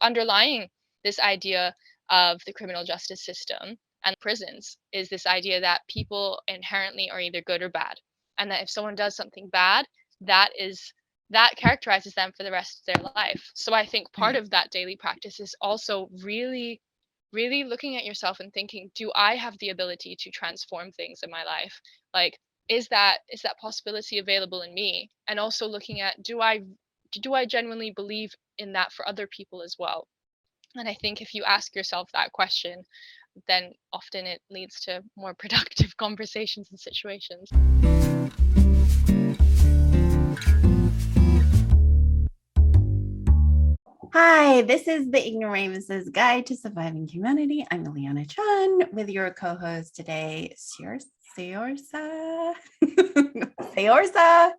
underlying this idea of the criminal justice system and prisons is this idea that people inherently are either good or bad, and that if someone does something bad, that is that characterizes them for the rest of their life. So I think part Right. of that daily practice is also really looking at yourself and thinking, do I have the ability to transform things in my life? Like, is that possibility available in me? And also looking at, do I genuinely believe in that for other people as well? And I think if you ask yourself that question, then often it leads to more productive conversations and situations. Hi, this is the Ignoramus's Guide to Surviving Humanity. I'm Ileana Chan with your co-host today, Sayorsa. Sayorsa.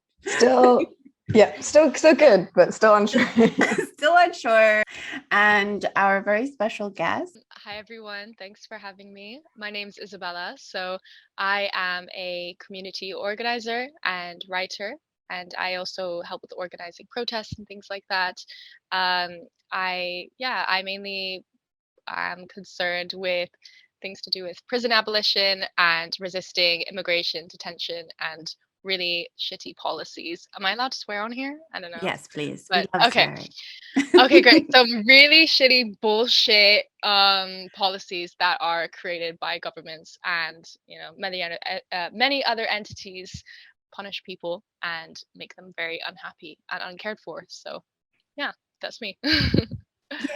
Still so good, but still unsure. Still unsure. And our very special guest. Hi, everyone. Thanks for having me. My name's Isabella. So I am a community organizer and writer, and I also help with organizing protests and things like that. I mainly am concerned with things to do with prison abolition and resisting immigration, detention, and really shitty policies. Am I allowed to swear on here? I don't know. Yes, please. We But love okay. swearing. Okay, great. Some really shitty bullshit policies that are created by governments and many other entities punish people and make them very unhappy and uncared for. So yeah, that's me.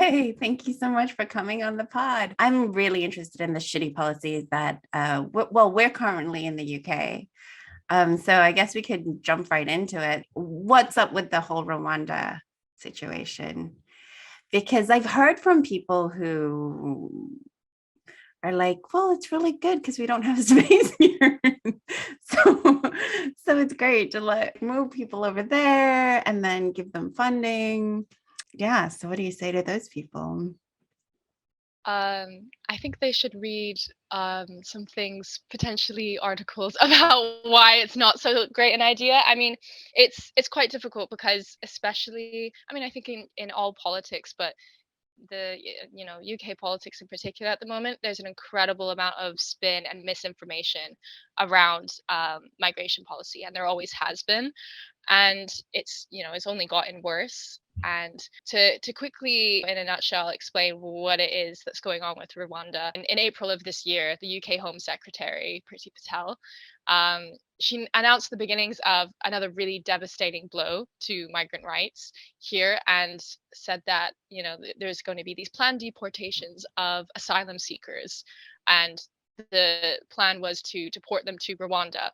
Yay, thank you so much for coming on the pod. I'm really interested in the shitty policies that, we're currently in the UK. So I guess we could jump right into it. What's up with the whole Rwanda situation? Because I've heard from people who are like, well, it's really good because we don't have space here. so, so it's great to move people over there and then give them funding. Yeah. So what do you say to those people? I think they should read some things, potentially articles about why it's not so great an idea. I mean, it's quite difficult because, especially, I mean, I think in all politics, but UK politics in particular at the moment, there's an incredible amount of spin and misinformation around migration policy, and there always has been, and it's only gotten worse. And to quickly, in a nutshell, explain what it is that's going on with Rwanda, in April of this year, the UK Home Secretary Priti Patel, she announced the beginnings of another really devastating blow to migrant rights here, and said that there's going to be these planned deportations of asylum seekers, and the plan was to deport them to Rwanda.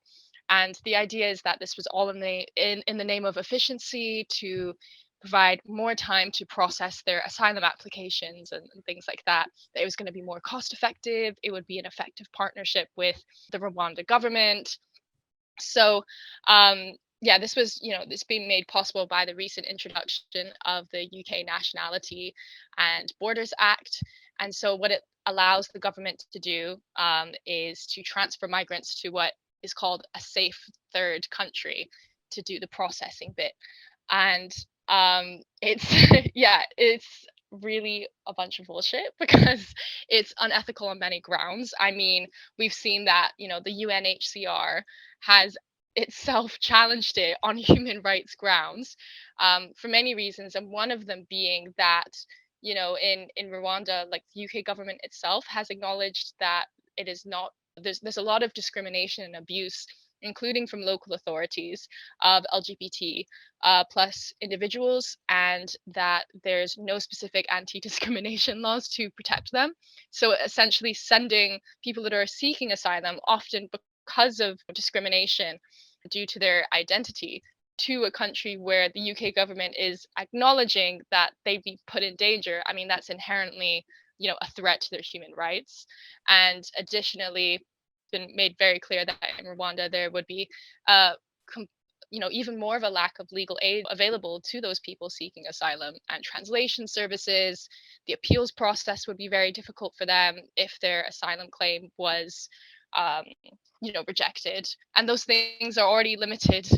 And the idea is that this was all in the name of efficiency, to provide more time to process their asylum applications and things like that. That it was going to be more cost effective. It would be an effective partnership with the Rwanda government. So yeah, this being made possible by the recent introduction of the UK Nationality and Borders Act. And so what it allows the government to do is to transfer migrants to what is called a safe third country to do the processing bit. And it's yeah, it's really a bunch of bullshit because it's unethical on many grounds. I mean, we've seen that, the UNHCR has itself challenged it on human rights grounds, for many reasons, and one of them being that, in Rwanda, like, the UK government itself has acknowledged that it is not there's a lot of discrimination and abuse, including from local authorities, of LGBT plus individuals, and that there's no specific anti-discrimination laws to protect them. So essentially sending people that are seeking asylum, often because of discrimination due to their identity, to a country where the UK government is acknowledging that they'd be put in danger, I mean, that's inherently, a threat to their human rights. And additionally, been made very clear that in Rwanda there would be even more of a lack of legal aid available to those people seeking asylum and translation services. The appeals process would be very difficult for them if their asylum claim was, rejected. And those things are already limited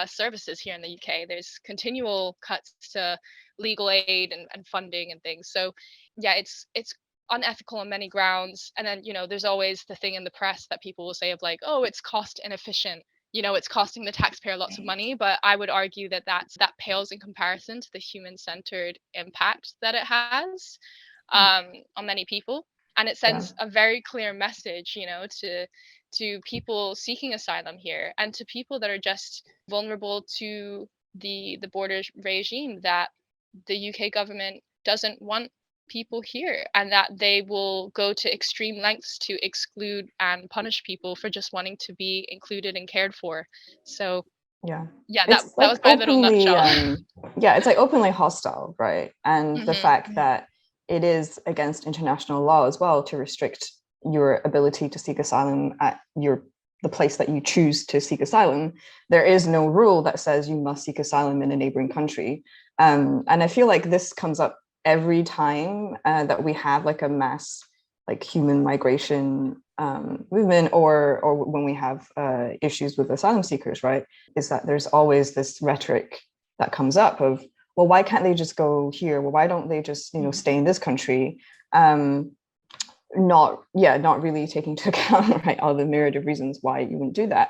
services here in the UK. There's continual cuts to legal aid and funding and things. So yeah, it's unethical on many grounds. And then, there's always the thing in the press that people will say of like, oh, it's cost inefficient, it's costing the taxpayer lots of money. But I would argue that that pales in comparison to the human-centered impact that it has on many people. And it sends a very clear message, to people seeking asylum here, and to people that are just vulnerable to the border regime, that the UK government doesn't want people here, and that they will go to extreme lengths to exclude and punish people for just wanting to be included and cared for. So yeah, that it's was like my little openly nutshell. it's like openly hostile, right? And the Mhm. fact that it is against international law as well to restrict your ability to seek asylum at the place that you choose to seek asylum. There is no rule that says you must seek asylum in a neighboring country. And I feel like this comes up every time that we have like a mass like human migration movement, or when we have issues with asylum seekers, right? Is that there's always this rhetoric that comes up of, well, why can't they just go here? Well, why don't they just, stay in this country? Not really taking into account, right, all the myriad of reasons why you wouldn't do that.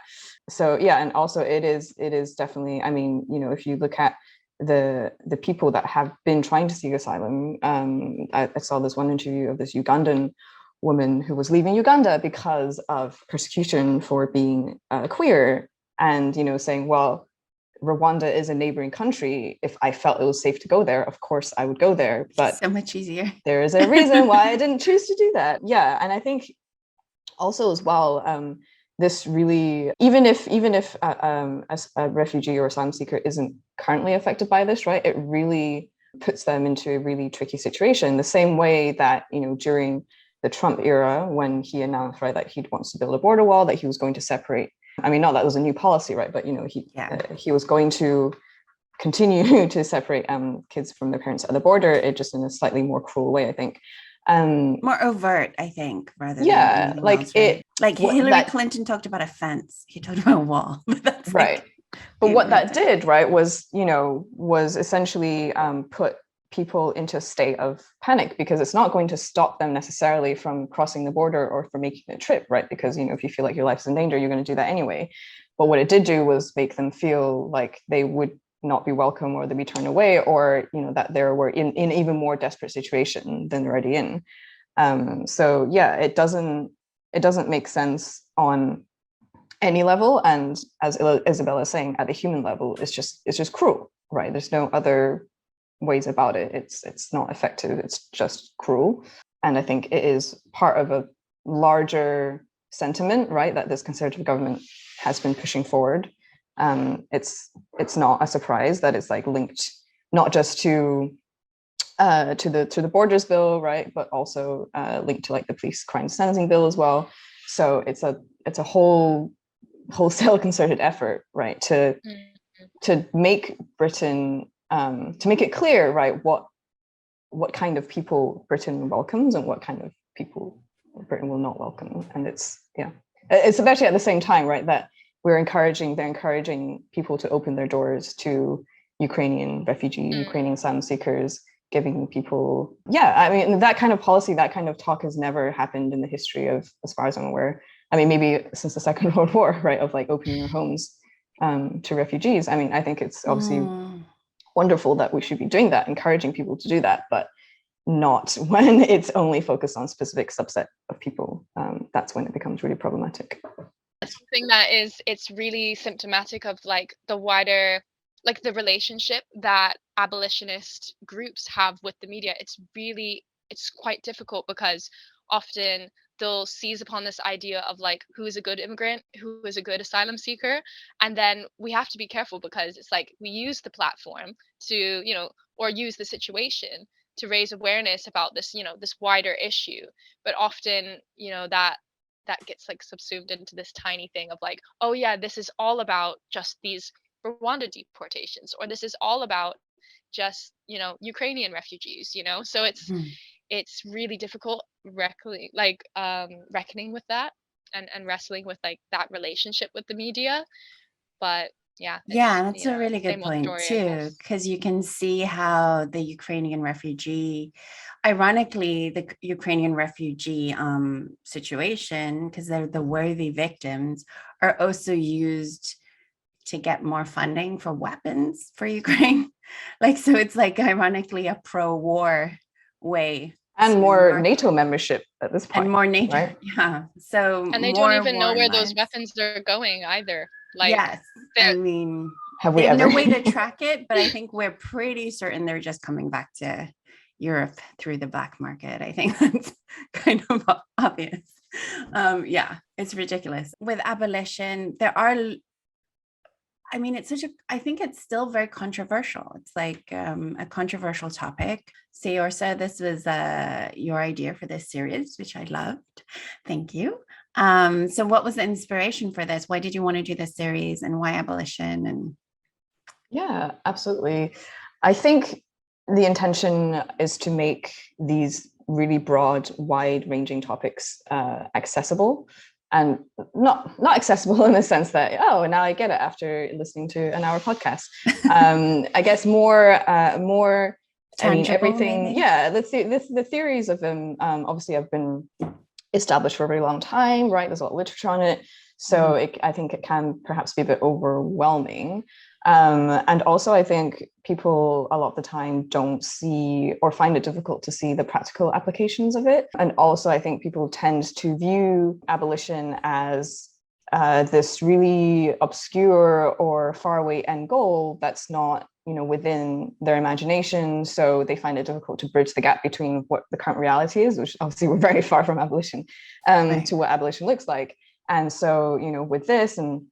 So yeah, and also it is definitely, I mean, if you look at the people that have been trying to seek asylum, I saw this one interview of this Ugandan woman who was leaving Uganda because of persecution for being queer, and saying, well, Rwanda is a neighboring country. If I felt it was safe to go there, of course I would go there. But so much easier. there is a reason why I didn't choose to do that. Yeah, and I think also as well, this really, even if a refugee or asylum seeker isn't currently affected by this, right, it really puts them into a really tricky situation. The same way that during the Trump era, when he announced, right, that he wants to build a border wall, that he was going to separate. I mean, not that was a new policy, right, but he was going to continue to separate kids from their parents at the border, it just in a slightly more cruel way, I think. More overt, I think, rather than anything like else, right? Like Hillary Clinton talked about a fence. He talked about a wall. But that's right. But what that did, right, was essentially put people into a state of panic, because it's not going to stop them necessarily from crossing the border or from making a trip, right? Because if you feel like your life's in danger, you're going to do that anyway. But what it did do was make them feel like they would not be welcome, or they'd be turned away, or that they were in even more desperate situation than they're already in. So yeah, it doesn't make sense on any level, and as Isabella is saying, at the human level, it's just cruel, right? There's no other ways about it. It's not effective, it's just cruel. And I think it is part of a larger sentiment, right, that this Conservative government has been pushing forward. It's not a surprise that it's like linked not just to the Borders bill, right, but also linked to like the police crime sentencing bill as well. So it's a wholesale concerted effort, right, to make Britain, to make it clear, right, what kind of people Britain welcomes and what kind of people Britain will not welcome. And it's especially at the same time, right, that they're encouraging people to open their doors to Ukrainian refugees, Ukrainian asylum seekers, giving people, I mean, that kind of policy, that kind of talk has never happened in the history of, as far as I'm aware. I mean, maybe since the Second World War, right, of like opening your homes to refugees. I mean, I think it's obviously wonderful that we should be doing that, encouraging people to do that, but not when it's only focused on a specific subset of people. That's when it becomes really problematic. Something that it's really symptomatic of like the wider, like the relationship that abolitionist groups have with the media. It's quite difficult, because often they'll seize upon this idea of like who is a good immigrant, who is a good asylum seeker, and then we have to be careful, because it's like we use the platform to or use the situation to raise awareness about this this wider issue, but often that gets like subsumed into this tiny thing of like, oh yeah, this is all about just these Rwanda deportations, or this is all about just Ukrainian refugees, so it's really difficult reckoning with that, and wrestling with like that relationship with the media. But yeah, Yeah, it's, that's a really good same old point story, I too, guess. because you can see how the Ukrainian refugee, ironically, the Ukrainian refugee situation, because they're the worthy victims, are also used to get more funding for weapons for Ukraine. Like, so it's like ironically a pro-war way And to more market, NATO membership at this point, and more NATO. right? Yeah. So And they don't more even know war where those lives. weapons are going either. Like, Yes. I they're mean, Have they we have ever? no way to track it, but I think we're pretty certain they're just coming back to Europe through the black market. I think that's kind of obvious. Yeah, it's ridiculous. With abolition, there are, I mean, it's such a, I think it's still very controversial. It's like a controversial topic. Sayorsa, this was your idea for this series, which I loved. Thank you. So what was the inspiration for this? Why did you want to do this series, and why abolition? And Yeah, absolutely. I think the intention is to make these really broad, wide-ranging topics accessible, and not accessible in the sense that, oh, now I get it after listening to an hour podcast. I guess more tangible, I mean, everything. maybe? Yeah, the theories of them obviously have been established for a very long time, right? There's a lot of literature on it, so I think it can perhaps be a bit overwhelming. And also, I think people a lot of the time don't see or find it difficult to see the practical applications of it. And also, I think people tend to view abolition as this really obscure or faraway end goal that's not, within their imagination. So they find it difficult to bridge the gap between what the current reality is, which obviously we're very far from abolition, Right. to what abolition looks like. And so, with this, and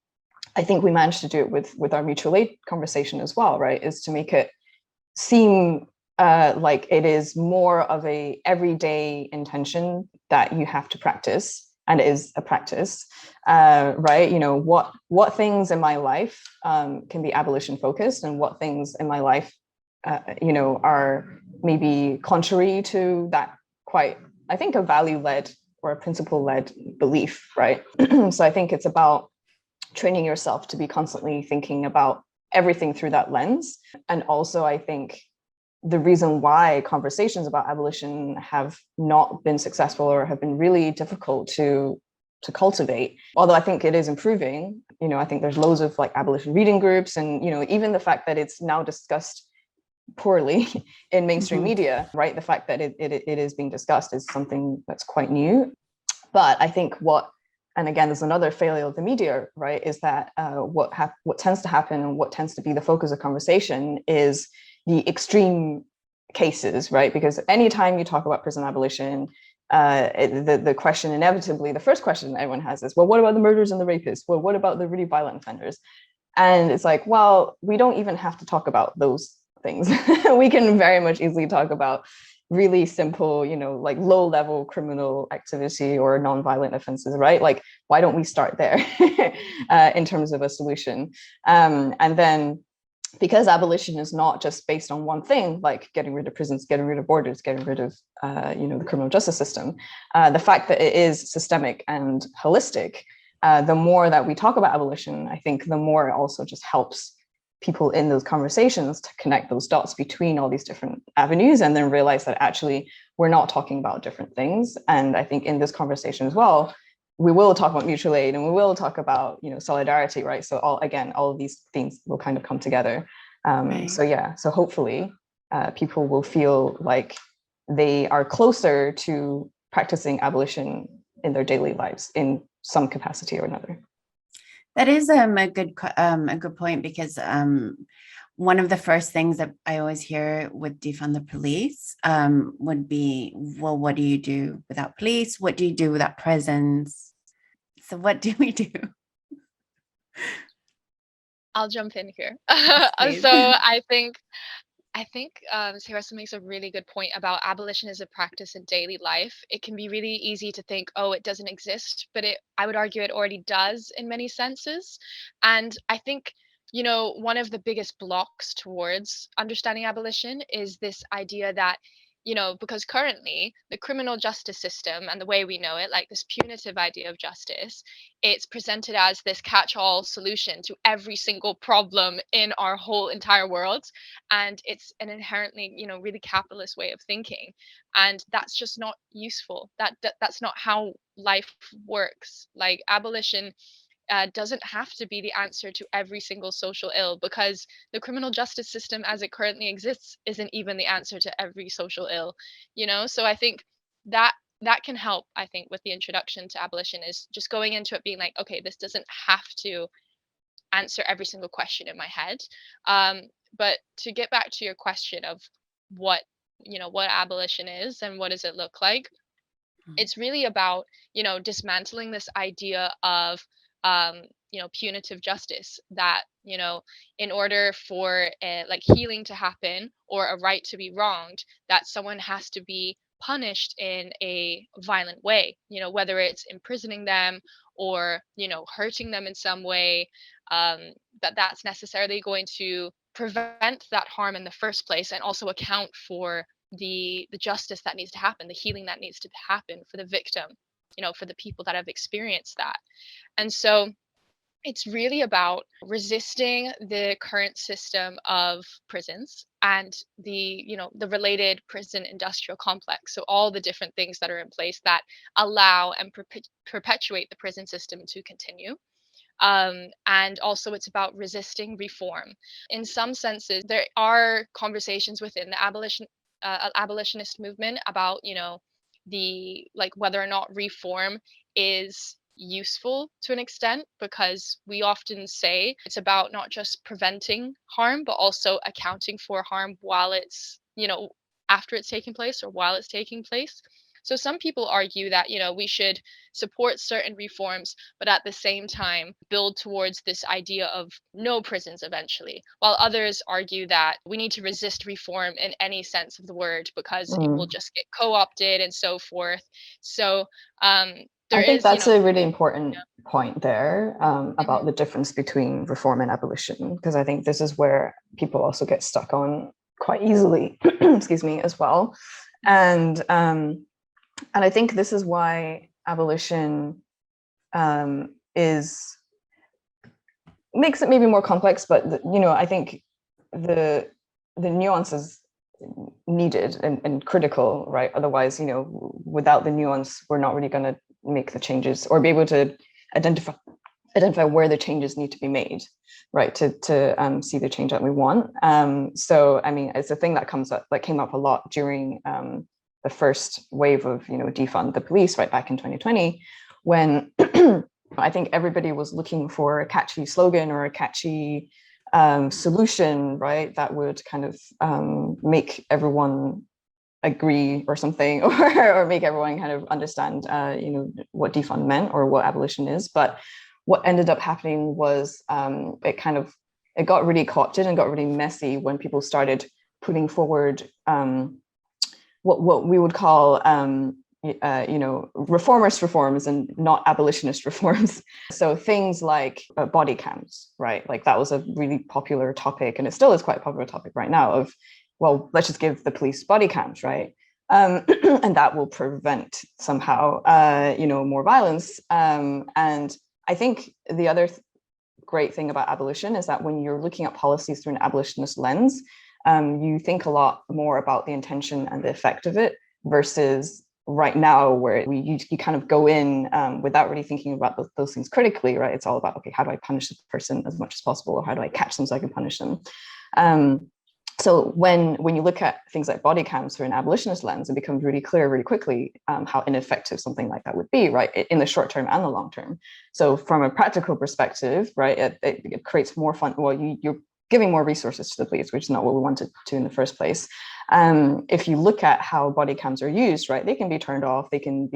I think we managed to do it with our mutual aid conversation as well, right? Is to make it seem like it is more of a everyday intention that you have to practice, and it is a practice, right? What things in my life can be abolition focused, and what things in my life, are maybe contrary to that, quite, I think, a value-led or a principle-led belief, right? So I think it's about training yourself to be constantly thinking about everything through that lens. And also, I think the reason why conversations about abolition have not been successful or have been really difficult to cultivate, although I think it is improving, I think there's loads of like abolition reading groups, and even the fact that it's now discussed poorly in mainstream media, right? The fact that it is being discussed is something that's quite new. But I think and again, there's another failure of the media, right, is that what tends to happen, and what tends to be the focus of conversation, is the extreme cases, right? Because anytime you talk about prison abolition, the question inevitably, the first question everyone has is, well, what about the murderers and the rapists? Well, what about the really violent offenders? And it's like, well, we don't even have to talk about those things. We can very much easily talk about really simple, like low level criminal activity or non-violent offenses, right? Like, why don't we start there in terms of a solution? And then, because abolition is not just based on one thing, like getting rid of prisons, getting rid of borders, getting rid of, the criminal justice system, the fact that it is systemic and holistic, the more that we talk about abolition, I think the more it also just helps people in those conversations to connect those dots between all these different avenues, and then realize that actually we're not talking about different things. And I think in this conversation as well, we will talk about mutual aid, and we will talk about, solidarity, right? So all of these things will kind of come together. Right. So hopefully people will feel like they are closer to practicing abolition in their daily lives in some capacity or another. That is a good point, because one of the first things that I always hear with defund the police would be, well, what do you do without police? What do you do without prisons? So what do we do? I'll jump in here. Please. So I think Sayorsa makes a really good point about abolition as a practice in daily life. It can be really easy to think, oh, it doesn't exist, but I would argue it already does in many senses. And I think, one of the biggest blocks towards understanding abolition is this idea that because currently the criminal justice system and the way we know it, like this punitive idea of justice, it's presented as this catch-all solution to every single problem in our whole entire world. And it's an inherently, really capitalist way of thinking. And that's just not useful. That's not how life works. Like abolition doesn't have to be the answer to every single social ill, because the criminal justice system as it currently exists isn't even the answer to every social ill. So I think that that can help, I think, with the introduction to abolition, is just going into it being like, okay, this doesn't have to answer every single question in my head. But to get back to your question of what what abolition is and what does it look like, it's really about dismantling this idea of punitive justice, that in order for like healing to happen or a right to be wronged, that someone has to be punished in a violent way, whether it's imprisoning them or hurting them in some way, that's necessarily going to prevent that harm in the first place, and also account for the justice that needs to happen, the healing that needs to happen for the victim, for the people that have experienced that. And so it's really about resisting the current system of prisons and the related prison industrial complex. So all the different things that are in place that allow and perpetuate the prison system to continue. And also it's about resisting reform. In some senses, there are conversations within the abolitionist movement about the like whether or not reform is useful to an extent, because we often say it's about not just preventing harm but also accounting for harm while it's after it's taking place or while it's taking place. So some people argue that we should support certain reforms, but at the same time build towards this idea of no prisons eventually, while others argue that we need to resist reform in any sense of the word because it will just get co-opted and so forth. So there I think is, that's a really important point there about Mhm. the difference between reform and abolition, because I think this is where people also get stuck on quite easily, excuse me, as well. And I think this is why abolition makes it maybe more complex, but I think the nuances needed and critical, right? Otherwise, without the nuance, we're not really going to make the changes or be able to identify where the changes need to be made, right? To see the change that we want. So, I mean, it's a thing that came up a lot during the first wave of, defund the police right back in 2020, when I think everybody was looking for a catchy slogan or a catchy solution, right, that would kind of make everyone agree or something, or make everyone kind of understand, what defund meant or what abolition is. But what ended up happening was it got really co-opted and got really messy when people started putting forward what we would call reformist reforms and not abolitionist reforms. So things like body cams, right? Like that was a really popular topic, and it still is quite a popular topic right now of, well, let's just give the police body cams, right? And that will prevent somehow, more violence. And I think the other great thing about abolition is that when you're looking at policies through an abolitionist lens, you think a lot more about the intention and the effect of it, versus right now where you kind of go in without really thinking about those things critically, right? It's all about, okay, how do I punish this person as much as possible, or how do I catch them so I can punish them? So when you look at things like body cams through an abolitionist lens, it becomes really clear really quickly how ineffective something like that would be, right, in the short term and the long term. So from a practical perspective, right, it creates more fun. Well, you're giving more resources to the police, which is not what we wanted to in the first place. If you look at how body cams are used, right, they can be turned off, they can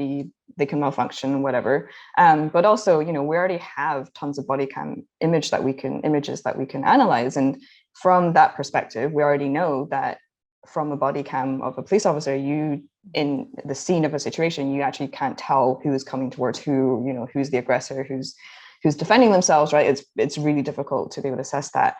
malfunction, whatever. But also, we already have tons of body cam images that we can analyze. And from that perspective, we already know that from a body cam of a police officer, you, in the scene of a situation, you actually can't tell who is coming towards who, who's the aggressor, who's defending themselves, right? It's really difficult to be able to assess that.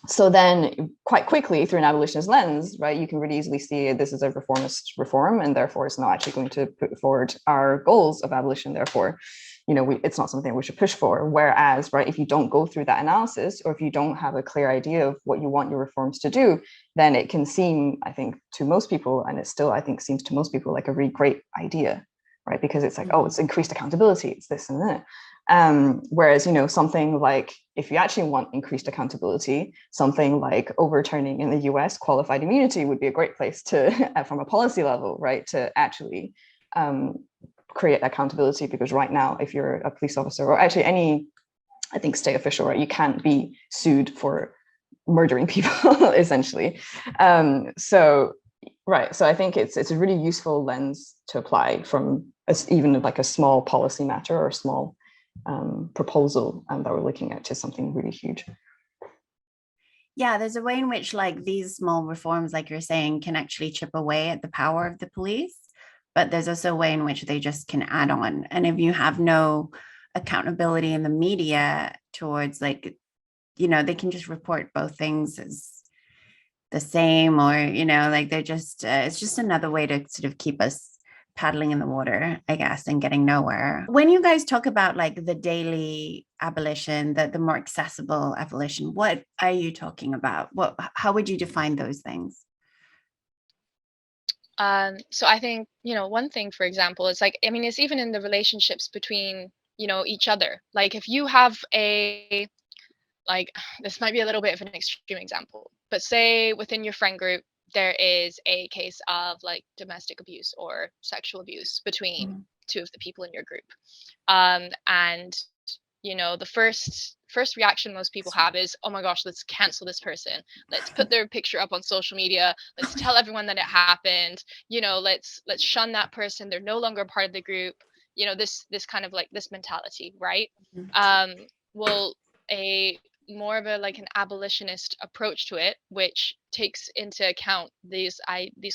So then quite quickly through an abolitionist lens, right, you can really easily see this is a reformist reform, and therefore it's not actually going to put forward our goals of abolition. Therefore, it's not something we should push for. Whereas, right, if you don't go through that analysis, or if you don't have a clear idea of what you want your reforms to do, then it can seem, I think, to most people, and it still, I think, seems to most people like a really great idea, right? Because it's like, oh, it's increased accountability, it's this and that. Whereas, something like, if you actually want increased accountability, something like overturning in the US qualified immunity would be a great place to, from a policy level, right, to actually create accountability. Because right now, if you're a police officer, or actually any, I think, state official, right, you can't be sued for murdering people, essentially. So I think it's a really useful lens to apply from even like a small policy matter or a small proposal that we're looking at to something really huge. Yeah, there's a way in which like these small reforms, like you're saying, can actually chip away at the power of the police, but there's also a way in which they just can add on. And if you have no accountability in the media towards like, they can just report both things as the same, or like they're just it's just another way to sort of keep us paddling in the water, I guess, and getting nowhere. When you guys talk about like the daily abolition, the more accessible abolition, what are you talking about? How would you define those things? So I think, one thing, for example, is like, I mean, it's even in the relationships between, each other. Like if you have like, this might be a little bit of an extreme example, but say within your friend group, there is a case of like domestic abuse or sexual abuse between two of the people in your group. And the first reaction most people have is, oh my gosh, let's cancel this person, let's put their picture up on social media, let's tell everyone that it happened, let's shun that person, they're no longer part of the group, this kind of like this mentality, right? Well, a more of a like an abolitionist approach to it, which takes into account these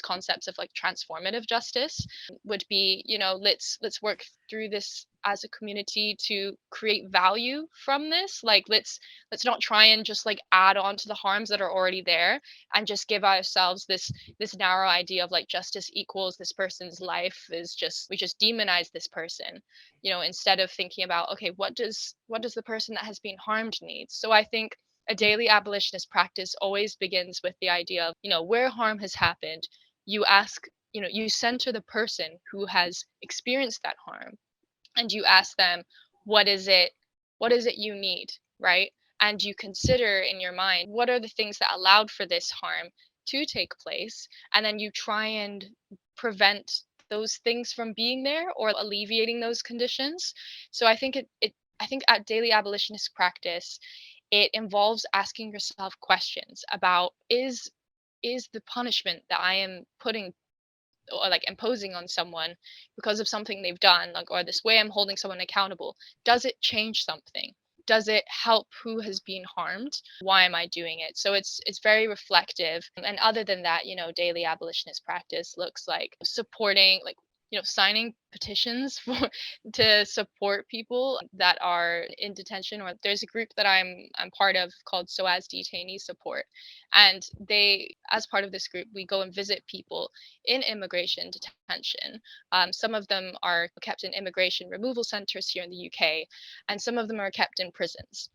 concepts of like transformative justice, would be, let's work through this as a community to create value from this. Like let's not try and just like add on to the harms that are already there, and just give ourselves this narrow idea of like justice equals this person's life is just, we just demonize this person, instead of thinking about, okay, what does the person that has been harmed need. So I think a daily abolitionist practice always begins with the idea of, where harm has happened, you ask, you center the person who has experienced that harm, and you ask them, what is it you need, right? And you consider in your mind, what are the things that allowed for this harm to take place, and then you try and prevent those things from being there or alleviating those conditions. So I think I think at daily abolitionist practice, it involves asking yourself questions about, is the punishment that I am putting or like imposing on someone because of something they've done, like, or this way I'm holding someone accountable, does it change something? Does it help who has been harmed? Why am I doing it? So it's very reflective. And other than that, daily abolitionist practice looks like supporting, like, signing petitions for to support people that are in detention. Or there's a group that I'm part of called So As Detainee Support, and they, as part of this group, we go and visit people in immigration detention. Some of them are kept in immigration removal centers here in the UK, and some of them are kept in prisons.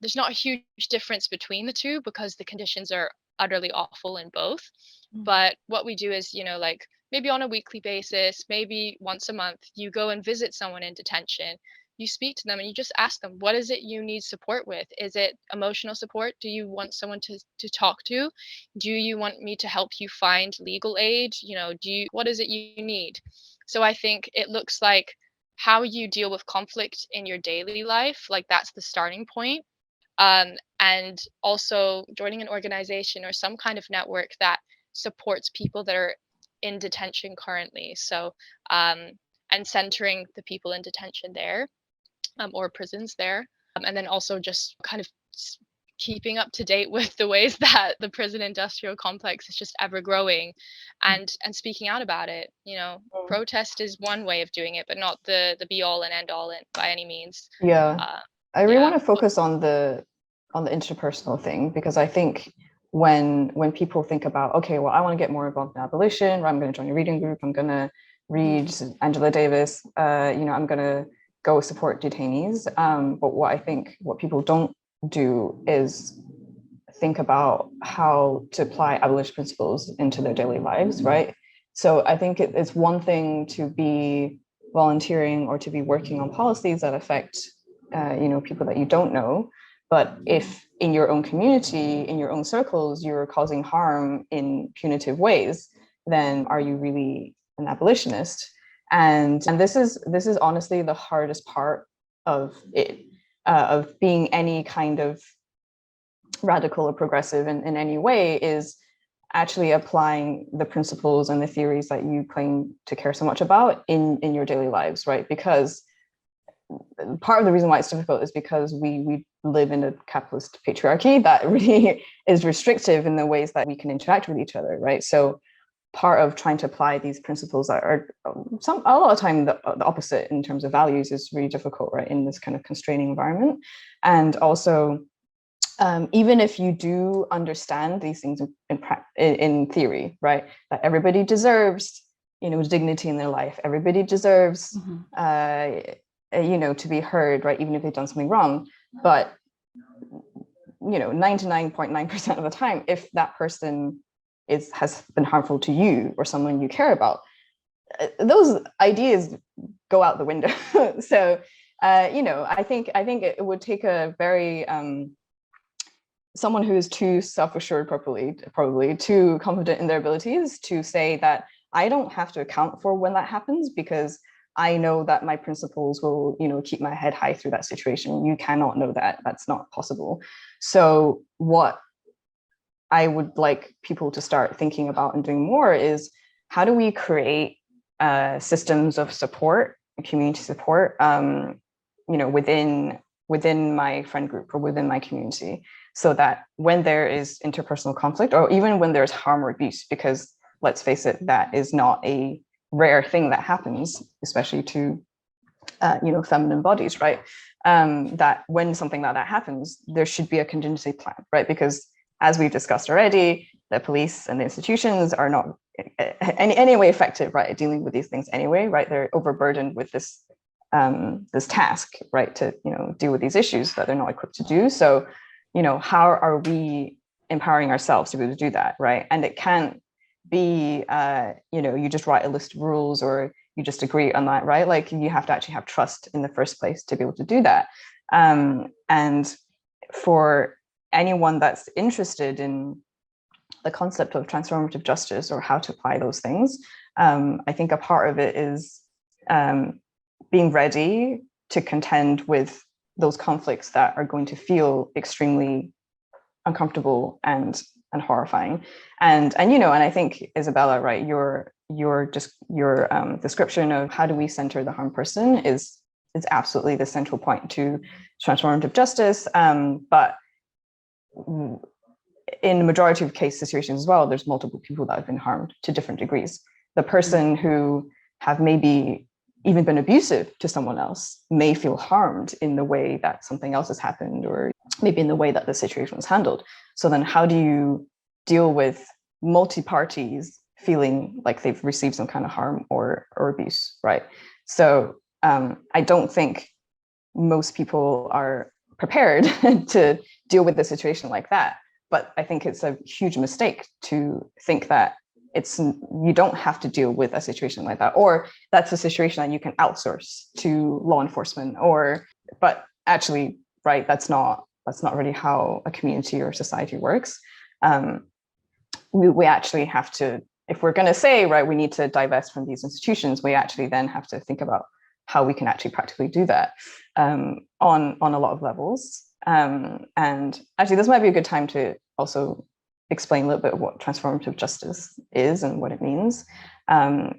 There's not a huge difference between the two because the conditions are utterly awful in both. But what we do is, like maybe on a weekly basis, maybe once a month, you go and visit someone in detention. You speak to them and you just ask them, what is it you need support with? Is it emotional support? Do you want someone to talk to? Do you want me to help you find legal aid? What is it you need? So I think it looks like how you deal with conflict in your daily life, like that's the starting point. And also joining an organization or some kind of network that supports people that are in detention currently. So, and centering the people in detention there, or prisons there. And then also just kind of keeping up to date with the ways that the prison industrial complex is just ever growing, and speaking out about it. Protest is one way of doing it, but not the be all and end all by any means. I really want to focus on the the interpersonal thing, because I think when people think about, okay, well, I want to get more involved in abolition, or I'm going to join a reading group, I'm going to read Angela Davis, I'm going to go support detainees. But what people don't do is think about how to apply abolition principles into their daily lives, right? So I think it's one thing to be volunteering or to be working on policies that affect, people that you don't know. But if in your own community, in your own circles, you're causing harm in punitive ways, then are you really an abolitionist? And this is honestly the hardest part of it, of being any kind of radical or progressive in any way, is actually applying the principles and the theories that you claim to care so much about in your daily lives, right? Because part of the reason why it's difficult is because we live in a capitalist patriarchy that really is restrictive in the ways that we can interact with each other, right? So part of trying to apply these principles that are a lot of time the opposite in terms of values is really difficult, right, in this kind of constraining environment. And also, even if you do understand these things in theory, right, that everybody deserves, dignity in their life, everybody deserves, to be heard, right, even if they've done something wrong. But 99.9% of the time, if that person has been harmful to you or someone you care about, those ideas go out the window. So, I think it would take a very someone who is too self-assured, probably too confident in their abilities, to say that I don't have to account for when that happens because I know that my principles will, keep my head high through that situation. You cannot know that. That's not possible. So what I would like people to start thinking about and doing more is, how do we create systems of support, community support, within my friend group or within my community, so that when there is interpersonal conflict, or even when there's harm or abuse, because let's face it, that is not a rare thing that happens, especially to feminine bodies, right? That when something like that happens, there should be a contingency plan, right? Because as we've discussed already, the police and the institutions are not any way effective, right, at dealing with these things anyway, right? They're overburdened with this task, right, to deal with these issues that they're not equipped to do. So, how are we empowering ourselves to be able to do that, right? And it can't be, you just write a list of rules or you just agree on that, right? Like, you have to actually have trust in the first place to be able to do that. And for anyone that's interested in the concept of transformative justice or how to apply those things, I think a part of it is being ready to contend with those conflicts that are going to feel extremely uncomfortable and horrifying. And I think, Isabella, right, your description of how do we center the harmed person is absolutely the central point to transformative justice. But in the majority of case situations as well, there's multiple people that have been harmed to different degrees. The person who have maybe even been abusive to someone else may feel harmed in the way that something else has happened, or maybe in the way that the situation was handled. So then how do you deal with multi-parties feeling like they've received some kind of harm or abuse, right? So I don't think most people are prepared to deal with a situation like that. But I think it's a huge mistake to think that you don't have to deal with a situation like that, or that's a situation that you can outsource to law enforcement, but actually, right, that's not really how a community or society works. We actually have to, if we're going to say, right, we need to divest from these institutions, we actually then have to think about how we can actually practically do that on a lot of levels. And actually, this might be a good time to also explain a little bit of what transformative justice is and what it means.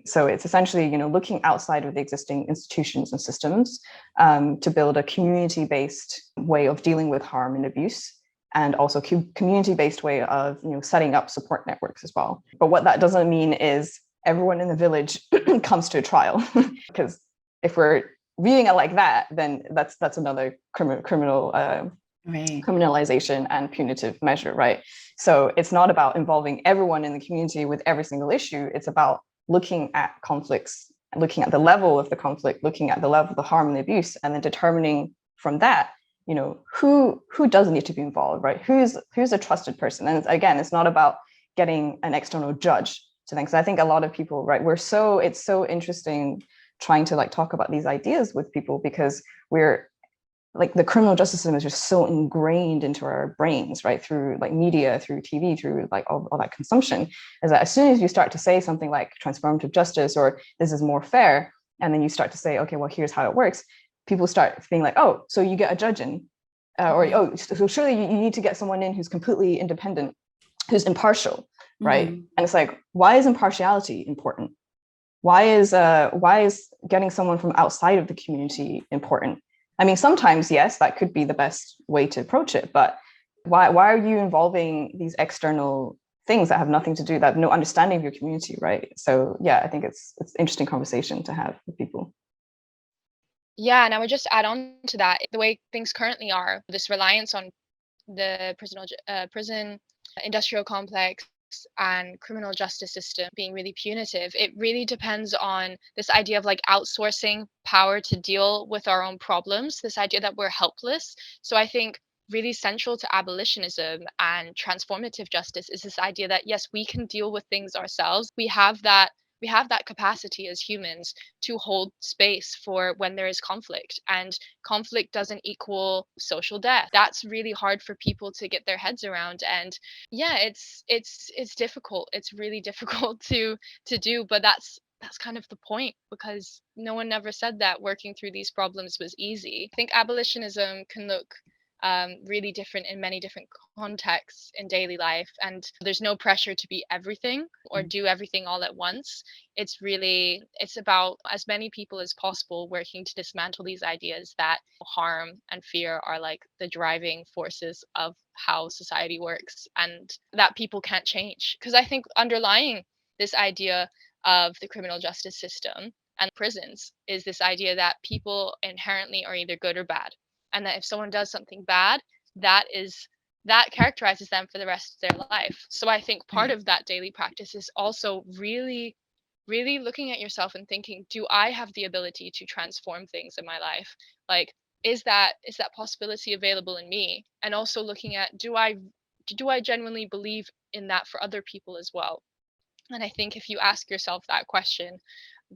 So it's essentially, looking outside of the existing institutions and systems to build a community-based way of dealing with harm and abuse, and also community-based way of, setting up support networks as well. But what that doesn't mean is everyone in the village comes to a trial, because if we're viewing it like that, then that's another criminal Right. criminalization and punitive measure, right? So it's not about involving everyone in the community with every single issue. It's about looking at conflicts, looking at the level of the conflict, looking at the level of the harm and the abuse, and then determining from that, who does need to be involved, right? Who's a trusted person. And again, it's not about getting an external judge to things. I think a lot of people, right, it's so interesting trying to like talk about these ideas with people, because we're like, the criminal justice system is just so ingrained into our brains, right? Through like media, through TV, through like all that consumption, is that as soon as you start to say something like transformative justice or this is more fair, and then you start to say, okay, well, here's how it works, people start being like, oh, so you get a judge in, or oh, so surely you need to get someone in who's completely independent, who's impartial, right? And it's like, why is impartiality important? Why is getting someone from outside of the community important? I mean, sometimes, yes, that could be the best way to approach it, but why are you involving these external things that have nothing to do, that have no understanding of your community, right? So yeah, I think it's an interesting conversation to have with people. Yeah, and I would just add on to that, the way things currently are, this reliance on the prison industrial complex and criminal justice system being really punitive, it really depends on this idea of like outsourcing power to deal with our own problems, this idea that we're helpless. So I think really central to abolitionism and transformative justice is this idea that yes, we can deal with things ourselves. We have that capacity as humans to hold space for when there is conflict, and conflict doesn't equal social death. That's really hard for people to get their heads around. And yeah, it's difficult. It's really difficult to do, but that's kind of the point, because no one ever said that working through these problems was easy. I think abolitionism can look really different in many different contexts in daily life, and there's no pressure to be everything or do everything all at once. It's about as many people as possible working to dismantle these ideas that harm and fear are like the driving forces of how society works, and that people can't change. Because I think underlying this idea of the criminal justice system and prisons is this idea that people inherently are either good or bad, and that if someone does something bad, that characterizes them for the rest of their life. So I think part of that daily practice is also really really looking at yourself and thinking, do I have the ability to transform things in my life? Like, is that possibility available in me? And also looking at, do I genuinely believe in that for other people as well? And I think if you ask yourself that question,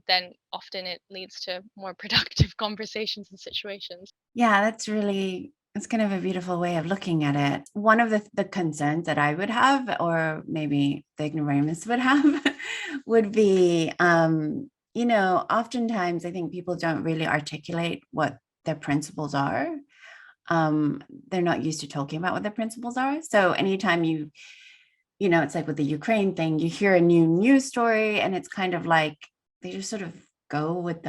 then often it leads to more productive conversations and situations. Yeah, that's kind of a beautiful way of looking at it. One of the concerns that I would have, or maybe the ignoramus would have, would be, oftentimes I think people don't really articulate what their principles are. They're not used to talking about what their principles are. So anytime it's like with the Ukraine thing, you hear a new news story and it's kind of like they just sort of go with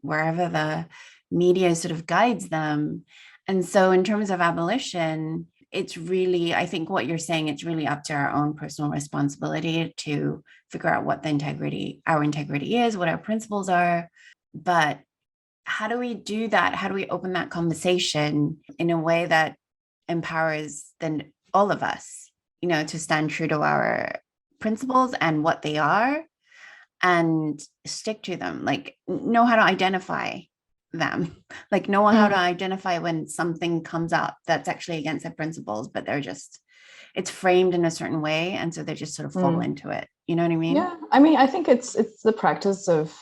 wherever the media sort of guides them. And so in terms of abolition, it's really, I think what you're saying, it's really up to our own personal responsibility to figure out what our integrity is, what our principles are. But how do we do that? How do we open that conversation in a way that empowers then all of us, to stand true to our principles and what they are and stick to them, like know how to identify them, like know how to identify when something comes up that's actually against their principles, but it's framed in a certain way. And so they just sort of fall into it. You know what I mean? Yeah. I mean, I think it's the practice of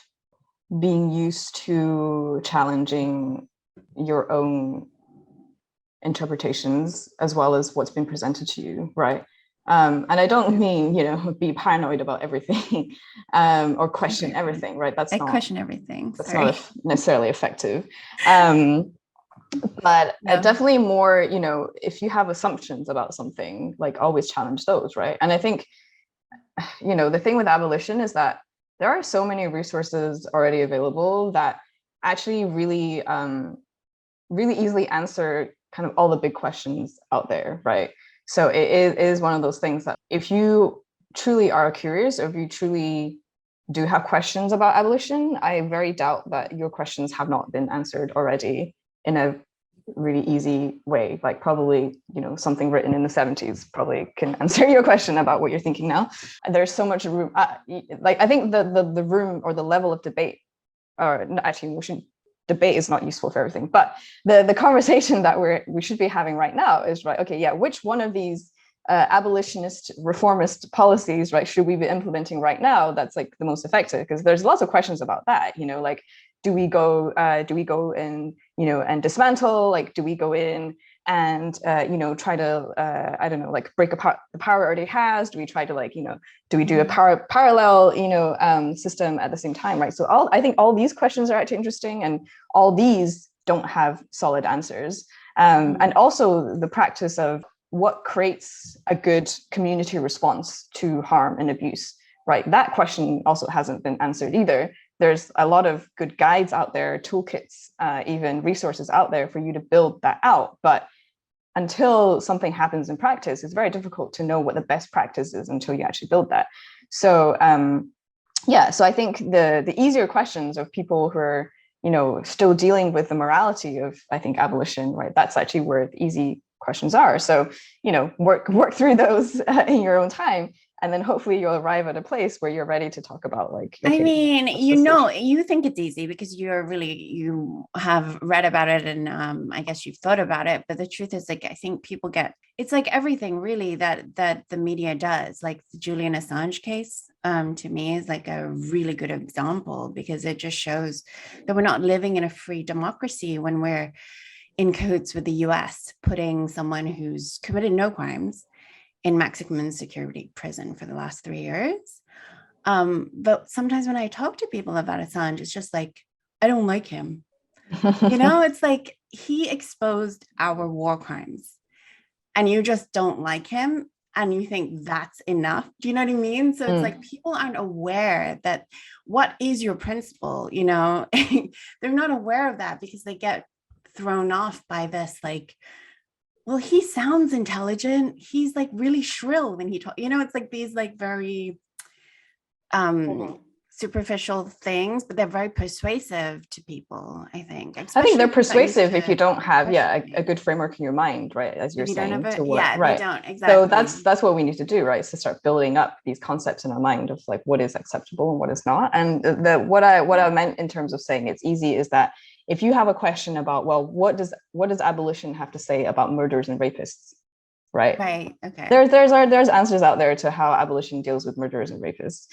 being used to challenging your own interpretations as well as what's been presented to you, right? And I don't mean, be paranoid about everything or question everything, right? That's question everything. That's not necessarily effective. But definitely more, if you have assumptions about something, like always challenge those, right? And I think, the thing with abolition is that there are so many resources already available that actually really, really easily answer kind of all the big questions out there, right? So it is one of those things that if you truly are curious, or if you truly do have questions about abolition, I very doubt that your questions have not been answered already in a really easy way, like probably, something written in the 70s probably can answer your question about what you're thinking now. There's so much room. Like, I think the room or the level of debate, or actually debate is not useful for everything, but the conversation that we should be having right now is, right, okay, yeah, which one of these abolitionist reformist policies, right, should we be implementing right now that's like the most effective? Because there's lots of questions about that, like, do we go in, and dismantle, like, do we go in and try to I don't know, like, break apart the power it already has? Do we try to, like, do we do a parallel system at the same time, right? So I think all these questions are actually interesting, and all these don't have solid answers. And also the practice of what creates a good community response to harm and abuse, right? That question also hasn't been answered either. There's a lot of good guides out there, toolkits, even resources out there for you to build that out. But until something happens in practice, it's very difficult to know what the best practice is until you actually build that. So so I think the easier questions of people who are, still dealing with the morality of, I think, abolition, right? That's actually where the easy questions are. So, work through those in your own time. And then hopefully you'll arrive at a place where you're ready to talk about, like, okay, I mean, you think it's easy because you have read about it, and I guess you've thought about it. But the truth is, like, I think people it's like everything really that the media does. Like the Julian Assange case, to me, is like a really good example, because it just shows that we're not living in a free democracy when we're in cahoots with the US, putting someone who's committed no crimes in maximum security prison for the last 3 years. But sometimes when I talk to people about Assange, it's just like, I don't like him. It's like, he exposed our war crimes and you just don't like him, and you think that's enough. Do you know what I mean? So it's like, people aren't aware that what is your principle, they're not aware of that, because they get thrown off by this, like, well, he sounds intelligent, he's like really shrill when he talks, it's like these like very superficial things, but they're very persuasive to people, I think. I think they're persuasive if you don't have a good framework in your mind, right, as you're saying, to work, right? They don't, exactly. So that's what we need to do, right? So start building up these concepts in our mind of, like, what is acceptable and what is not. And what I meant in terms of saying it's easy is that if you have a question about, well, what does abolition have to say about murderers and rapists, right? Right. Okay. There's answers out there to how abolition deals with murderers and rapists.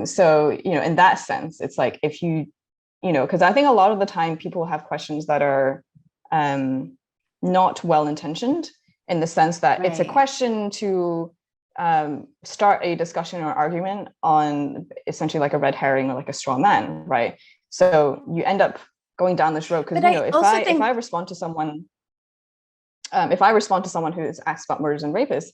So, in that sense, it's like, if because I think a lot of the time people have questions that are not well-intentioned, in the sense that it's a question to start a discussion or argument on essentially like a red herring or like a straw man, right? So you end up going down this road, because if I respond to someone who is asked about murders and rapists,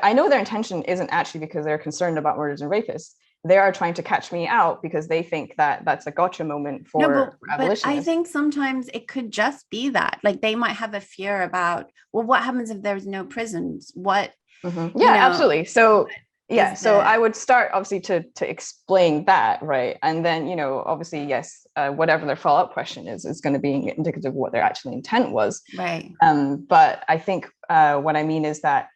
I know their intention isn't actually because they're concerned about murders and rapists. They are trying to catch me out because they think that that's a gotcha moment for abolitionists. But I think sometimes it could just be that, like, they might have a fear about, well, what happens if there's no prisons? What? Absolutely. So so I would start obviously to explain that, right? And then, obviously, yes, whatever their follow-up question is going to be indicative of what their actual intent was. Right. But I think what I mean is that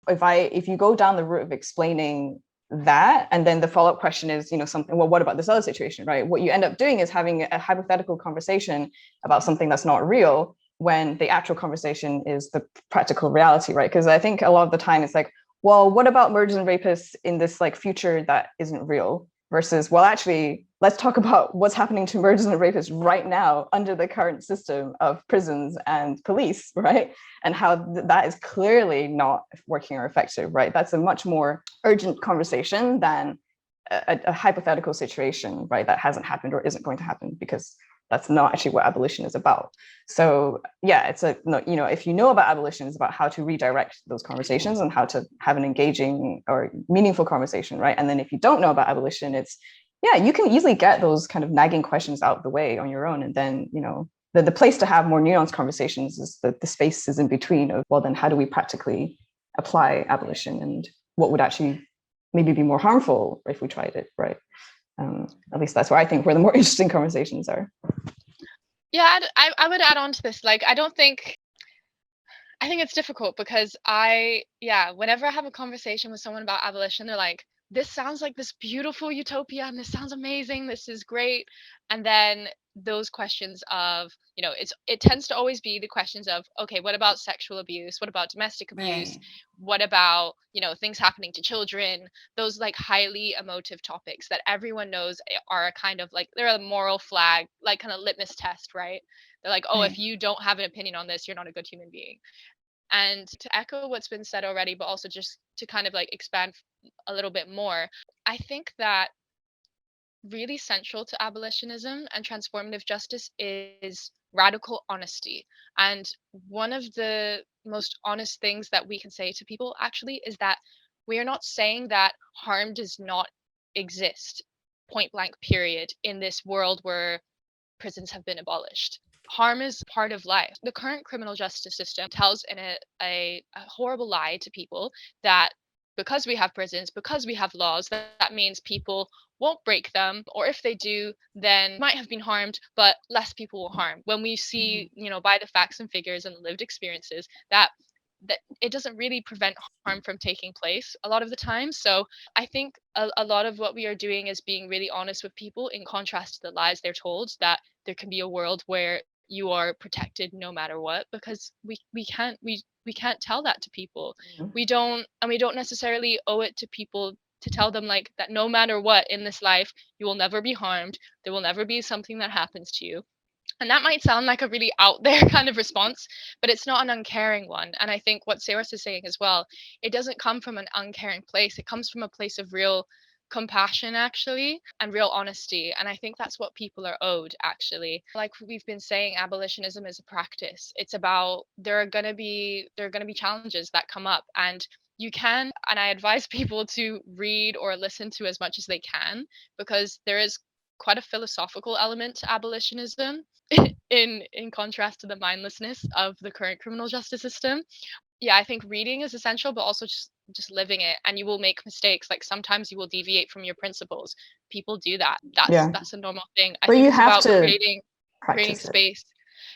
if you go down the route of explaining that, and then the follow-up question is, something, well, what about this other situation, right? What you end up doing is having a hypothetical conversation about something that's not real, when the actual conversation is the practical reality, right? Because I think a lot of the time it's like, well, what about murders and rapists in this, like, future that isn't real, versus, well, actually, let's talk about what's happening to murders and rapists right now under the current system of prisons and police, right? And how that is clearly not working or effective, right? That's a much more urgent conversation than a hypothetical situation, right, that hasn't happened or isn't going to happen, because that's not actually what abolition is about. So it's if you know about abolition, it's about how to redirect those conversations and how to have an engaging or meaningful conversation, right? And then if you don't know about abolition, it's you can easily get those kind of nagging questions out of the way on your own. And then, the place to have more nuanced conversations is the spaces in between of, well, then how do we practically apply abolition, and what would actually maybe be more harmful if we tried it, right? At least that's where I think where the more interesting conversations are. Yeah, I would add on to this. Like, I think it's difficult because whenever I have a conversation with someone about abolition, they're like, this sounds like this beautiful utopia and this sounds amazing. This is great. And then those questions of, it tends to always be the questions of, okay, what about sexual abuse? What about domestic abuse? Right. What about, things happening to children? Those like highly emotive topics that everyone knows are a kind of like, they're a moral flag, like kind of litmus test, right? They're like, oh, if Right. you don't have an opinion on this, you're not a good human being. And to echo what's been said already, but also just to kind of like expand a little bit more, I think that really central to abolitionism and transformative justice is radical honesty. And one of the most honest things that we can say to people actually is that we are not saying that harm does not exist, point blank, period, in this world where prisons have been abolished. Harm is part of life. The current criminal justice system tells in a horrible lie to people that because we have prisons, because we have laws, that means people won't break them, or if they do, then might have been harmed, but less people will harm. When we see, by the facts and figures and lived experiences, that it doesn't really prevent harm from taking place a lot of the time. So I think a lot of what we are doing is being really honest with people in contrast to the lies they're told that there can be a world where you are protected no matter what, because we can't tell that to people. Mhm. We don't necessarily owe it to people to tell them like that no matter what in this life you will never be harmed, there will never be something that happens to you. And that might sound like a really out there kind of response, but it's not an uncaring one. And I think what Sayorsa is saying as well, it doesn't come from an uncaring place. It comes from a place of real compassion, actually, and real honesty. And I think that's what people are owed, actually. Like we've been saying, abolitionism is a practice. It's about there are gonna be challenges that come up, and you can, and I advise people to read or listen to as much as they can, because there is quite a philosophical element to abolitionism in contrast to the mindlessness of the current criminal justice system. Yeah, I think reading is essential, but also just living it. And you will make mistakes. Like sometimes you will deviate from your principles. People do that. That's Yeah, that's a normal thing. I but think you it's have about to creating practice it. space.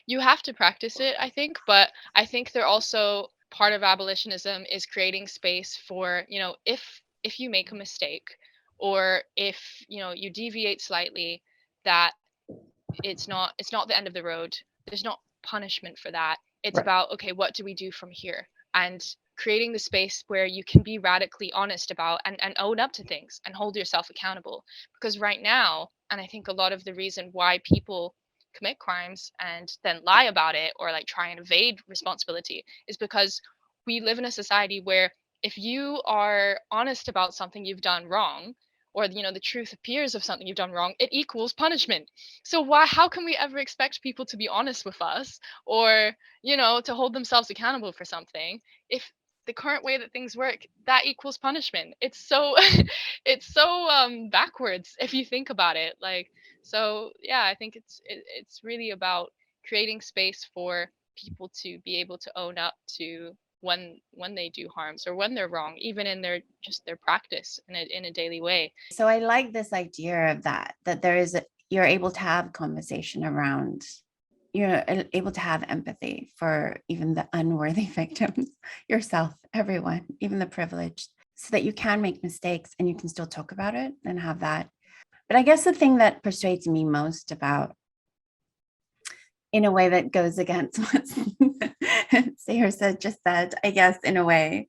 You have to practice it, I think, but I think they're also part of abolitionism is creating space for, if you make a mistake, or if, you deviate slightly, that it's not the end of the road. There's not punishment for that. It's Right. about, okay, what do we do from here? And creating the space where you can be radically honest about and own up to things and hold yourself accountable. Because right now, and I think a lot of the reason why people commit crimes and then lie about it or like try and evade responsibility is because we live in a society where if you are honest about something you've done wrong, or the truth appears of something you've done wrong, it equals punishment. So how can we ever expect people to be honest with us, or to hold themselves accountable for something, if the current way that things work, that equals punishment? It's so it's so backwards if you think about it. Like, so yeah, I think it's really about creating space for people to be able to own up to when they do harms or when they're wrong, even in their practice in a daily way. So I like this idea of that there is you're able to have conversation around, you're able to have empathy for even the unworthy victims, yourself, everyone, even the privileged, so that you can make mistakes and you can still talk about it and have that. But I guess the thing that persuades me most about, in a way that goes against what Sayorsa just said, I guess, in a way,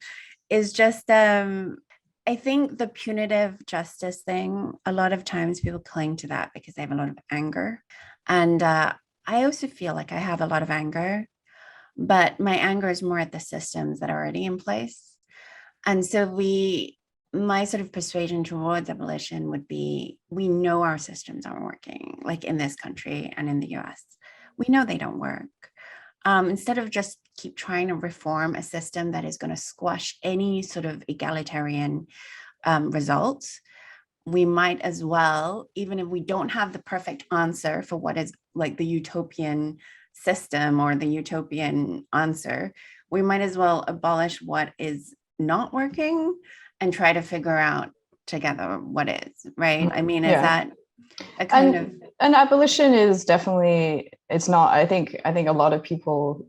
is just I think the punitive justice thing, a lot of times people cling to that because they have a lot of anger. And I also feel like I have a lot of anger, but my anger is more at the systems that are already in place. And so my sort of persuasion towards abolition would be, we know our systems aren't working, like in this country and in the US. We know they don't work. Instead of just keep trying to reform a system that is going to squash any sort of egalitarian results, we might as well, even if we don't have the perfect answer for what is like the utopian system or the utopian answer, we might as well abolish what is not working and try to figure out together what is, right? I mean, is Yeah. that a kind of... And abolition is definitely It's not. I think a lot of people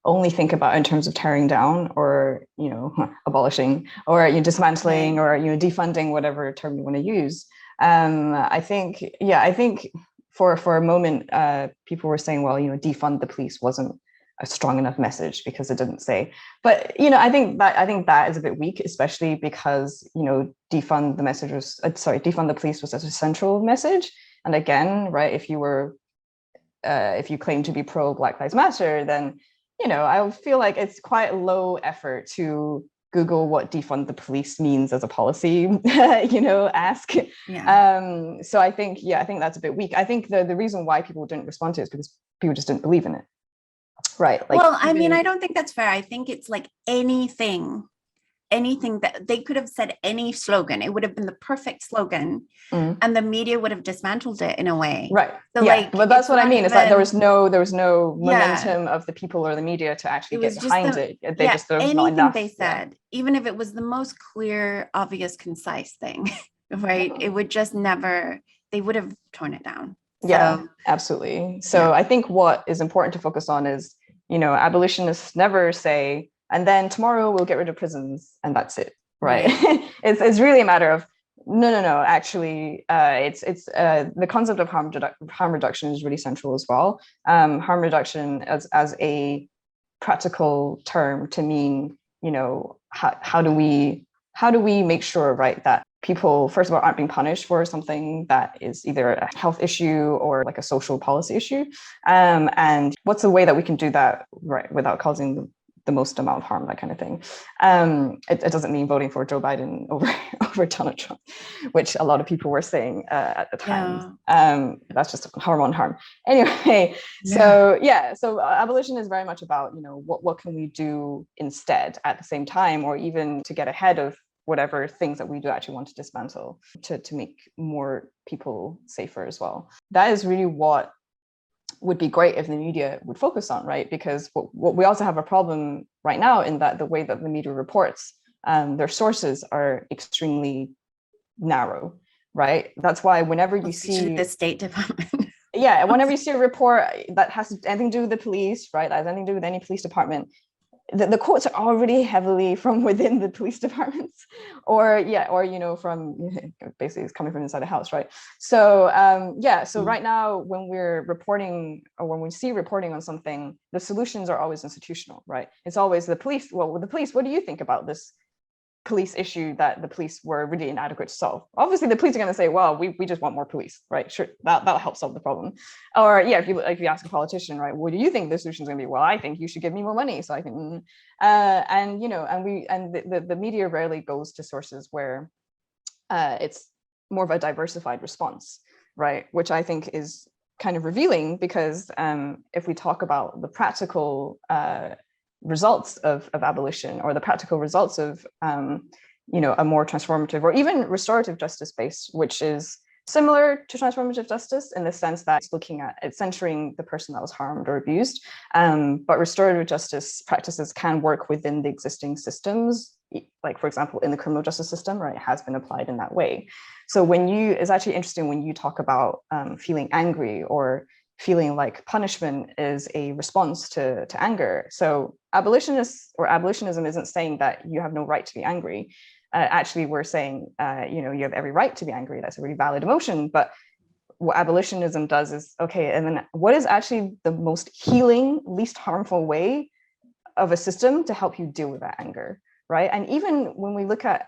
only think about in terms of tearing down or, you know, abolishing or, you know, dismantling or, you know, defunding, whatever term you want to use. I think for a moment, people were saying, well, you know, defund the police wasn't a strong enough message because it didn't say. But, you know, I think that is a bit weak, especially because, you know, defund the police was such a central message. And again, right, if you claim to be pro Black Lives Matter, then, you know, I feel like it's quite low effort to Google what defund the police means as a policy, you know, ask. Yeah. So I think that's a bit weak. I think the reason why people didn't respond to it is because people just didn't believe in it. Right. Like, well, I mean, I don't think that's fair. I think it's like anything that they could have said, any slogan, it would have been the perfect slogan, and the media would have dismantled it in a way. Right. So, yeah. like, but that's what I mean. It's like there was no momentum of the people or the media to actually get behind it. There was not enough. They said, even if it was the most clear, obvious, concise thing, right? It would just never. They would have torn it down. Yeah, absolutely. So I think what is important to focus on is, you know, abolitionists never say, and then tomorrow we'll get rid of prisons and that's it, right? It's really a matter of no. Actually, it's the concept of harm reduction is really central as well. Harm reduction as a practical term to mean, you know, how do we make sure, right, that people, first of all, aren't being punished for something that is either a health issue or like a social policy issue. And what's the way that we can do that, right, without causing the most amount of harm, that kind of thing. It doesn't mean voting for Joe Biden over Donald Trump, which a lot of people were saying at the time. That's just harm on harm. Anyway, so abolition is very much about, you know, what can we do instead at the same time, or even to get ahead of whatever things that we do actually want to dismantle to make more people safer as well. That is really what would be great if the media would focus on, right? Because what we also have a problem right now in that the way that the media reports, their sources are extremely narrow, right? That's why whenever you see the State Department, whenever you see a report that has anything to do with the police, right, that has anything to do with any police department, the quotes are already heavily from within the police departments, or you know, from basically it's coming from inside the house, right? So right now when we're reporting, or when we see reporting on something, the solutions are always institutional, right? It's always the police. Well, with the police, what do you think about this police issue that the police were really inadequate to solve? Obviously the police are going to say, well, we just want more police, right? Sure, that'll help solve the problem. Or if you ask a politician, right, what do you think the solution is going to be? Well, I think you should give me more money so I can and you know, and the media rarely goes to sources where it's more of a diversified response, right? Which I think is kind of revealing, because if we talk about the practical results of abolition, or the practical results of you know, a more transformative or even restorative justice base, which is similar to transformative justice in the sense that it's centering the person that was harmed or abused, but restorative justice practices can work within the existing systems, like for example in the criminal justice system, right? It has been applied in that way. So it's actually interesting when you talk about feeling angry or feeling like punishment is a response to anger. So abolitionism isn't saying that you have no right to be angry. Actually, we're saying, you know, you have every right to be angry. That's a really valid emotion. But what abolitionism does is, okay, and then what is actually the most healing, least harmful way of a system to help you deal with that anger, right? And even when we look at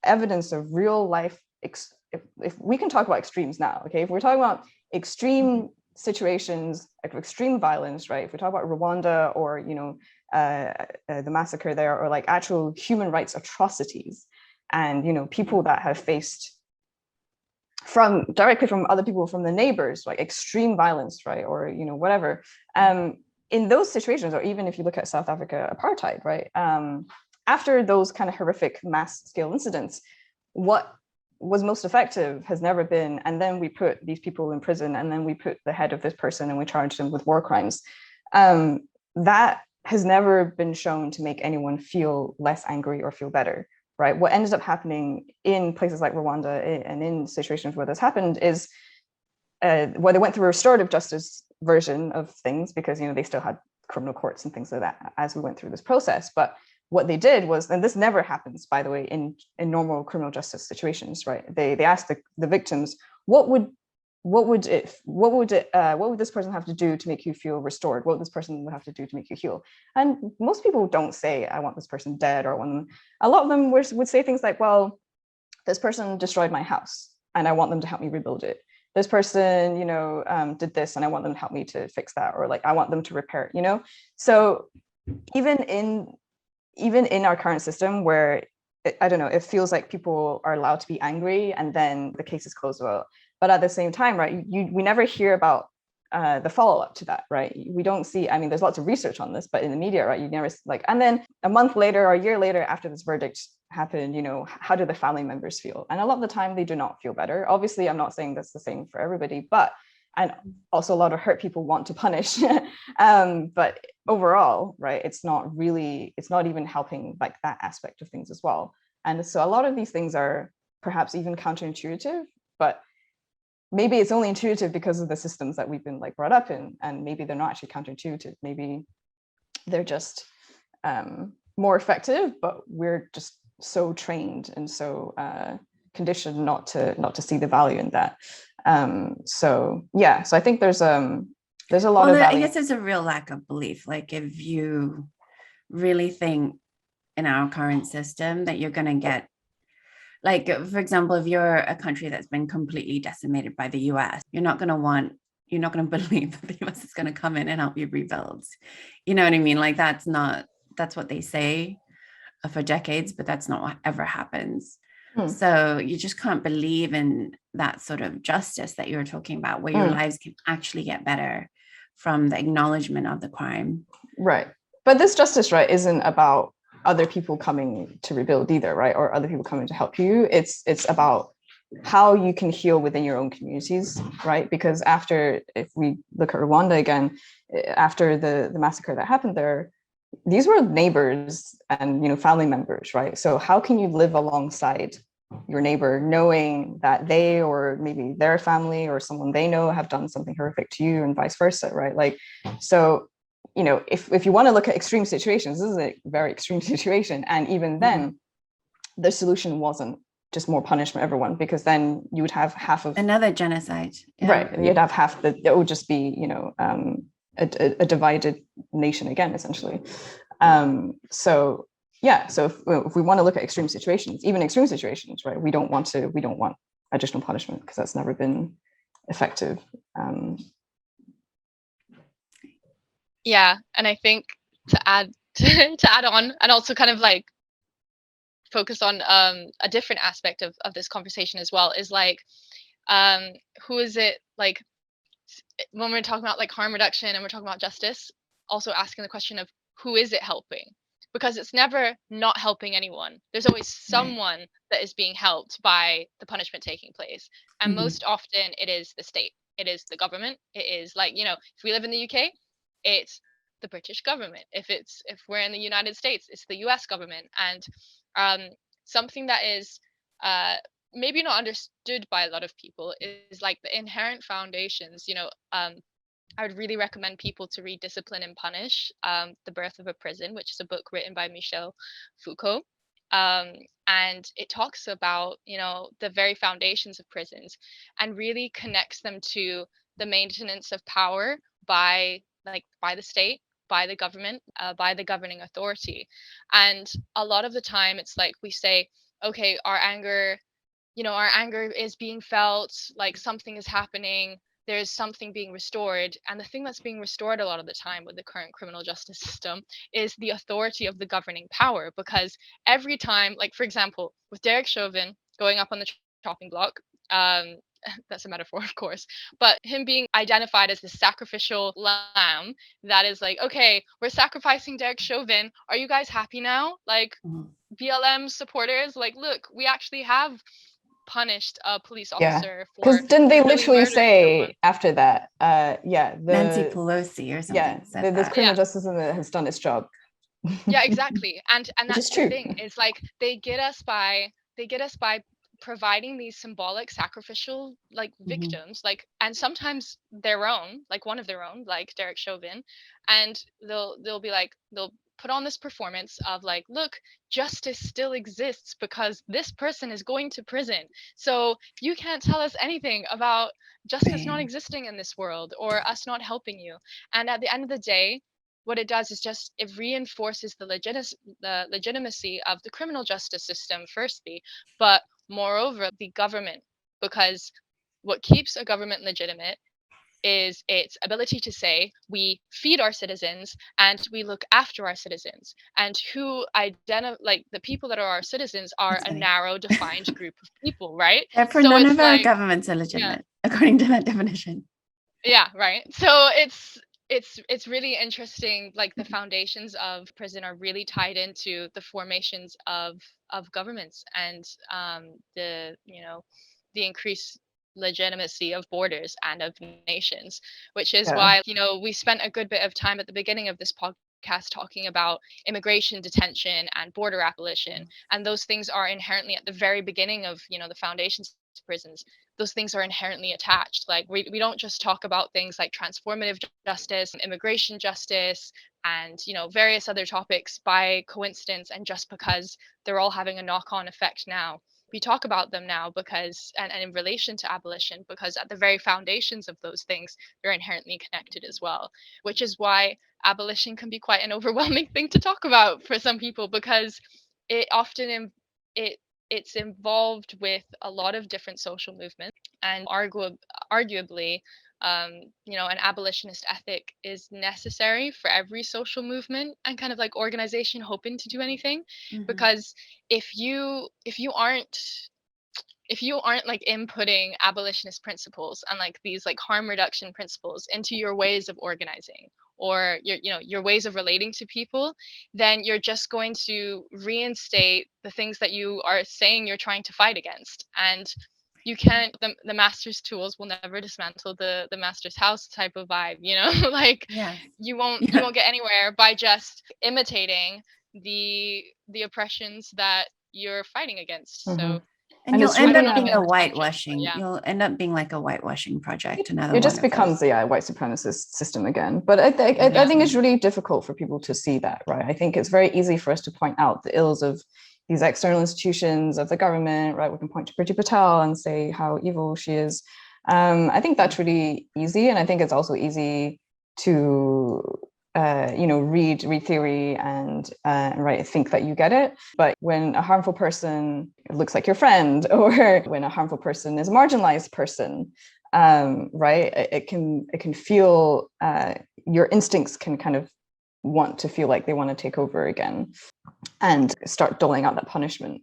evidence of real life, if we can talk about extremes now, okay, if we're talking about extreme situations like extreme violence, right? If we talk about Rwanda, or you know, the massacre there, or like actual human rights atrocities, and you know, people that have faced directly from other people, from the neighbors, like extreme violence, right? Or you know, whatever. In those situations, or even if you look at South Africa apartheid, right? After those kind of horrific mass scale incidents, what was most effective has never been, and then we put these people in prison, and then we put the head of this person and we charged them with war crimes. That has never been shown to make anyone feel less angry or feel better, right? What ended up happening in places like Rwanda and in situations where this happened is where they went through a restorative justice version of things because, you know, they still had criminal courts and things like that as we went through this process. But what they did was, and this never happens, by the way, in normal criminal justice situations, right? They asked the victims, what would this person have to do to make you feel restored? What would this person would have to do to make you heal? And most people don't say, I want this person dead, or a lot of them would say things like, well, this person destroyed my house and I want them to help me rebuild it. This person, you know, did this and I want them to help me to fix that, or like I want them to repair it, you know? So even in our current system where I don't know, it feels like people are allowed to be angry and then the case is closed. Well, but at the same time, right, we never hear about the follow-up to that, right? We don't see, I mean, there's lots of research on this, but in the media, right, you never like, and then a month later or a year later after this verdict happened, you know, how do the family members feel? And a lot of the time they do not feel better. Obviously, I'm not saying that's the same for everybody, but, and also a lot of hurt people want to punish, but overall, right, it's not even helping like that aspect of things as well. And so a lot of these things are perhaps even counterintuitive, but maybe it's only intuitive because of the systems that we've been like brought up in, and maybe they're not actually counterintuitive. Maybe they're just more effective, but we're just so trained and so conditioned not to see the value in that. So yeah, so I think there's a lot of value. I guess there's a real lack of belief. Like if you really think in our current system that you're going to get, like, for example, if you're a country that's been completely decimated by the US, you're not going to believe that the US is going to come in and help you rebuild. You know what I mean? Like that's what they say for decades, but that's not what ever happens. So you just can't believe in that sort of justice that you're talking about, where your lives can actually get better from the acknowledgement of the crime. Right. But this justice, right, isn't about other people coming to rebuild either, right? Or other people coming to help you. It's about how you can heal within your own communities, right? Because if we look at Rwanda again, after the massacre that happened there, these were neighbors and, you know, family members, right? So how can you live alongside your neighbor knowing that they, or maybe their family or someone they know, have done something horrific to you, and vice versa, right? Like, so, you know, if you want to look at extreme situations, this is a very extreme situation. And even then, the solution wasn't just more punishment everyone, because then you would have half of another genocide. Yeah. Right. And you'd have half that, it would just be, you know, a divided nation again, essentially. So yeah, so if we want to look at extreme situations, even extreme situations, right, we don't want additional punishment, because that's never been effective. Yeah, and I think to add on, and also kind of like focus on a different aspect of this conversation as well, is like who is it, like when we're talking about like harm reduction and we're talking about justice, also asking the question of who is it helping, because it's never not helping anyone. There's always someone that is being helped by the punishment taking place, and most often it is the state, it is the government, it is, like, you know, if we live in the UK, it's the British government. If we're in the United States, it's the US government. And something that is maybe not understood by a lot of people is like the inherent foundations. You know, I would really recommend people to read Discipline and Punish, The Birth of a Prison, which is a book written by Michel Foucault. And it talks about, you know, the very foundations of prisons, and really connects them to the maintenance of power by the state, by the government, by the governing authority. And a lot of the time it's like we say, okay, our anger is being felt, like something is happening, there's something being restored. And the thing that's being restored a lot of the time with the current criminal justice system is the authority of the governing power. Because every time, like for example, with Derek Chauvin going up on the chopping block, that's a metaphor, of course, but him being identified as the sacrificial lamb, that is like, okay, we're sacrificing Derek Chauvin, are you guys happy now? Like, BLM supporters, like, look, we actually have punished a police officer for, because didn't they really literally murdering say someone. after that, Nancy Pelosi or something said the that. criminal justice system has done its job. Yeah, exactly. And that's is the true. thing. It's like they get us by providing these symbolic sacrificial like Mhm. victims, like, and sometimes their own, like one of their own, like Derek Chauvin, and they'll be like, they'll put on this performance of like, look, justice still exists because this person is going to prison, so you can't tell us anything about justice not Right. existing in this world or us not helping you. And at the end of the day, what it does is just it reinforces the legitimacy of the criminal justice system firstly, but moreover the government, because what keeps a government legitimate is its ability to say we feed our citizens and we look after our citizens, and who identify, like, the people that are our citizens are That's a funny. narrow defined group of people, right? Therefore, So none it's of our like, governments are yeah, legitimate, according to that definition. yeah, right. So it's really interesting, like the foundations of prison are really tied into the formations of governments, and the, you know, the increased legitimacy of borders and of nations, which is Yeah. why, you know, we spent a good bit of time at the beginning of this podcast talking about immigration detention and border abolition, and those things are inherently at the very beginning of, you know, the foundations of prisons. Those things are inherently attached. Like we don't just talk about things like transformative justice, immigration justice, and, you know, various other topics by coincidence and just because they're all having a knock-on effect now. We talk about them now because, and in relation to abolition, because at the very foundations of those things, they're inherently connected as well, which is why abolition can be quite an overwhelming thing to talk about for some people, because it often it it's involved with a lot of different social movements, and arguably, you know, an abolitionist ethic is necessary for every social movement and kind of like organization hoping to do anything, Mhm. because if you aren't like inputting abolitionist principles and like these like harm reduction principles into your ways of organizing or your, you know, your ways of relating to people, then you're just going to reinstate the things that you are saying you're trying to fight against. And you can't, the master's tools will never dismantle the master's house type of vibe, you know. Like Yes. you Yeah. won't get anywhere by just imitating the oppressions that you're fighting against. Mhm. So And And you'll it's I end don't really up know if being it a makes sense, but whitewashing. yeah. You'll end up being like a whitewashing project, another it one just of becomes those. a white supremacist system again. But I think it's really difficult for people to see that, right? I think it's very easy for us to point out the ills of these external institutions of the government, right? We can point to Priti Patel and say how evil she is. I think that's really easy, and I think it's also easy to read theory and right, think that you get it. But when a harmful person looks like your friend, or when a harmful person is a marginalized person, right, it can feel, your instincts can kind of want to feel like they want to take over again and start doling out that punishment.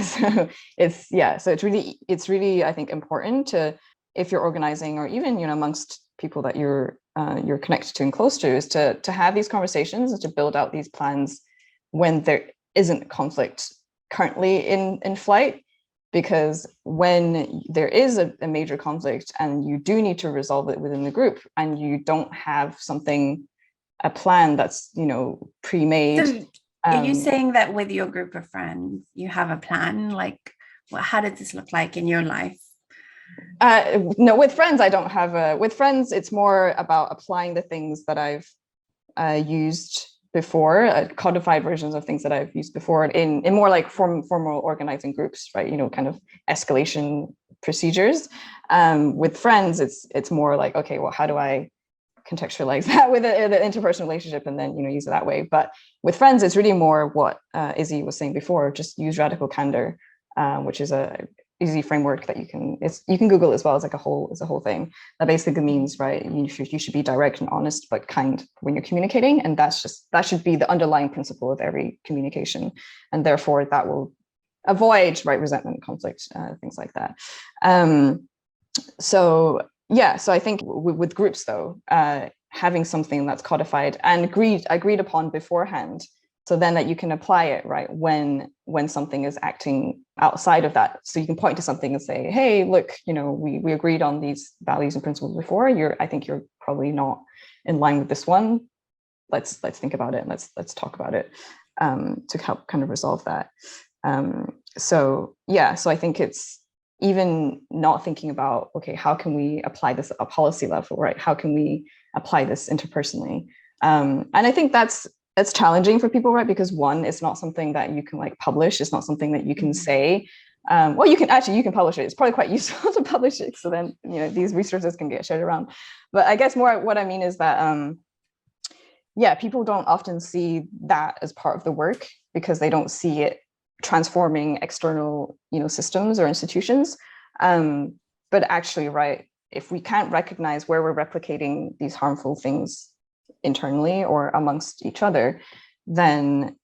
So it's really I think important to, if you're organizing or even, you know, amongst people that you're connected to and close to, is to have these conversations and to build out these plans when there isn't conflict currently in flight. Because when there is a major conflict and you do need to resolve it within the group, and you don't have a plan that's, you know, pre-made. So are you saying that with your group of friends, you have a plan? Like, how did this look like in your life? No, with friends, I don't have a. With friends, it's more about applying the things that I've used before, codified versions of things that I've used before in more like formal organizing groups, right? You know, kind of escalation procedures. With friends, it's more like, okay, well, how do I contextualize that with the interpersonal relationship, and then, you know, use it that way. But with friends, it's really more what Izzy was saying before, just use radical candor, which is a easy framework that you can Google as well. It's like a whole thing that basically means, right, you should be direct and honest but kind when you're communicating, and that should be the underlying principle of every communication, and therefore that will avoid, right, resentment, conflict, things like that. So I think with groups, though, having something that's codified and agreed upon beforehand, so then that you can apply it, right, when something is acting outside of that. So you can point to something and say, hey, look, you know, we agreed on these values and principles before. I think you're probably not in line with this one. Let's think about it, and let's talk about it, to help kind of resolve that. So yeah, so I think it's even not thinking about, okay, how can we apply this at a policy level, right? How can we apply this interpersonally? And I think that's challenging for people, right? Because one, it's not something that you can like publish. It's not something that you can say. Well, you can publish it. It's probably quite useful to publish it, so then these resources can get shared around. But I guess more what I mean is that yeah, people don't often see that as part of the work because they don't see it transforming external systems or institutions. But actually, right, if we can't recognize where we're replicating these harmful things internally or amongst each other, then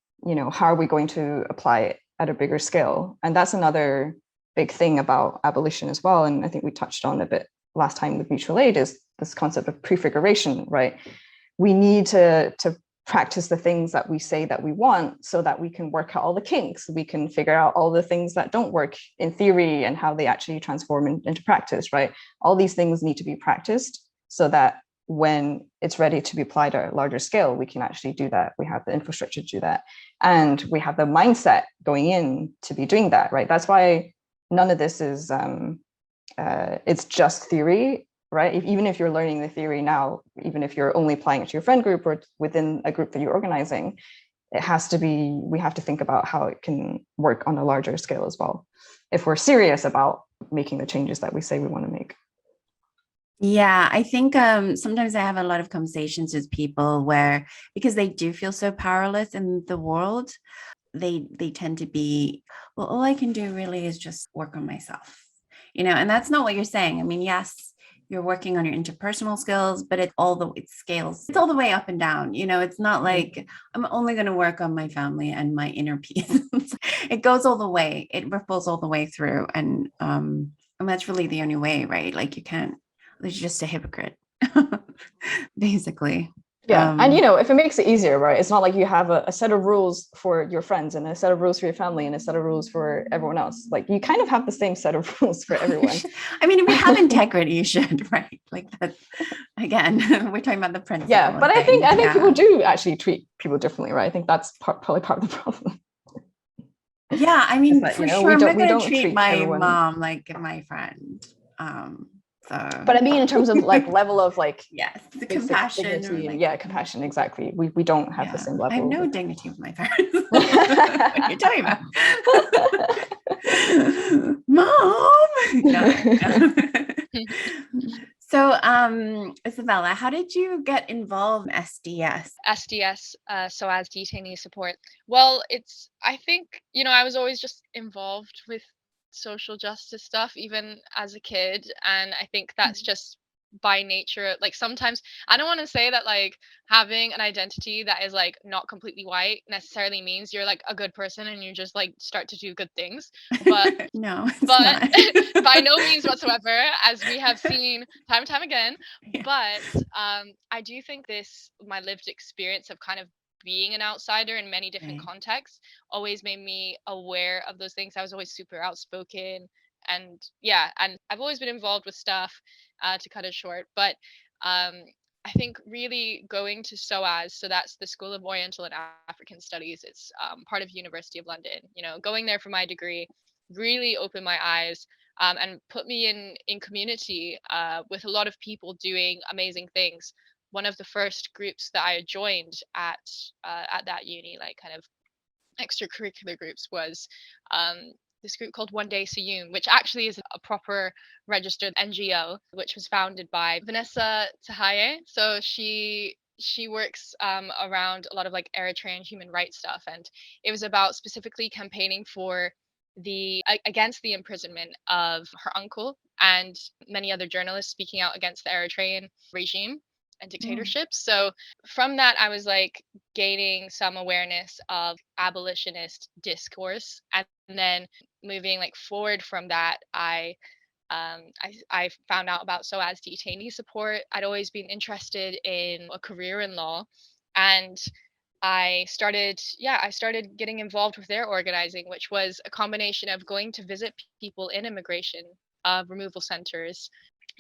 how are we going to apply it at a bigger scale? And that's another big thing about abolition as well, and I think we touched on a bit last time with mutual aid, is this concept of prefiguration, right? We need to practice the things that we say that we want so that we can work out all the kinks. We can figure out all the things that don't work in theory and how they actually transform into practice, right? All these things need to be practiced so that when it's ready to be applied at a larger scale, we can actually do that. We have the infrastructure to do that. And we have the mindset going in to be doing that, right? That's why none of this is, it's just theory, right? Even if you're learning the theory now, even if you're only applying it to your friend group or within a group that you're organizing, we have to think about how it can work on a larger scale as well, if we're serious about making the changes that we say we want to make. Yeah, I think sometimes I have a lot of conversations with people where, because they do feel so powerless in the world, they tend to be, well, all I can do really is just work on myself, and that's not what you're saying. I mean, yes, you're working on your interpersonal skills, but it scales. It's all the way up and down. It's not like I'm only going to work on my family and my inner peace. It goes all the way. It ripples all the way through. And that's really the only way, right? Like you're just a hypocrite, basically. Yeah. And if it makes it easier, right? It's not like you have a set of rules for your friends and a set of rules for your family and a set of rules for everyone else. Like you kind of have the same set of rules for everyone. I mean, if we have integrity, you should, right? Like that. Again, we're talking about the principle. Yeah, but I think people do actually treat people differently, right? I think that's probably part of the problem. Yeah, I mean, that, for sure, I'm not going to treat my everyone... mom like my friend. But I mean, in terms of like level of like, yes, the compassion, dignity, compassion, exactly. We don't have the same level. I have no dignity with my parents. What are you talking about? Mom. No. So, Isabella, how did you get involved in SDS? SDS, SOAS detainee support. Well, I think, I was always just involved with social justice stuff, even as a kid. And I think that's just by nature. Like sometimes I don't want to say that like having an identity that is like not completely white necessarily means you're like a good person and you just like start to do good things. But no, not. By no means whatsoever, as we have seen time and time again. Yeah. But I do think my lived experience of kind of being an outsider in many different contexts always made me aware of those things. I was always super outspoken and I've always been involved with stuff to cut it short. But I think really going to SOAS, so that's the School of Oriental and African Studies, it's part of University of London, going there for my degree really opened my eyes and put me in community with a lot of people doing amazing things. One of the first groups that I joined at that uni, like kind of extracurricular groups, was this group called One Day Siyun, which actually is a proper registered NGO, which was founded by Vanessa Tahaye. So she works around a lot of like Eritrean human rights stuff, and it was about specifically campaigning for against the imprisonment of her uncle and many other journalists, speaking out against the Eritrean regime and dictatorship. So from that, I was like gaining some awareness of abolitionist discourse, and then moving like forward from that, I found out about SOAS detainee support. I'd always been interested in a career in law, and I started getting involved with their organizing, which was a combination of going to visit people in immigration removal centers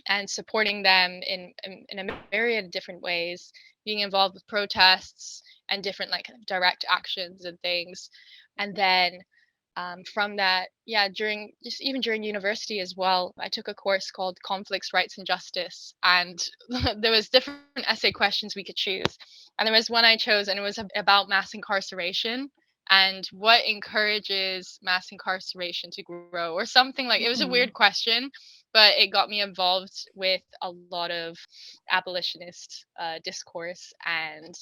and supporting them in a myriad of different ways, being involved with protests and different like direct actions and things. And then From that, yeah, even during university as well, I took a course called Conflicts, Rights and Justice, and there was different essay questions we could choose. And there was one I chose, and it was about mass incarceration and what encourages mass incarceration to grow, or something like. It was a weird question, but it got me involved with a lot of abolitionist discourse and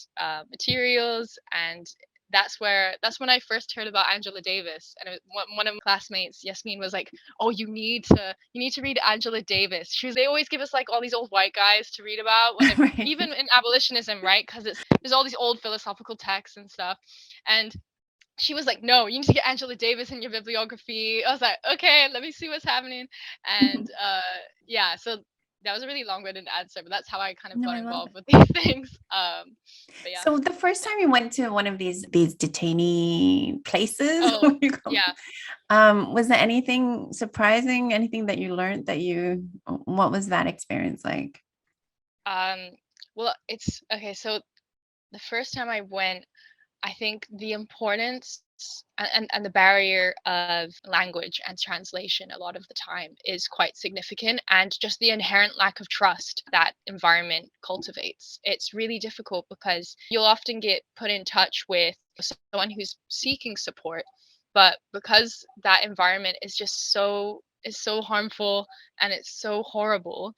materials, and that's when I first heard about Angela Davis. And one of my classmates, Yasmin, was like, "Oh, you need to read Angela Davis." They always give us like all these old white guys to read about Right. even in abolitionism, right? Because there's all these old philosophical texts and stuff. And she was like, "No, you need to get Angela Davis in your bibliography." I was like, "Okay, let me see what's happening." And yeah, so that was a really long-winded answer, but that's how I kind of No, got I love involved it. with these things. But yeah. So the first time you went to one of these detainee places, Oh, what do you call yeah. was there anything surprising, anything that you learned what was that experience like? Um, well, it's okay. So the first time I went, I think the importance and the barrier of language and translation a lot of the time is quite significant, and just the inherent lack of trust that environment cultivates. It's really difficult because you'll often get put in touch with someone who's seeking support, but because that environment is so harmful and it's so horrible,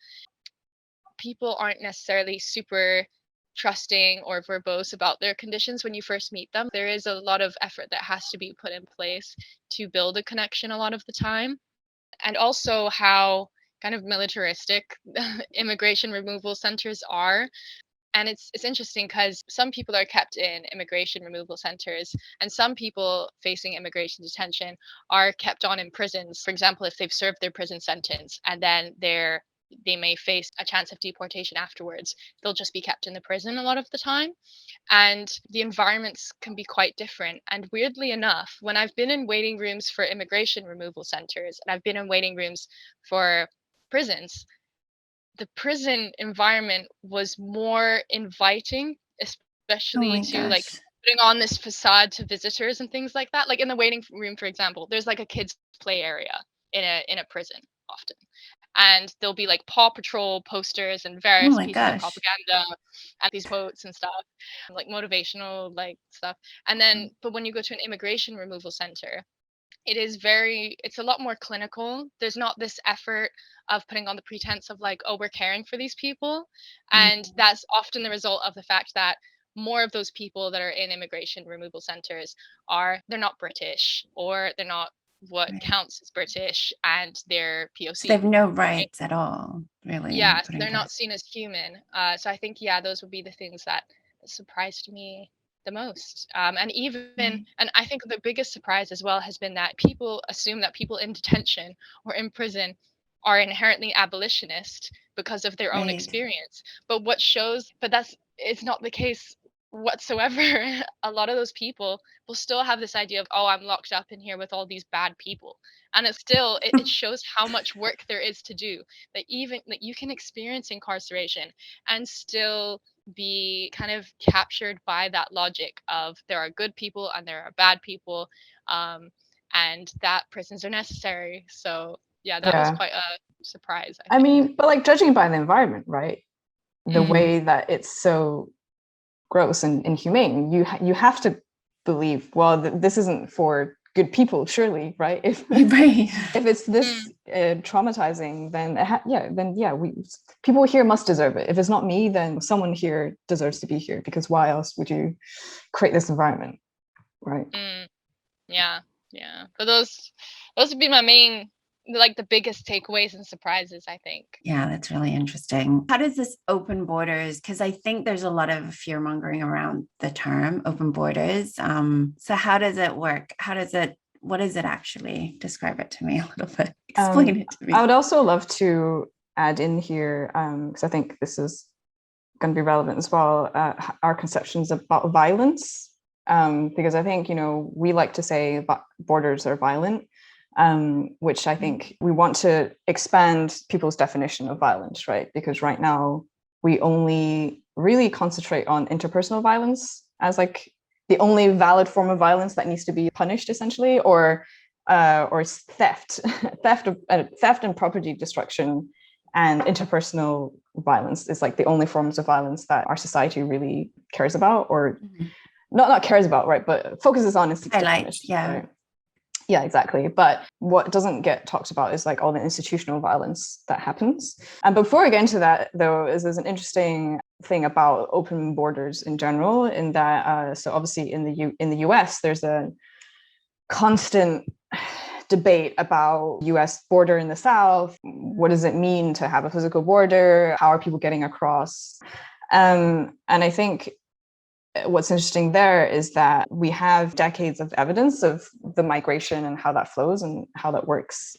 people aren't necessarily super trusting or verbose about their conditions when you first meet them. There is a lot of effort that has to be put in place to build a connection a lot of the time. And also how kind of militaristic immigration removal centers are. And it's interesting because some people are kept in immigration removal centers, and some people facing immigration detention are kept on in prisons. For example, if they've served their prison sentence and then they may face a chance of deportation afterwards, they'll just be kept in the prison a lot of the time. And the environments can be quite different. And weirdly enough, when I've been in waiting rooms for immigration removal centers and I've been in waiting rooms for prisons, the prison environment was more inviting, Oh especially my to like gosh. putting on this facade to visitors and things like that. Like in the waiting room, for example, there's like a kids play area in a prison often, and there'll be like Paw Patrol posters and Oh various my pieces of gosh. propaganda and these quotes and stuff, like motivational like stuff. And then, but when you go to an immigration removal center, it's a lot more clinical. There's not this effort of putting on the pretense of like, oh, we're caring for these people. And Mm, that's often the result of the fact that more of those people that are in immigration removal centers they're not British, or they're not what right. counts as British, and they're So they have POC, no right? rights at all, really, Yeah, so putting they're not that. seen as human. So I think, yeah, those would be the things that surprised me the most. Right. And I think the biggest surprise as well has been that people assume that people in detention or in prison are inherently abolitionist because of their own Right. experience. But it's not the case whatsoever. A lot of those people will still have this idea of, oh, I'm locked up in here with all these bad people. And it shows how much work there is to do, that even that you can experience incarceration and still be kind of captured by that logic of there are good people and there are bad people, and that prisons are necessary. So yeah, that was Yeah. quite a surprise, I I think. mean, but like judging by the environment, right? The Mm, way that it's so gross and inhumane, you have to believe, well, this isn't for good people, surely, right? If Right. if it's mm, this traumatizing, then people here must deserve it. If it's not me, then someone here deserves to be here, because why else would you create this environment, right? mm, yeah, yeah. But those would be my main, like the biggest takeaways and surprises, I think. Yeah, that's really interesting. How does this open borders? Because I think there's a lot of fear mongering around the term open borders. So how does it work? What is it actually? Describe it to me a little bit. Explain it to I me. would also love to add in here, because I think this is going to be relevant as well, our conceptions about violence, because I think, we like to say borders are violent, which I think we want to expand people's definition of violence, right? Because right now we only really concentrate on interpersonal violence as like the only valid form of violence that needs to be punished, essentially, or or theft, theft and property destruction and interpersonal violence is like the only forms of violence that our society really cares about, or not cares about, right? But focuses on and seeks to punish. Right? Yeah, exactly. But what doesn't get talked about is like all the institutional violence that happens. And before I get into that, though, there's an interesting thing about open borders in general, in that so obviously in the US, there's a constant debate about US border in the South. What does it mean to have a physical border? How are people getting across? And I think what's interesting there is that we have decades of evidence of the migration and how that flows and how that works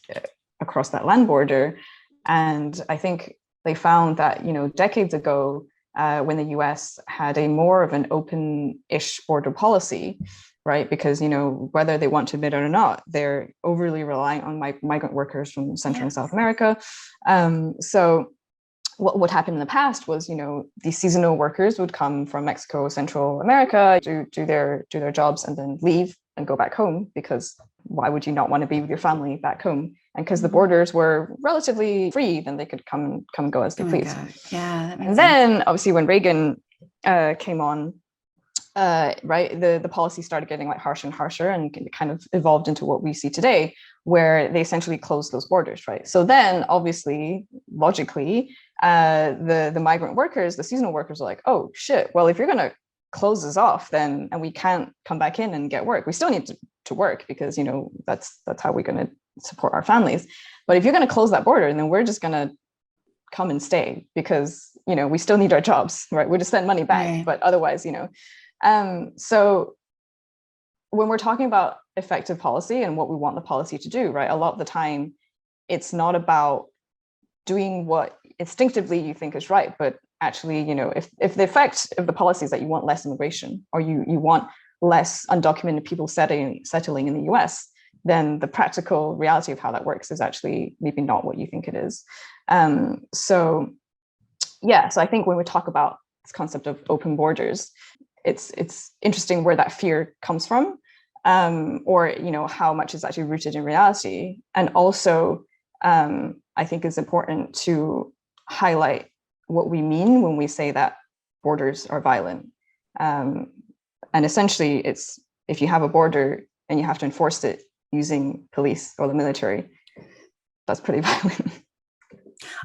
across that land border. And I think they found that, decades ago, when the US had a more of an open-ish border policy, right? Because, whether they want to admit it or not, they're overly reliant on migrant workers from Central and South America. So what would happen in the past was, these seasonal workers would come from Mexico, Central America, do their jobs and then leave and go back home, because why would you not want to be with your family back home? And because the borders were relatively free, then they could come and go as they please. Yeah, that makes and sense. Then obviously when Reagan came on, right, the policy started getting like harsher and harsher, and it kind of evolved into what we see today, where they essentially closed those borders, right? So then obviously, logically, the migrant workers, the seasonal workers are like, oh shit, well, if you're going to close us off, then, and we can't come back in and get work, we still need to work, because, that's how we're going to support our families. But if you're going to close that border, then we're just going to come and stay, because, we still need our jobs, right? We just send money back, Right. But otherwise, so when we're talking about effective policy and what we want the policy to do, right, a lot of the time it's not about doing what instinctively you think is right, but actually, if the effect of the policy is that you want less immigration, or you want less undocumented people settling in the US, then the practical reality of how that works is actually maybe not what you think it is. So I think when we talk about this concept of open borders, it's interesting where that fear comes from, or how much is actually rooted in reality. And also, I think it's important to highlight what we mean when we say that borders are violent. And essentially, it's if you have a border and you have to enforce it using police or the military, that's pretty violent.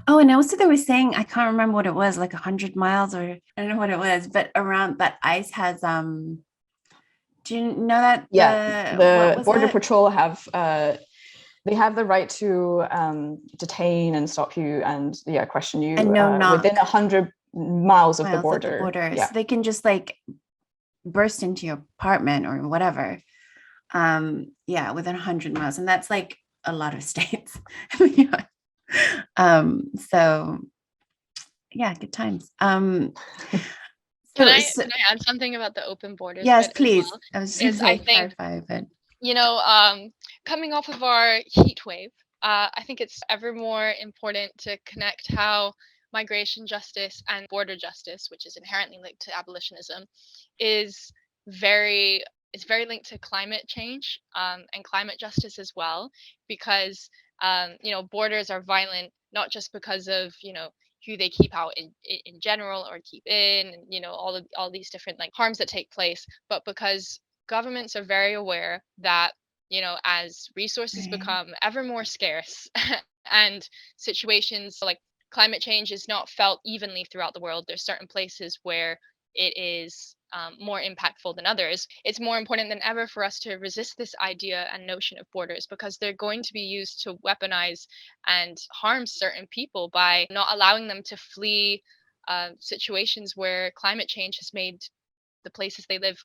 Oh, and also they were saying, I can't remember what it was, like 100 miles, or I don't know what it was, but around that ICE has, do you know that? Yeah, the Border Patrol have, they have the right to detain and stop you and question you within 100 miles of the border. Yeah. So they can just like burst into your apartment or whatever. Within 100 miles. And that's like a lot of states. So yeah, good times. Can I add something about the open borders? Yes, please. Well? I was just going to clarify a bit. Coming off of our heat wave, I think it's ever more important to connect how migration justice and border justice, which is inherently linked to abolitionism, is very linked to climate change and climate justice as well, because borders are violent not just because of who they keep out in general or keep in, and all these different like harms that take place, but because governments are very aware that as resources become ever more scarce and situations like climate change is not felt evenly throughout the world, there's certain places where it is more impactful than others. It's more important than ever for us to resist this idea and notion of borders, because they're going to be used to weaponize and harm certain people by not allowing them to flee situations where climate change has made the places they live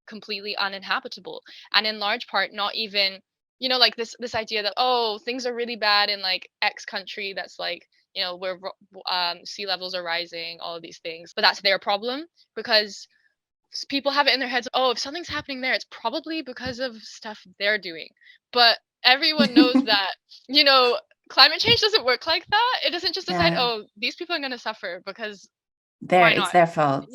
completely uninhabitable. And in large part, not even like this idea that, oh, things are really bad in like X country that's like where sea levels are rising, all of these things, but that's their problem, because people have it in their heads, oh, if something's happening there, it's probably because of stuff they're doing. But everyone knows that climate change doesn't work like that. It doesn't just decide, oh, these people are going to suffer because it's their fault.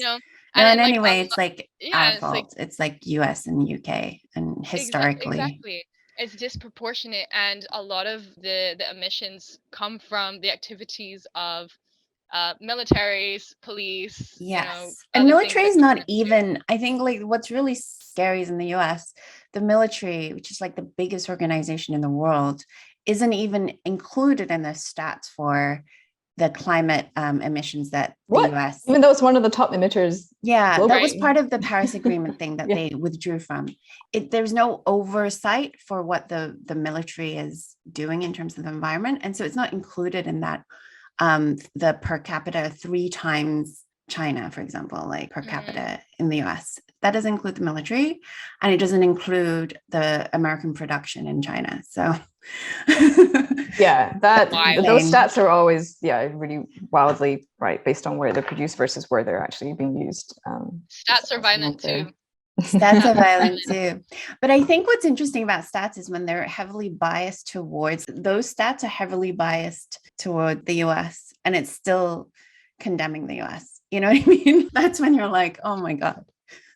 And anyway, it's like our fault. It's like US and UK and historically. Exactly. It's disproportionate, and a lot of the emissions come from the activities of militaries, police, Yes. And other things military that is not governments do. even, I think like what's really scary is in the US, the military, which is like the biggest organization in the world, isn't even included in the stats for the climate emissions that the What? US. Even though it's one of the top emitters. Yeah, that was globally. part of the Paris Agreement thing that Yeah. they withdrew from. There's no oversight for what the military is doing in terms of the environment. And so it's not included in that the per capita 3 times China, for example, like per capita in the US. That doesn't include the military, and it doesn't include the American production in China. So yeah, those insane. stats are always really wildly right based on where they're produced versus where they're actually being used. Stats are violent too. Stats are violent too. But I think what's interesting about stats is when they're heavily biased towards, those stats are heavily biased toward the US, and it's still condemning the US. You know what I mean? That's when you're like, oh my God.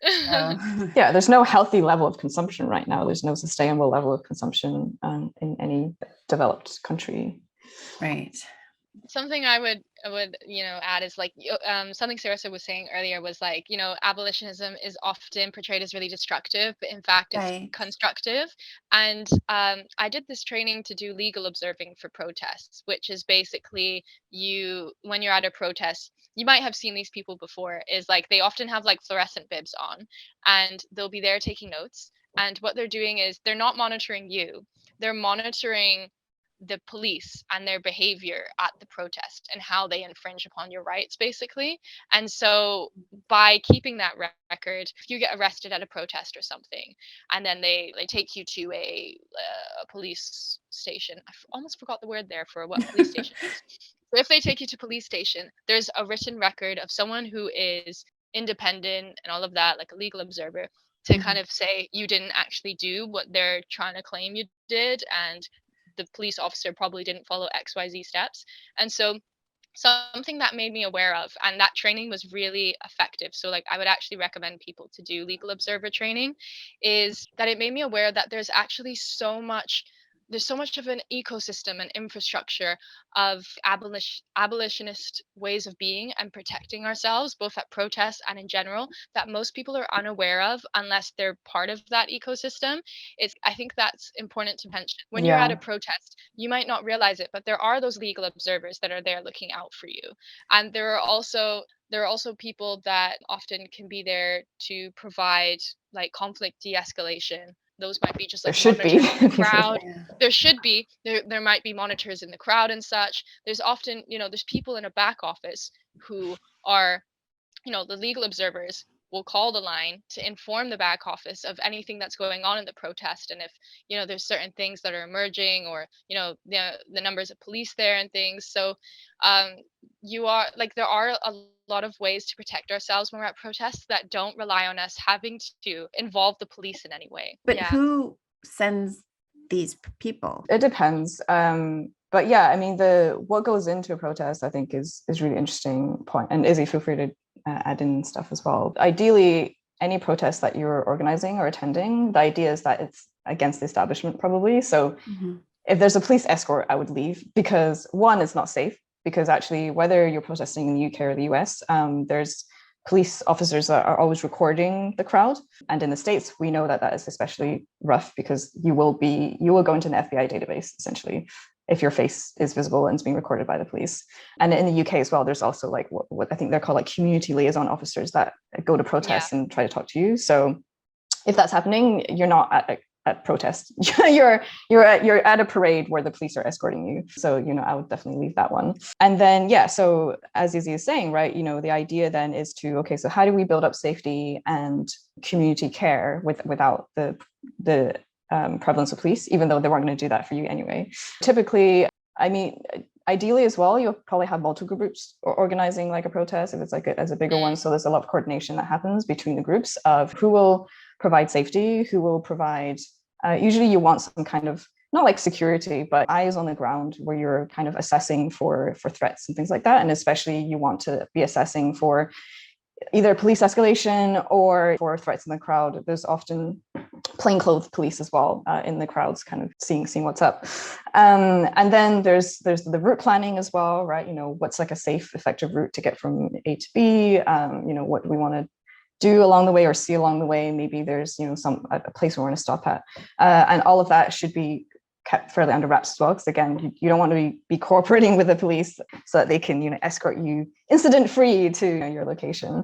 Yeah, there's no healthy level of consumption right now. There's no sustainable level of consumption in any developed country. Right. Something I would add is like something Sayorsa was saying earlier was like, abolitionism is often portrayed as really destructive, but in fact it's constructive. And I did this training to do legal observing for protests, which is basically when you're at a protest, you might have seen these people before, is like they often have like fluorescent bibs on, and they'll be there taking notes. And what they're doing is they're not monitoring you, they're monitoring the police and their behavior at the protest and how they infringe upon your rights, basically. And so by keeping that record, if you get arrested at a protest or something, and then they take you to a police station, almost forgot the word there for what police station is. So if they take you to police station, there's a written record of someone who is independent and all of that, like a legal observer, to kind of say you didn't actually do what they're trying to claim you did, and the police officer probably didn't follow XYZ steps. And so something that made me aware of, and that training was really effective, so like I would actually recommend people to do legal observer training, is that it made me aware that there's so much of an ecosystem and infrastructure of abolitionist ways of being and protecting ourselves, both at protests and in general, that most people are unaware of unless they're part of that ecosystem. I think that's important to mention. When you're at a protest, you might not realize it, but there are those legal observers that are there looking out for you. And there are also people that often can be there to provide like conflict de-escalation. Those might be just like monitors in the crowd. There should be. There might be monitors in the crowd and such. There's often, there's people in a back office who are, the legal observers will call the line to inform the back office of anything that's going on in the protest, and if there's certain things that are emerging, or the numbers of police there and things. So there are a lot of ways to protect ourselves when we're at protests that don't rely on us having to involve the police in any way. But who sends these people? It depends. But yeah, I mean, what goes into a protest, I think, is really interesting point. And Izzy, feel free to add in stuff as well. Ideally, any protest that you're organizing or attending, the idea is that it's against the establishment, probably. So if there's a police escort, I would leave, because one, it's not safe, because actually, whether you're protesting in the UK or the US, there's police officers that are always recording the crowd. And in the States, we know that is especially rough, because you will go into an FBI database, essentially, if your face is visible and is being recorded by the police. And in the UK as well, there's also like what I think they're called like community liaison officers that go to protests and try to talk to you. So if that's happening, you're not at protest. you're at a parade where the police are escorting you. So, I would definitely leave that one. And then, so as Izzy is saying, right, the idea then is so how do we build up safety and community care without the prevalence of police, even though they weren't going to do that for you anyway? Typically, I mean, ideally as well, you'll probably have multiple groups organizing like a protest if it's like as a bigger one. So there's a lot of coordination that happens between the groups of who will provide safety, who will provide, usually you want some kind of, not like security, but eyes on the ground where you're kind of assessing for threats and things like that. And especially you want to be assessing for either police escalation or for threats in the crowd. There's often plainclothes police as well in the crowds, kind of seeing what's up. And then there's the route planning as well, right? What's like a safe, effective route to get from A to B? What we want to do along the way or see along the way. Maybe there's a place we want to stop at, and all of that should be kept fairly under wraps as well, because again, you don't want to be cooperating with the police so that they can escort you incident free to your location.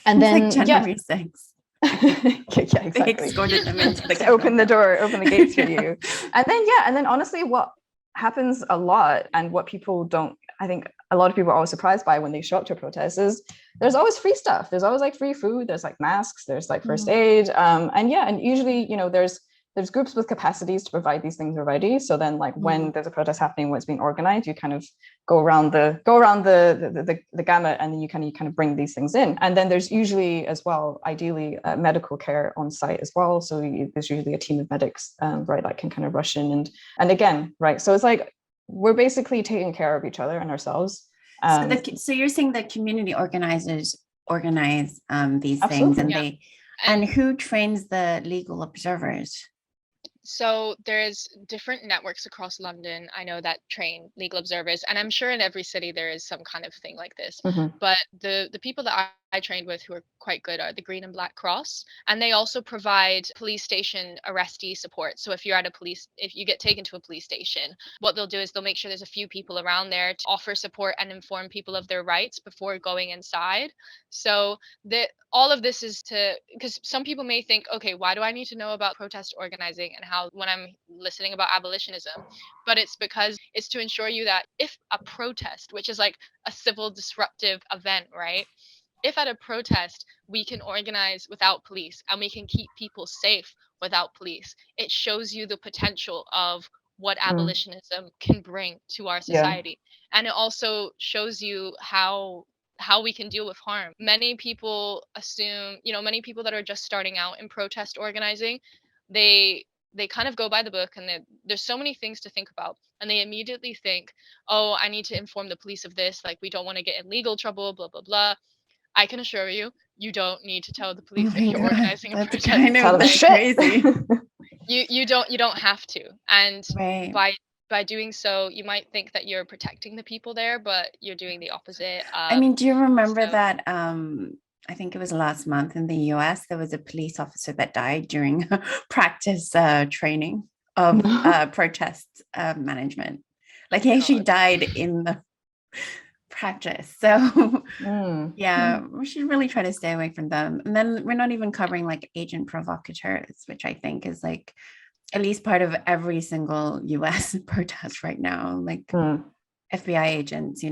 And then like January 6th. Yeah, exactly. They escorted them into the open the gates for you. And then honestly, what happens a lot, and what people don't, I think a lot of people are always surprised by when they show up to a protest, is there's always free stuff. There's always like free food, there's like masks, there's like first aid, and usually there's groups with capacities to provide these things already. So then like when there's a protest happening, when it's being organized, you kind of go around the gamut, and then you kind of bring these things in. And then there's usually as well, ideally, medical care on site as well. So there's usually a team of medics, right, that can kind of rush in and again, right. So it's like we're basically taking care of each other and ourselves. So you're saying that community organizers organize these Absolutely. things, and who trains the legal observers? So there's different networks across London, I know, that train legal observers, and I'm sure in every city there is some kind of thing like this. But the people that I trained with who are quite good are the Green and Black Cross, and they also provide police station arrestee support. So if you get taken to a police station, what they'll do is they'll make sure there's a few people around there to offer support and inform people of their rights before going inside. So all of this is because some people may think, okay, why do I need to know about protest organizing and how when I'm listening about abolitionism? But it's because it's to ensure you that if a protest, which is like a civil disruptive event, right? If at a protest we can organize without police and we can keep people safe without police, it shows you the potential of what abolitionism can bring to our society. And it also shows you how we can deal with harm. Many people assume, many people that are just starting out in protest organizing, they kind of go by the book, and there's so many things to think about, and they immediately think, oh, I need to inform the police of this, like we don't want to get in legal trouble, blah blah blah. I can assure you, you don't need to tell the police if you're organizing a protest. Kind of crazy. You don't have to. And right. by doing so, you might think that you're protecting the people there, but you're doing the opposite. I mean, do you remember that I think it was last month in the US, there was a police officer that died during practice training of protest management. Like he actually died in the practice. So we should really try to stay away from them. And then we're not even covering like agent provocateurs, which I think is like at least part of every single US protest right now, like FBI agents,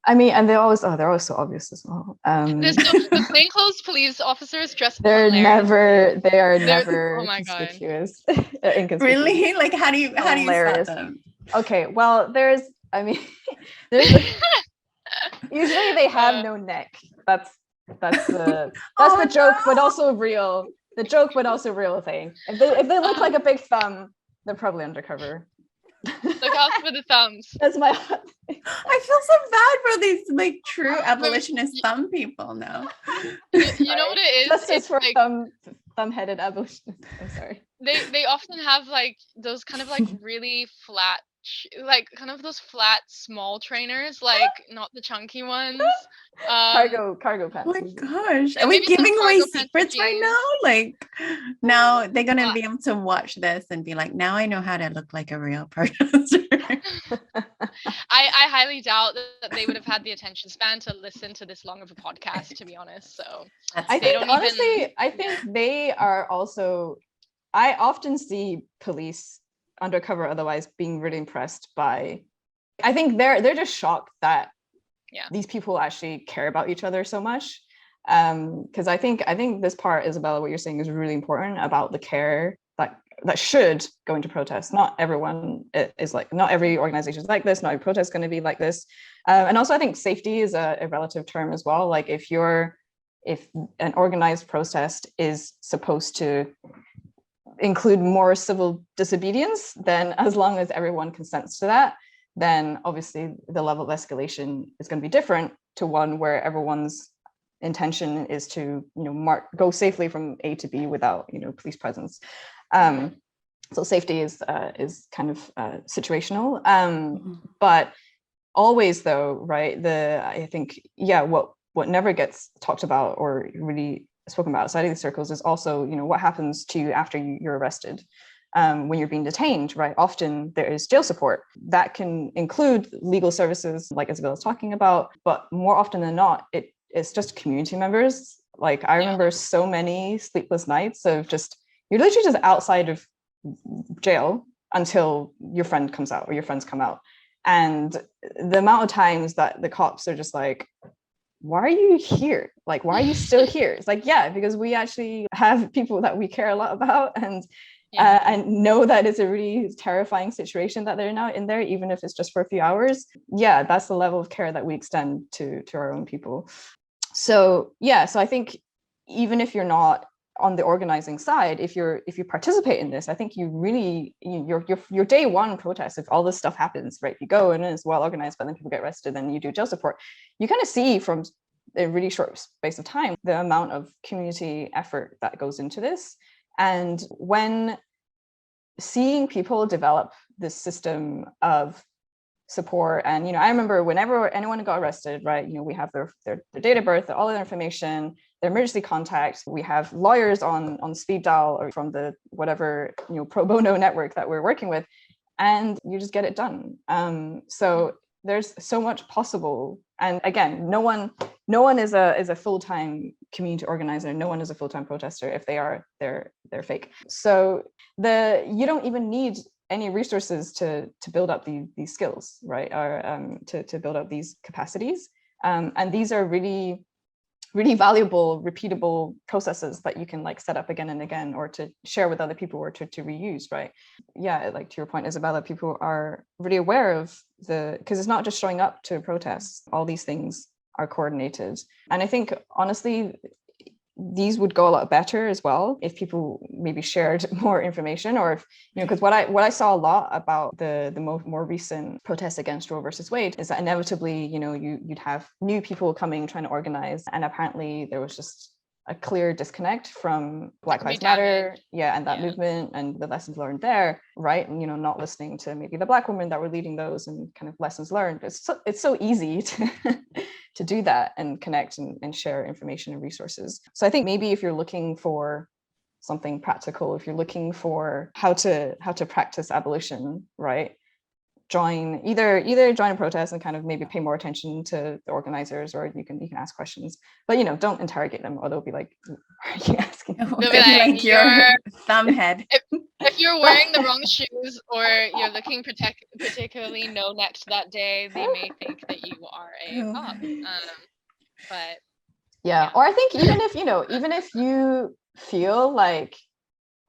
I mean, and they're always so obvious as well. The plainclothes police officers dressed. They are never oh my conspicuous. God. Really? Like how do you spot them? Okay, well, there's usually they have no neck. That's the joke, but also real. The joke, but also real thing. If they look like a big thumb, they're probably undercover. Look out for the thumbs. That's my. I feel so bad for these like true abolitionist thumb people now. You know what it is? Justice for like, thumb-headed abolitionists. I'm sorry. They often have like those kind of like really flat, like kind of those flat small trainers, like not the chunky ones. Cargo pants. Oh my gosh, are we giving away secrets right now? Like now they're gonna be able to watch this and be like, now I know how to look like a real protester. I highly doubt that they would have had the attention span to listen to this long of a podcast, to be honest. So I think they are also. I often see police undercover otherwise being really impressed by. I think they're just shocked that these people actually care about each other so much. Because I think this part, Isabella, what you're saying is really important about the care that should go into protests. Not everyone is like, not every organization is like this, not every protest is going to be like this. And also I think safety is a relative term as well. Like if an organized protest is supposed to include more civil disobedience, then as long as everyone consents to that, then obviously the level of escalation is going to be different to one where everyone's intention is to, go safely from A to B without, police presence. So safety is kind of situational. But always, though, right? I think, what never gets talked about or really spoken about outside of these circles is also, what happens to you after you're arrested. When you're being detained, right? Often there is jail support that can include legal services, like Isabella's talking about, but more often than not, it's just community members. Like I remember so many sleepless nights of you're literally just outside of jail until your friend comes out or your friends come out. And the amount of times that the cops are just like, why are you here? Like, why are you still here? It's like, because we actually have people that we care a lot about and know that it's a really terrifying situation that they're now in there, even if it's just for a few hours. That's the level of care that we extend to our own people. So I think even if you're not on the organizing side, if you participate in this, I think you really, your day one protest, if all this stuff happens, right, you go and it's well organized, but then people get arrested, then you do jail support, you kind of see from a really short space of time the amount of community effort that goes into this. And when seeing people develop this system of support, and I remember whenever anyone got arrested, right, we have their date of birth, all their information, their emergency contact, we have lawyers on speed dial or from the whatever pro bono network that we're working with, and you just get it done. So there's so much possible. And again, no one is a full-time community organizer, no one is a full-time protester. If they are, they're fake. So you don't even need any resources to build up these skills, right? Or to build up these capacities. And these are really, really valuable, repeatable processes that you can set up again and again, or to share with other people, or to reuse, right? Like to your point, Isabella, people are really aware of because it's not just showing up to protests, all these things are coordinated. And I think, honestly, these would go a lot better as well if people maybe shared more information, or if, because what I saw a lot about the more recent protests against Roe versus Wade is that inevitably, you'd have new people coming, trying to organize, and apparently there was just a clear disconnect from Black Lives Matter, and that movement and the lessons learned there, right? And not listening to maybe the Black women that were leading those and kind of lessons learned. It's so easy to do that and connect and share information and resources. So I think maybe if you're looking for something practical, if you're looking for how to practice abolition, right? Either join a protest and kind of maybe pay more attention to the organizers, or you can ask questions, but don't interrogate them, or they'll be like, "Why are you asking?" They'll be like your thumb head. If you're wearing the wrong shoes, or you're looking particularly no necked that day, they may think that you are a cop. But or I think even if you feel like,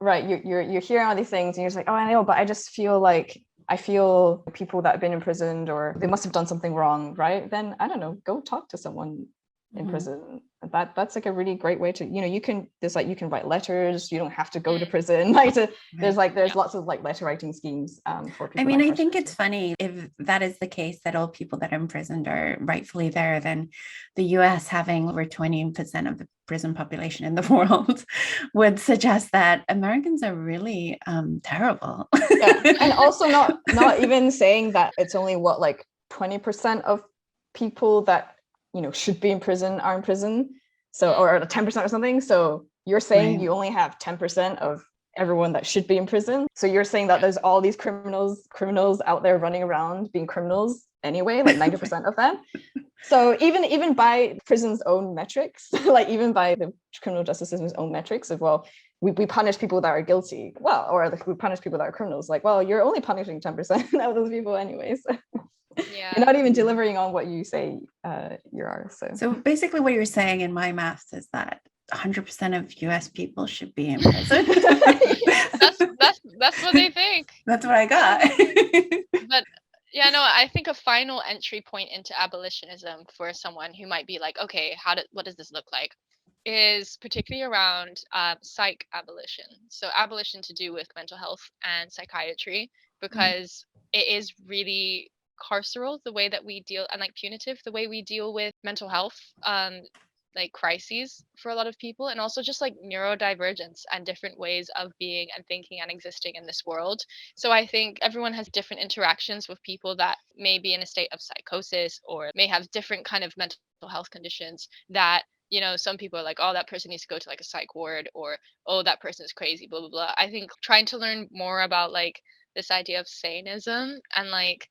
right, you're hearing all these things and you're just like, oh, I know, but I just feel like I feel people that have been imprisoned, or they must have done something wrong, right? Then I don't know, go talk to someone in prison. That's a really great way to, you can write letters. You don't have to go to prison. There's lots of letter writing schemes for people. I mean, I think it's funny if that is the case, that all people that are imprisoned are rightfully there, then the US having over 20% of the prison population in the world would suggest that Americans are really terrible. And also not even saying that it's only 20% of people that should be in prison are in prison, so, or 10% or something. So you're saying you only have 10% of everyone that should be in prison. So you're saying that there's all these criminals out there running around being criminals anyway, 90% of them. So even by prison's own metrics, even by the criminal justice system's own metrics of, well, we punish people that are guilty, well, or we punish people that are criminals, well, you're only punishing 10% of those people anyways. You're not even delivering on what you say you are. So basically what you're saying in my maths is that 100% of US people should be in prison. that's what they think. That's what I got. But I think a final entry point into abolitionism for someone who might be like, okay, what does this look like, is particularly around psych abolition. So abolition to do with mental health and psychiatry, because it is really carceral the way that we deal, and punitive the way we deal with mental health. like crises for a lot of people, and also just like neurodivergence and different ways of being and thinking and existing in this world. So I think everyone has different interactions with people that may be in a state of psychosis or may have different kind of mental health conditions that, you know, some people are like, oh, that person needs to go to like a psych ward, or oh, that person is crazy, blah blah blah. I think trying to learn more about like this idea of saneism and like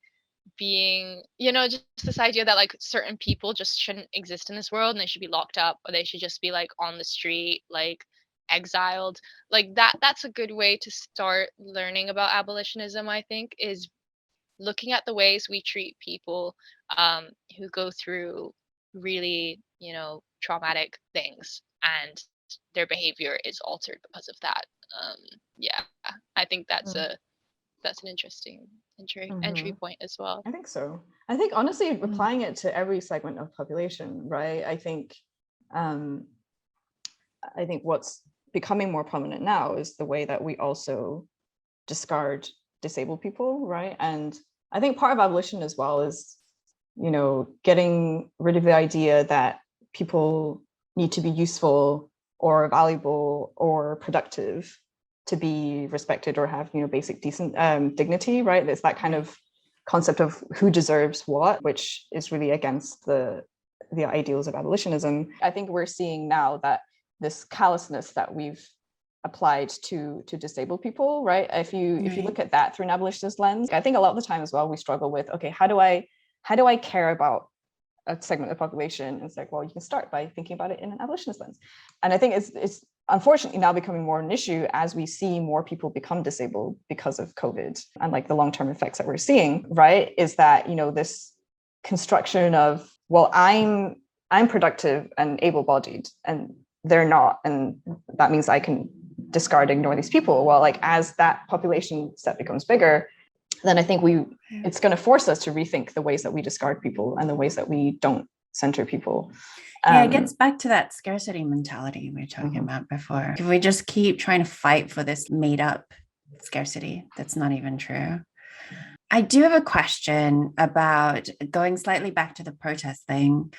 being, you know, just this idea that like certain people just shouldn't exist in this world and they should be locked up, or they should just be like on the street, like exiled, like that's a good way to start learning about abolitionism. I think is looking at the ways we treat people who go through really, you know, traumatic things, and their behavior is altered because of that. Yeah, I think that's an interesting entry point as well. I think so. I think honestly, applying it to every segment of population, right? I think what's becoming more prominent now is the way that we also discard disabled people, right? And I think part of abolition as well is, you know, getting rid of the idea that people need to be useful or valuable or productive to be respected or have, you know, basic decent dignity, right? There's that kind of concept of who deserves what, which is really against the ideals of abolitionism. I think we're seeing now that this callousness that we've applied to disabled people, right? If you look at that through an abolitionist lens, I think a lot of the time as well we struggle with, okay, how do I care about a segment of population? And it's like, well, you can start by thinking about it in an abolitionist lens. And I think it's unfortunately now becoming more an issue as we see more people become disabled because of COVID and like the long-term effects that we're seeing, right? Is that, you know, this construction of, well, I'm productive and able-bodied and they're not, and that means I can discard, ignore these people. Well, like as that population set becomes bigger, then I think it's going to force us to rethink the ways that we discard people and the ways that we don't center people. Yeah, it gets back to that scarcity mentality we were talking about before. If we just keep trying to fight for this made up scarcity that's not even true. I do have a question about going slightly back to the protest thing.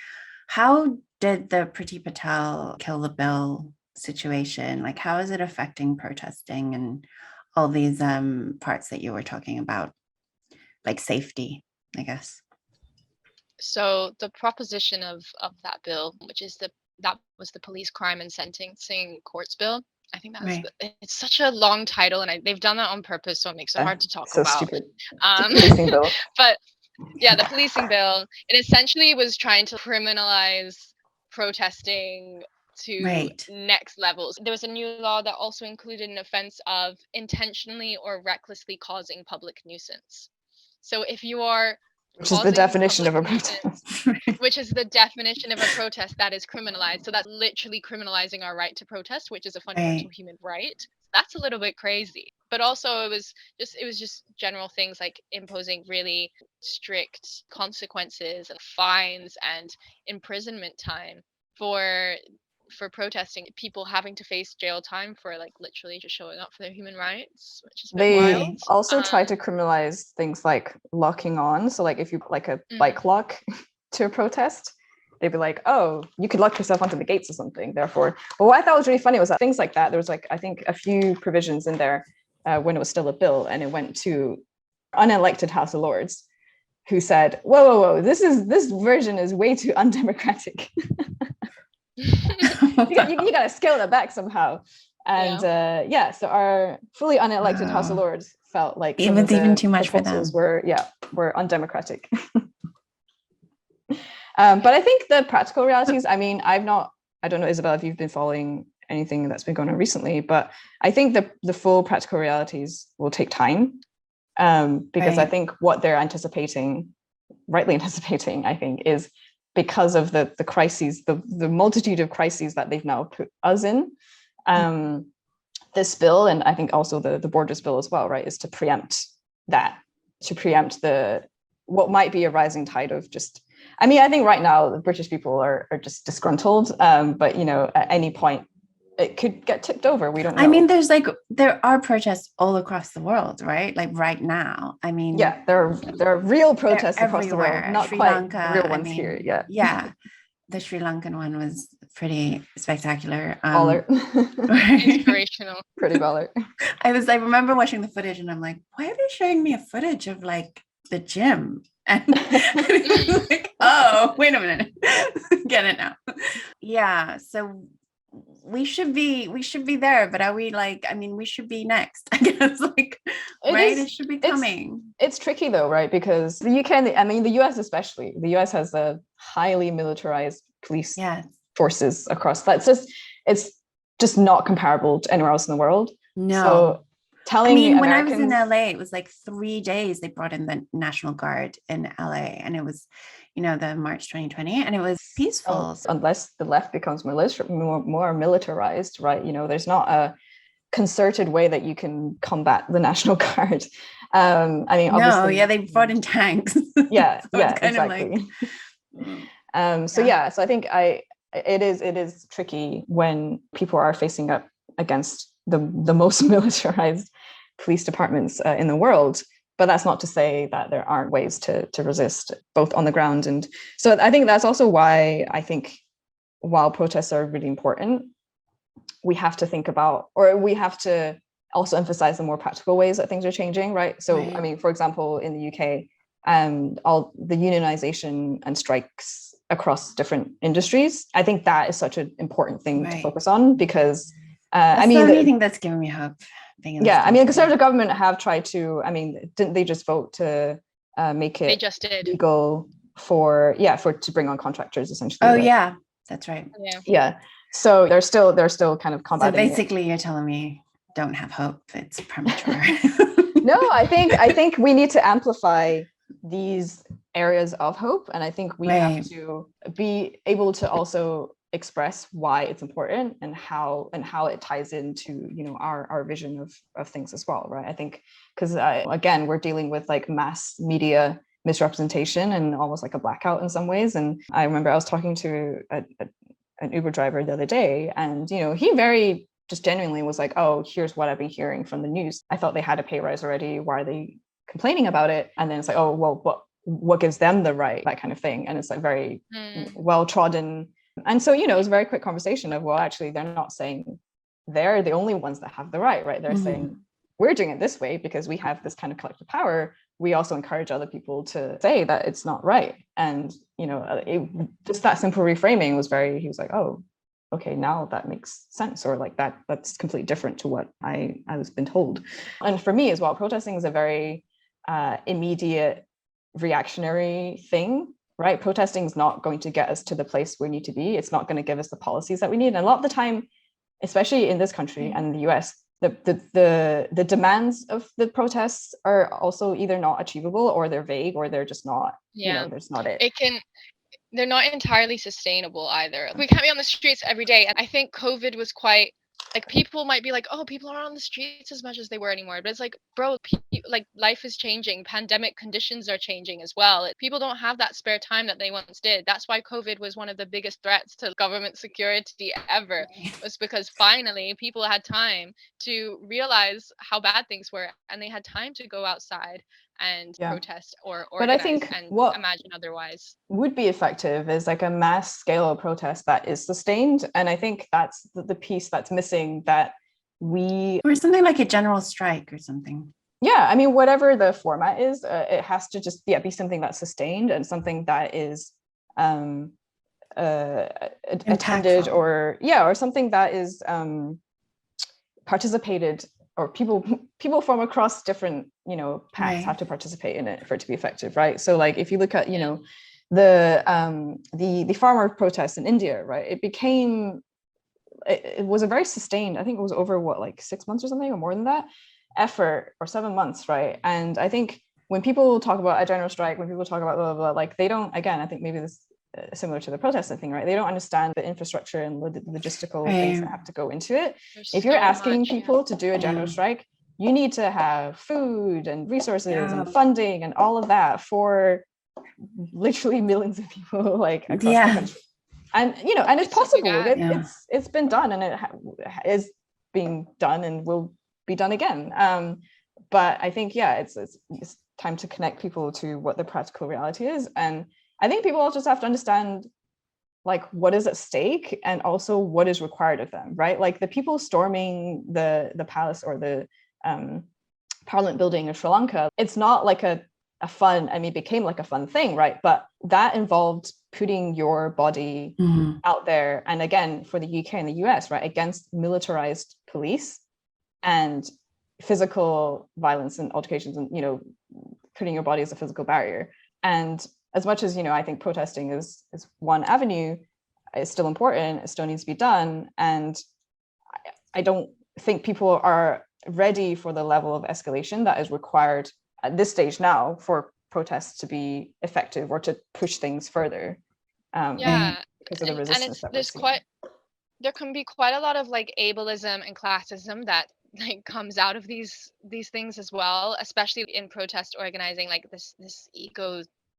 How did the Priti Patel kill the bill situation, like how is it affecting protesting and all these parts that you were talking about, like safety, I guess? So the proposition of that bill, which is that was the Police Crime and Sentencing Courts Bill. I think that's it's such a long title, and they've done that on purpose, so it makes it hard to talk about. Stupid. Policing bill. But yeah, the policing bill. It essentially was trying to criminalize protesting to next levels. There was a new law that also included an offense of intentionally or recklessly causing public nuisance. So if you are which is the definition of a protest. Which is the definition of a protest that is criminalized. So that's literally criminalizing our right to protest, which is a fundamental human right. That's a little bit crazy. But also it was just general things like imposing really strict consequences and fines and imprisonment time for protesting, people having to face jail time for like literally just showing up for their human rights, which is a bit wild. They also try to criminalize things like locking on. So like if you like a bike lock to a protest, they'd be like, oh, you could lock yourself onto the gates or something. Therefore, but what I thought was really funny was that things like that, there was like, I think a few provisions in there when it was still a bill and it went to unelected House of Lords who said, whoa, this version is way too undemocratic. you gotta scale that back somehow. And so our fully unelected House of Lords felt like it was even too much for them. Were undemocratic. But I think the practical realities, I mean, I don't know, Isabella, if you've been following anything that's been going on recently, but I think the full practical realities will take time, because I think what they're rightly anticipating, I think, is because of the crises, the multitude of crises that they've now put us in. This bill, and I think also the Borders bill as well, right, is to preempt what might be a rising tide of just, I mean, I think right now the British people are just disgruntled, but you know, at any point it could get tipped over. We don't know. I mean, there are protests all across the world, right? Like right now. I mean, yeah, there are real protests across the world, not Sri quite Lanka, real ones here. Yeah. The Sri Lankan one was pretty spectacular. Baller. Inspirational. Pretty baller. I remember watching the footage and I'm like, why are they showing me a footage of like the gym? And it was like, oh, wait a minute. Get it now. Yeah. So we should be there, but are we like, I mean, we should be next, I guess, like, right? It should be coming. It's tricky though, right? Because the UK and the US especially, the US has a highly militarized police forces across that. It's just not comparable to anywhere else in the world. No. So telling when I was in LA, it was like 3 days they brought in the National Guard in LA, and it was, the March 2020, and it was peaceful. Unless the left becomes more militarized, right? There's not a concerted way that you can combat the National Guard. Obviously, they brought in tanks. Exactly. So I think it is tricky when people are facing up against the most militarized police departments in the world. But that's not to say that there aren't ways to resist, both on the ground. And so I think that's also why I think while protests are really important, we have to think about, or we have to also emphasize the more practical ways that things are changing, right? So, I mean, for example, in the UK, all the unionization and strikes across different industries, I think that is such an important thing to focus on, because that's the only thing that's given me hope. The Conservative government have tried to, didn't they just vote to make it legal to bring on contractors, essentially? Oh, yeah, that's right. Yeah. So they're still kind of combating. So basically, you're telling me don't have hope. It's premature. No, I think we need to amplify these areas of hope, and I think we have to be able to also express why it's important and how it ties into our vision of things as well, right? I think because again, we're dealing with like mass media misrepresentation and almost like a blackout in some ways. And I remember I was talking to an Uber driver the other day, and he very just genuinely was like, oh, here's what I've been hearing from the news. I thought they had a pay rise already. Why are they complaining about it? And then it's like, oh, well, what gives them the right, that kind of thing. And it's like very well trodden. And so it was a very quick conversation of, well, actually they're not saying they're the only ones that have the right? They're saying we're doing it this way because we have this kind of collective power. We also encourage other people to say that it's not right. And just that simple reframing was he was like, oh, okay, now that makes sense, or like that's completely different to what I was been told. And for me as well, protesting is a very immediate reactionary thing, right? Protesting is not going to get us to the place we need to be. It's not going to give us the policies that we need. And a lot of the time, especially in this country and the US, the demands of the protests are also either not achievable, or they're vague, or they're just not, there's not it. They're not entirely sustainable either. We can't be on the streets every day. And I think COVID was quite, like, people might be like, oh, people aren't on the streets as much as they were anymore. But it's like, bro, like, life is changing. Pandemic conditions are changing as well. People don't have that spare time that they once did. That's why COVID was one of the biggest threats to government security ever, was because finally people had time to realize how bad things were, and they had time to go outside and protest or organize. But I think and what imagine otherwise would be effective is like a mass scale protest that is sustained. And I think that's the piece that's missing, that or something like a general strike or something. Yeah, I mean, whatever the format is, it has to just be something that's sustained and something that is attended, or something that is participated, or people from across different paths have to participate in it for it to be effective, right? So like if you look at the farmer protests in India, right, it was a very sustained, I think it was over 6 months or something, or more than that effort, or 7 months, right? And I think when people talk about a general strike, when people talk about blah, blah, blah, like they don't, again, I think maybe this similar to the protesting thing, right? They don't understand the infrastructure and logistical things that have to go into it. If you're asking people to do a general strike, you need to have food and resources and funding and all of that for literally millions of people, like across the country. And and it's possible. It's been done, and it is being done, and will be done again. But I think it's time to connect people to what the practical reality is. And I think people all just have to understand like what is at stake and also what is required of them, right? Like the people storming the palace or the parliament building in Sri Lanka, it's not like a fun, I mean, it became like a fun thing, right? But that involved putting your body out there. And again, for the UK and the US, right, against militarized police and physical violence and altercations and, you know, putting your body as a physical barrier. And as much as, you know, I think protesting is one avenue, it's still important, it still needs to be done. And I don't think people are ready for the level of escalation that is required at this stage now for protests to be effective or to push things further. Because of the resistance that we're seeing. There can be quite a lot of like ableism and classism that like comes out of these things as well, especially in protest organizing, like this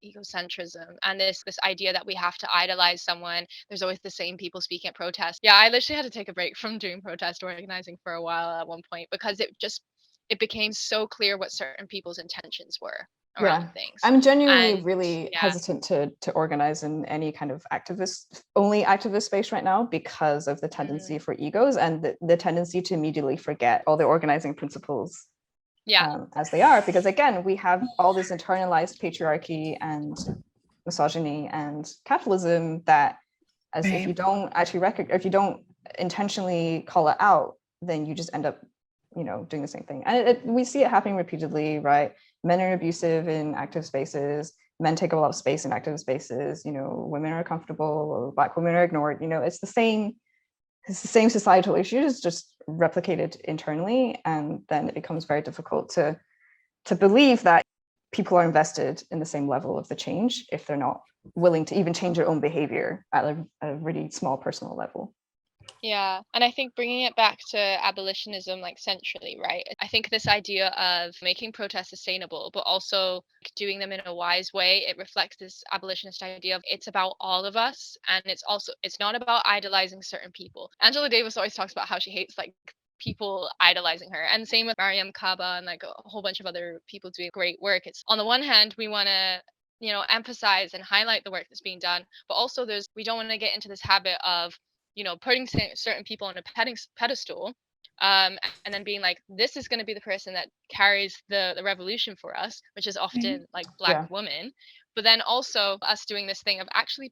egocentrism and this idea that we have to idolize someone. There's always the same people speaking at protests. Yeah, I literally had to take a break from doing protest organizing for a while at one point because it became so clear what certain people's intentions were around things. I'm genuinely really hesitant to organize in any kind of activist space right now because of the tendency for egos and the tendency to immediately forget all the organizing principles as they are, because again, we have all this internalized patriarchy and misogyny and capitalism that if you don't actually if you don't intentionally call it out, then you just end up, you know, doing the same thing. And we see it happening repeatedly, right? Men are abusive in active spaces, men take a lot of space in active spaces, you know, women are comfortable or Black women are ignored, you know, it's the same societal issues, just replicated internally. And then it becomes very difficult to believe that people are invested in the same level of the change if they're not willing to even change their own behavior at a really small personal level. Yeah, and I think bringing it back to abolitionism, like centrally, right? I think this idea of making protests sustainable, but also doing them in a wise way, it reflects this abolitionist idea of it's about all of us, and it's not about idolizing certain people. Angela Davis always talks about how she hates like people idolizing her, and same with Mariam Kaba and like a whole bunch of other people doing great work. It's on the one hand we want to, you know, emphasize and highlight the work that's being done, but also we don't want to get into this habit of, you know, putting certain people on a pedestal, and then being like, this is going to be the person that carries the revolution for us, which is often like Black women. But then also us doing this thing of actually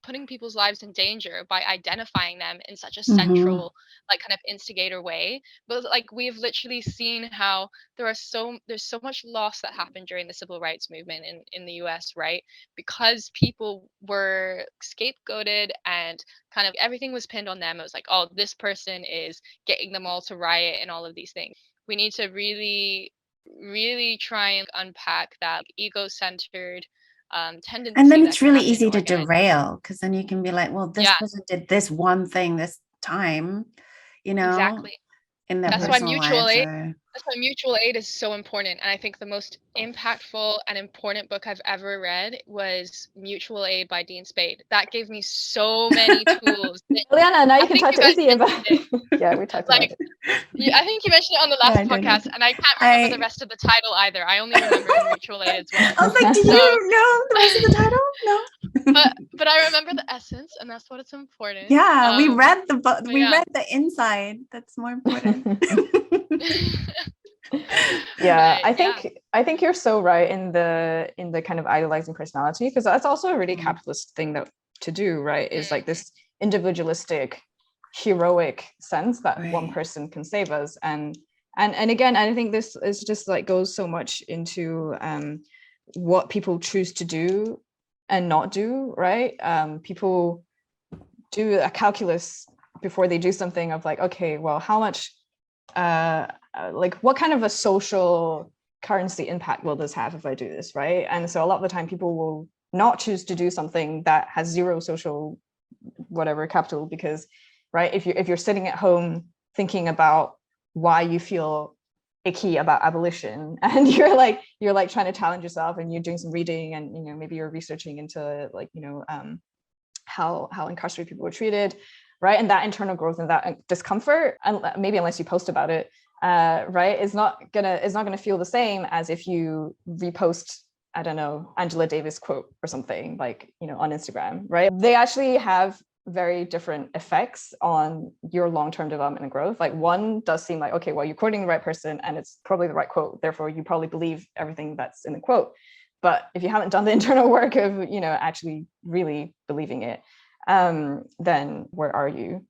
putting people's lives in danger by identifying them in such a central, like kind of instigator way. But like we've literally seen how there's so much loss that happened during the civil rights movement in the US, right? Because people were scapegoated and kind of everything was pinned on them. It was like, oh, this person is getting them all to riot and all of these things. We need to really, really try and unpack that ego-centered tendency. And then it's really easy to derail, because then you can be like, well, this person did this one thing this time, you know. Exactly. In their That's personal why mutual aid. Or... That's why mutual aid is so important. And I think the most impactful and important book I've ever read was Mutual Aid by Dean Spade. That gave me so many tools. Ileana, now you can talk to Izzy about it. Yeah, we talked about it. I think you mentioned it on the last podcast, and I can't remember the rest of the title either. I only remember the mutual aid as well. I was like, do you know the rest of the title? No. But I remember the essence, and that's what it's important. Yeah, we read the book. We read the inside. That's more important. Yeah, I think you're so right in the kind of idolizing personality, because that's also a really capitalist thing to do, right? Is like this individualistic, heroic sense that one person can save us, and again, I think this is just like goes so much into what people choose to do and not do, right? People do a calculus before they do something of like, okay, well, how much like what kind of a social currency impact will this have if I do this, right? And so a lot of the time people will not choose to do something that has zero social whatever capital, because right, if you're sitting at home thinking about why you feel icky about abolition, and you're like trying to challenge yourself, and you're doing some reading, and you know, maybe you're researching into like, you know, how incarcerated people were treated, right? And that internal growth and that discomfort, and maybe unless you post about it, right, is not gonna feel the same as if you repost I don't know, Angela Davis quote or something, like, on Instagram, right? They actually have very different effects on your long-term development and growth. Like, one does seem like, okay, well, you're quoting the right person and it's probably the right quote, therefore you probably believe everything that's in the quote. But if you haven't done the internal work of, actually really believing it, then where are you?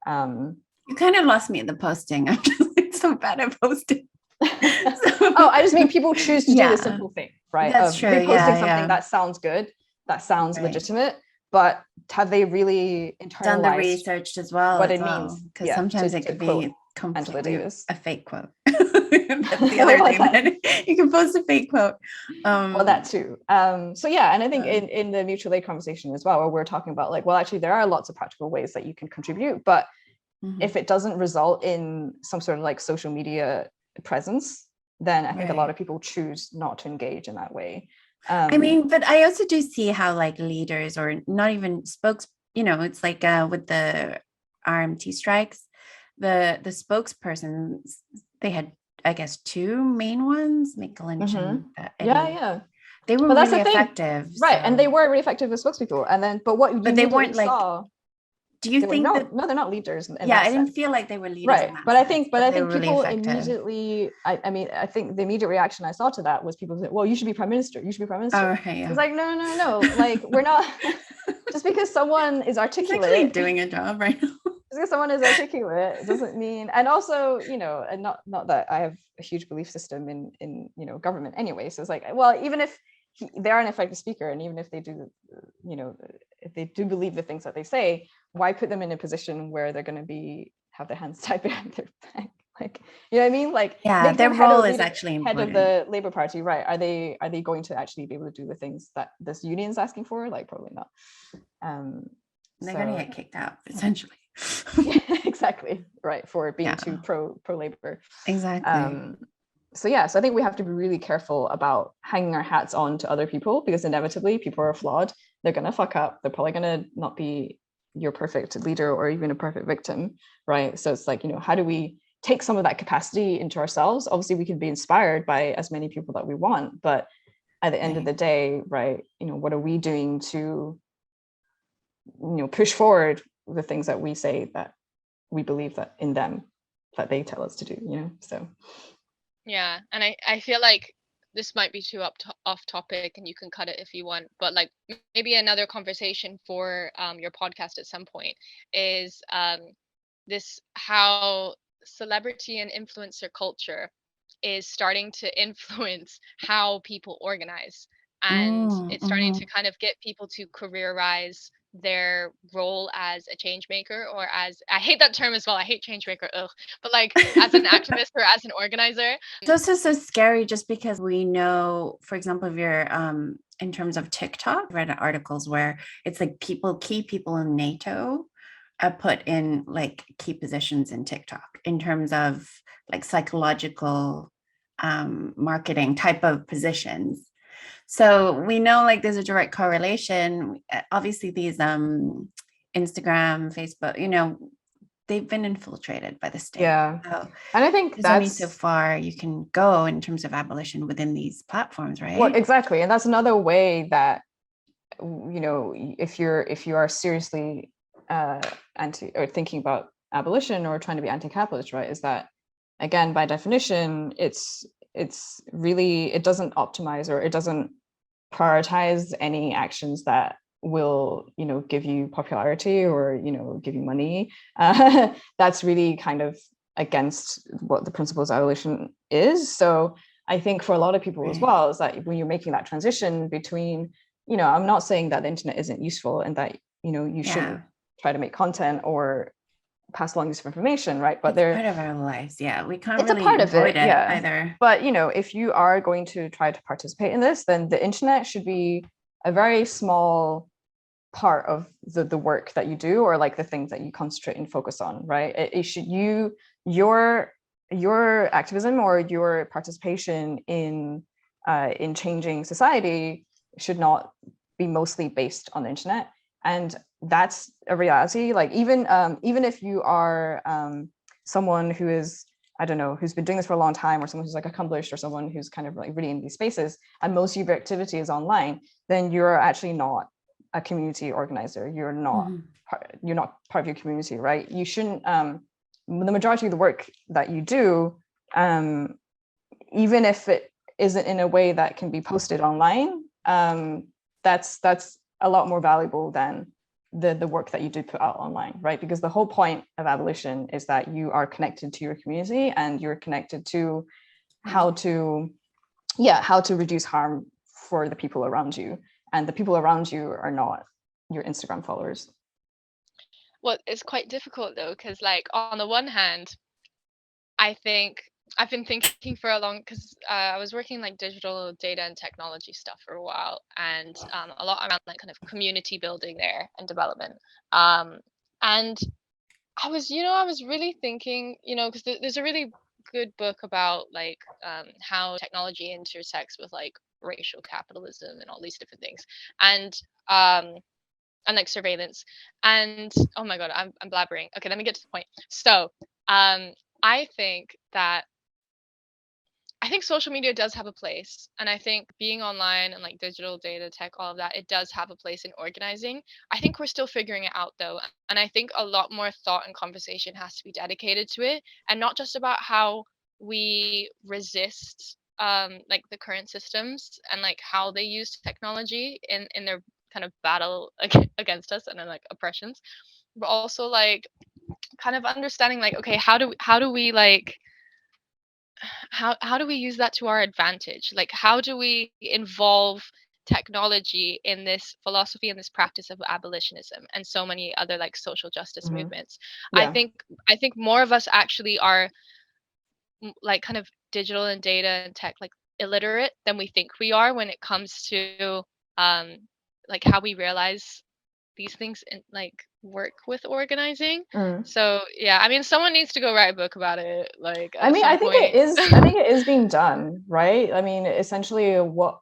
You kind of lost me in the posting. I'm just like so bad at posting. Oh, I just mean people choose to do the simple thing, right? That's true. Reposting something that sounds good, that sounds Right. legitimate, but have they really internalized done the research as well? what it means? Because sometimes it could be completely a fake quote. That's the other thing. That you can post a fake quote. Well, that too. So yeah, and I think in the mutual aid conversation as well, where we're talking about like, well, actually, there are lots of practical ways that you can contribute, but if it doesn't result in some sort of like social media presence, then I think a lot of people choose not to engage in that way. I mean, but I also do see how like leaders or not even spokes, it's like with the RMT strikes, the spokespersons, they had, I guess, two main ones, Michael and they were really effective, right? And they were really effective as spokespeople. And then, but they weren't like. Do you think that? No, they're not leaders. I didn't feel like they were leaders, right? But I think really people effective. Immediately. I mean, I think the immediate reaction I saw to that was people saying, "Well, you should be prime minister. You should be prime minister." Oh, right, yeah. It's like, no. Like, we're not. Just because someone is articulate, actually doing a job right now. Just because someone is articulate doesn't mean. And also, and not that I have a huge belief system in government anyway. So it's like, well, even if they're an effective speaker, and even if they do, if they do believe the things that they say, why put them in a position where they're going to have their hands tied behind their back? Like, you know what I mean? Like, their role is actually head of the Labour Party, right? Are they going to actually be able to do the things that this union is asking for? Like, probably not. They're going to get kicked out essentially. Exactly, right, for being too pro Labour. Exactly. So I think we have to be really careful about hanging our hats on to other people, because inevitably people are flawed. They're going to fuck up. They're probably going to not be your perfect leader or even a perfect victim, right? So it's like, how do we take some of that capacity into ourselves? Obviously, we can be inspired by as many people that we want, but at the end of the day, right, what are we doing to, push forward the things that we say that we believe that in them, that they tell us to do, so. Yeah, and I feel like this might be too off topic, and you can cut it if you want, but like maybe another conversation for your podcast at some point is this how celebrity and influencer culture is starting to influence how people organize, and it's starting to kind of get people to careerize their role as a change maker, or as, I hate that term as well, I hate change maker, but like as an activist or as an organizer. It's also so scary, just because we know, for example, if you're in terms of TikTok, I read articles where it's like key people in NATO are put in like key positions in TikTok in terms of like psychological marketing type of positions. So we know like there's a direct correlation. Obviously these Instagram, Facebook, they've been infiltrated by the state. Yeah. So and I think there's only so far you can go in terms of abolition within these platforms, right? Well, exactly. And that's another way that, if you are seriously anti or thinking about abolition or trying to be anti-capitalist, right, is that, again, by definition, it's really, it doesn't optimize, or it doesn't prioritize any actions that will give you popularity or give you money. That's really kind of against what the principles of abolition is. So I think for a lot of people as well, is that when you're making that transition between, I'm not saying that the internet isn't useful and that you shouldn't try to make content or pass along this information, right? But they're part of our lives. We can't really a part avoid of it, either. But if you are going to try to participate in this, then the internet should be a very small part of the work that you do, or like the things that you concentrate and focus on, right? It should, your activism or your participation in changing society should not be mostly based on the internet. And that's a reality. Like even if you are someone who is I don't know, who's been doing this for a long time, or someone who's like accomplished, or someone who's kind of like really in these spaces, and most of your activity is online, then you're actually not a community organizer. You're not part of your community, right? You shouldn't. The majority of the work that you do, even if it isn't in a way that can be posted online, that's a lot more valuable than the work that you do put out online, right? Because the whole point of abolition is that you are connected to your community, and you're connected to how to reduce harm for the people around you, and the people around you are not your Instagram followers. Well, it's quite difficult though, because like on the one hand, I think I've been thinking for a long, because I was working like digital data and technology stuff for a while, and a lot around like kind of community building there and development. And I was really thinking, because there's a really good book about like how technology intersects with like racial capitalism and all these different things, um, and like surveillance. And oh my god, I'm blabbering. Okay, let me get to the point. So I think that I think social media does have a place, and I think being online and like digital data tech, all of that, it does have a place in organizing. I think we're still figuring it out though, and I think a lot more thought and conversation has to be dedicated to it, and not just about how we resist like the current systems and like how they use technology in their kind of battle against us and then like oppressions, but also like kind of understanding like, okay, how do we like how do we use that to our advantage? Like, how do we involve technology in this philosophy and this practice of abolitionism and so many other like social justice movements? Yeah. I think more of us actually are like kind of digital and data and tech like illiterate than we think we are when it comes to um like how we realize these things in like work with organizing. So yeah, I mean, someone needs to go write a book about it, like I at mean, some I think point. it is being done, right? I mean, essentially what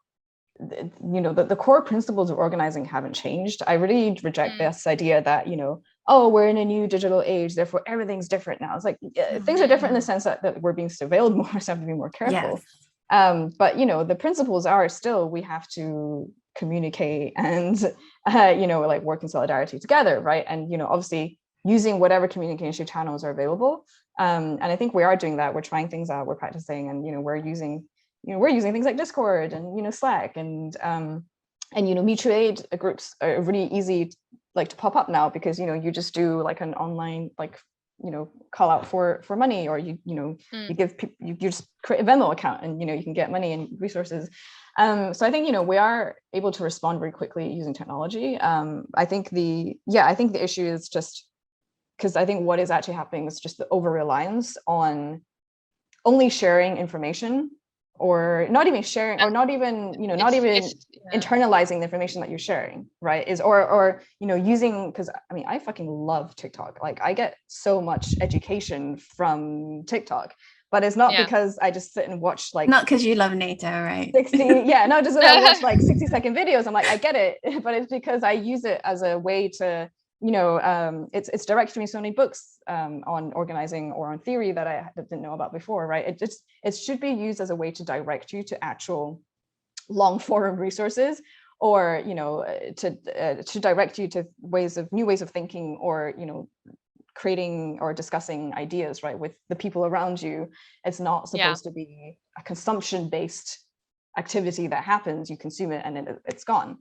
the core principles of organizing haven't changed. I really reject this idea that, oh, we're in a new digital age, therefore everything's different now. It's like things are different in the sense that we're being surveilled more, so we have to be more careful. Yes. But the principles are still, we have to communicate and like work in solidarity together, right? And obviously using whatever communication channels are available. And I think we are doing that. We're trying things out, we're practicing, and we're using things like Discord and Slack and mutual aid groups are really easy like to pop up now, because you just do like an online like call out for money, or you give people, you just create a Venmo account and you can get money and resources. So I think we are able to respond very quickly using technology. I think the issue is just because I think what is actually happening is just the over reliance on only sharing information, or not even sharing, or not even internalizing the information that you're sharing, right? Or using, because I mean I fucking love TikTok. Like I get so much education from TikTok, but it's not because I just sit and watch like, not because you love NATO, right? 60 just I watch like 60-second videos. I'm like, I get it, but it's because I use it as a way to it's directed me so many books on organizing or on theory that I didn't know about before, right? It should be used as a way to direct you to actual long form resources, or to direct you to new ways of thinking, or creating or discussing ideas, right, with the people around you. It's not supposed to be a consumption based activity that happens, you consume it and then it's gone.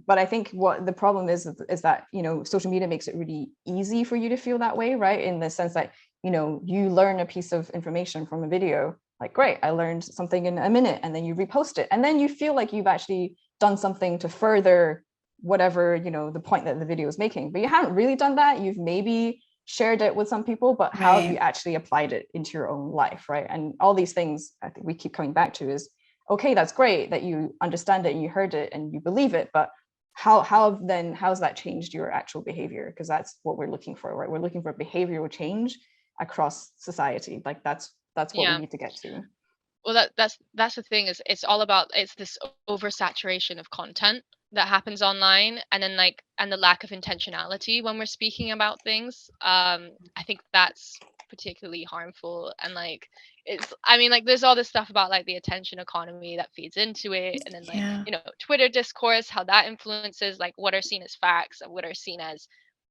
But I think what the problem is that social media makes it really easy for you to feel that way, right? In the sense that you learn a piece of information from a video, like, great, I learned something in a minute, and then you repost it, and then you feel like you've actually done something to further whatever the point that the video is making, but you haven't really done that. You've maybe shared it with some people, but how have you actually applied it into your own life, right? And all these things I think we keep coming back to is, okay, that's great that you understand it and you heard it and you believe it, but how's that changed your actual behavior? Because that's what we're looking for, right? We're looking for behavioral change across society. Like that's what we need to get to. Well, that's the thing, is it's all about, it's this oversaturation of content, that happens online, and then like and the lack of intentionality when we're speaking about things. I think that's particularly harmful. And like it's, I mean, like there's all this stuff about like the attention economy that feeds into it, and then like, Yeah. you know, Twitter discourse, how that influences like what are seen as facts and what are seen as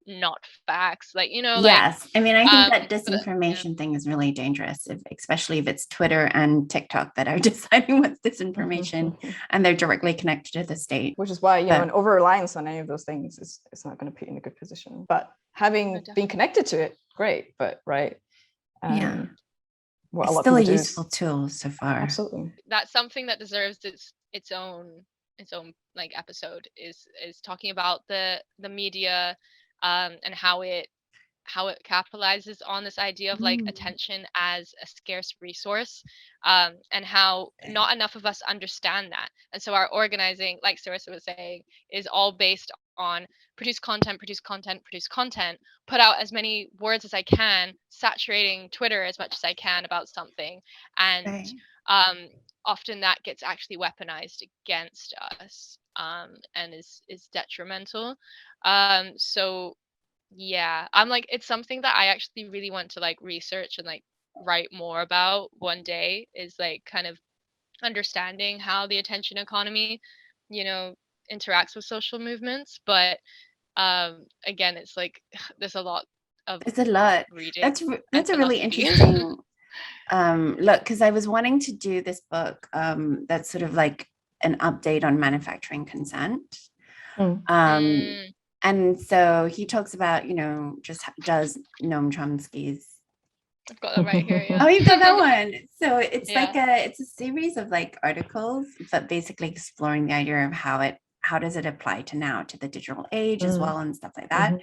not facts, like, you know, like Yes. I mean, I think that so that, yeah. disinformation thing is really dangerous, especially if it's Twitter and TikTok that are deciding what's disinformation and they're directly connected to the state. Which is why, an over-reliance on any of those things is not going to put you in a good position. But having been connected to it, great. But yeah. What it's still a useful tool so far. Absolutely. That's something that deserves its own like episode, is talking about the media, and how it capitalizes on this idea of like attention as a scarce resource, and how not enough of us understand that. And so our organizing, like Sayorsa was saying, is all based on produce content, put out as many words as I can, saturating Twitter as much as I can about something. And often that gets actually weaponized against us, and is detrimental. So yeah, I'm like, it's something that I actually really want to like research and like write more about one day, is like kind of understanding how the attention economy, you know, interacts with social movements. But again, it's like there's a lot of it's a lot reading. That's a really interesting look, because I was wanting to do this book that's sort of like an update on manufacturing consent. And so he talks about, you know, just does Noam Chomsky's. I've got that right here. Yeah. Oh, you've got that one. So it's Yeah. like it's a series of like articles, but basically exploring the idea of how does it apply to now, to the digital age as well, and stuff like that.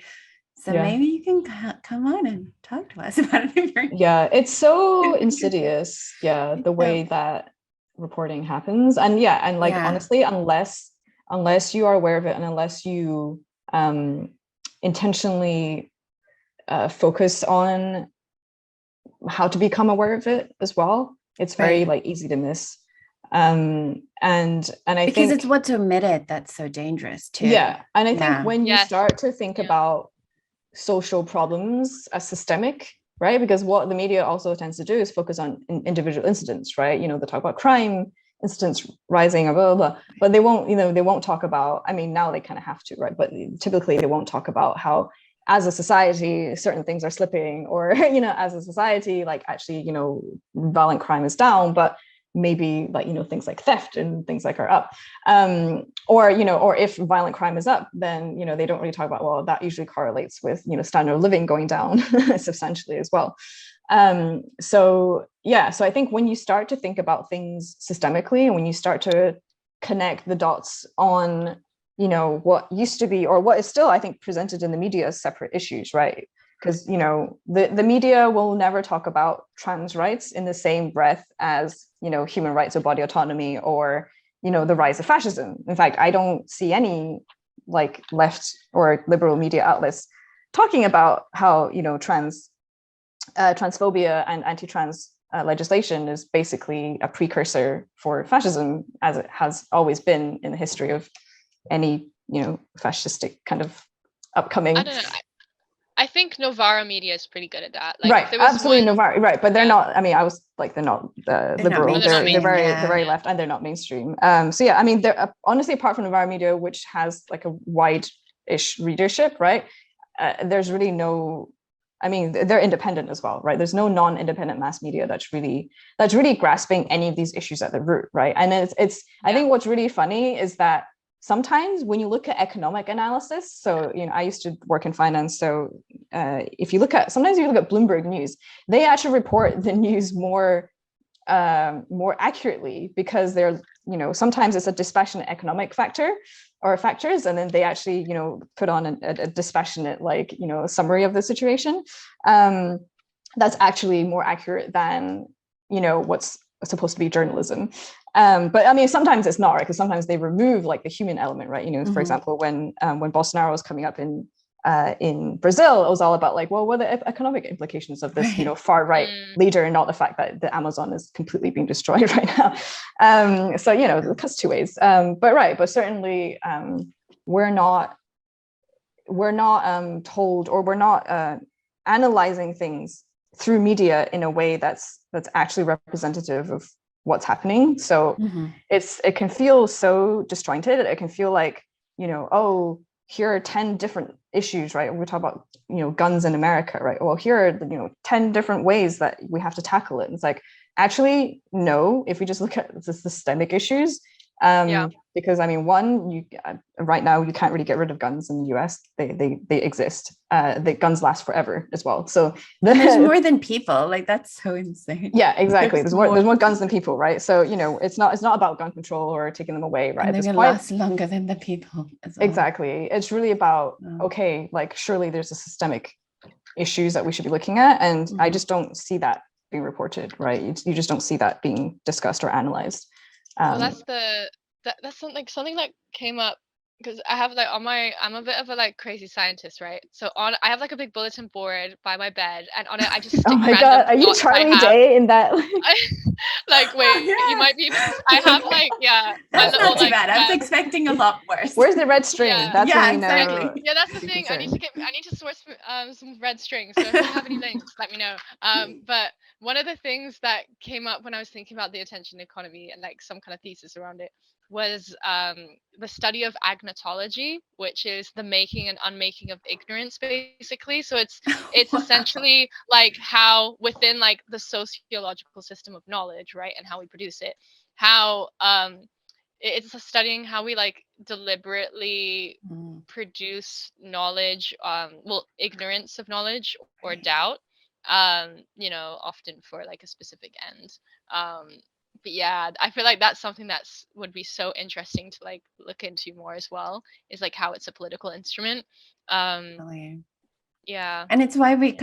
So maybe you can come on and talk to us about it. Yeah, it's so insidious. Yeah, the way that reporting happens. And like honestly, unless you are aware of it, and unless you intentionally focus on how to become aware of it as well, it's very like easy to miss. And I because think it's what's omitted that's so dangerous too. Yeah, and I think when you start to think about social problems as systemic, right? Because what the media also tends to do is focus on individual incidents, right? You know, they talk about crime incidents rising, blah, blah, blah, but they won't talk about, I mean, now they kind of have to, right? But typically they won't talk about how, as a society, certain things are slipping, or, you know, as a society, like actually, you know, violent crime is down, but maybe like, you know, things like theft and things like are up, or, you know, or if violent crime is up, then, you know, they don't really talk about, well, that usually correlates with, you know, standard of living going down substantially as well. So I think when you start to think about things systemically, and when you start to connect the dots on, you know, what used to be, or what is still, I think, presented in the media as separate issues, right? Because, you know, the media will never talk about trans rights in the same breath as, you know, human rights or body autonomy, or, you know, the rise of fascism. In fact, I don't see any like left or liberal media outlets talking about how, you know, transphobia and anti-trans legislation is basically a precursor for fascism, as it has always been in the history of any, you know, fascistic kind of upcoming. I don't know. I think Novara media is pretty good at that. Like, right, absolutely, Novara, right? But they're not. I mean, I was like, they're not liberal. They're very left, and they're not mainstream. So yeah, I mean, they're honestly, apart from Novara media, which has like a wide-ish readership, right? There's really no. I mean, they're independent as well, right? There's no non-independent mass media that's really grasping any of these issues at the root, right? And it's. I think what's really funny is that sometimes when you look at economic analysis, so, you know, I used to work in finance, so if you look at Bloomberg News, they actually report the news more accurately, because they're, you know, sometimes it's a dispassionate economic factor or factors, and then they actually, you know, put on a dispassionate, like, you know, summary of the situation that's actually more accurate than, you know, what's supposed to be journalism. But I mean, sometimes it's not, right? Because sometimes they remove like the human element, right? You know, for example, when Bolsonaro was coming up in in Brazil, it was all about like, well, what are the economic implications of this, far right leader, and not the fact that the Amazon is completely being destroyed right now. So, it cuts two ways. But certainly we're not told, or we're not analyzing things through media in a way that's actually representative of what's happening. So it can feel so disjointed. It can feel like, oh, here are 10 different issues, right? We talk about, guns in America, right? Well, here are, 10 different ways that we have to tackle it. And it's like, actually, no, if we just look at the systemic issues, because one, right now you can't really get rid of guns in the US. They exist. The guns last forever as well. So there's more than people. Like, that's so insane. Yeah, exactly. There's more guns than people, right? So it's not about gun control or taking them away, right? And they're gonna last longer than the people as well. Exactly. It's really about okay, like surely there's a systemic issues that we should be looking at, and I just don't see that being reported, right? You just don't see that being discussed or analyzed. Well, that's something that came up because I have like I'm a bit of a like crazy scientist, right? So I have like a big bulletin board by my bed, and on it I just stick oh my god, are you Charlie Day in that? Like wait, you might be. I have like that's not too bad. I was expecting a lot worse. Where's the red string? That's exactly. Yeah, that's the thing. I need to source some red string. So if you have any links, let me know. But one of the things that came up when I was thinking about the attention economy and like some kind of thesis around it was the study of agnotology, which is the making and unmaking of ignorance, basically. So it's essentially like how within like the sociological system of knowledge, right, and how we produce it, how it's studying how we like deliberately produce knowledge, ignorance of knowledge or doubt, often for like a specific end. But yeah, I feel like that's something would be so interesting to like look into more as well, is like how it's a political instrument. Yeah. And it's why we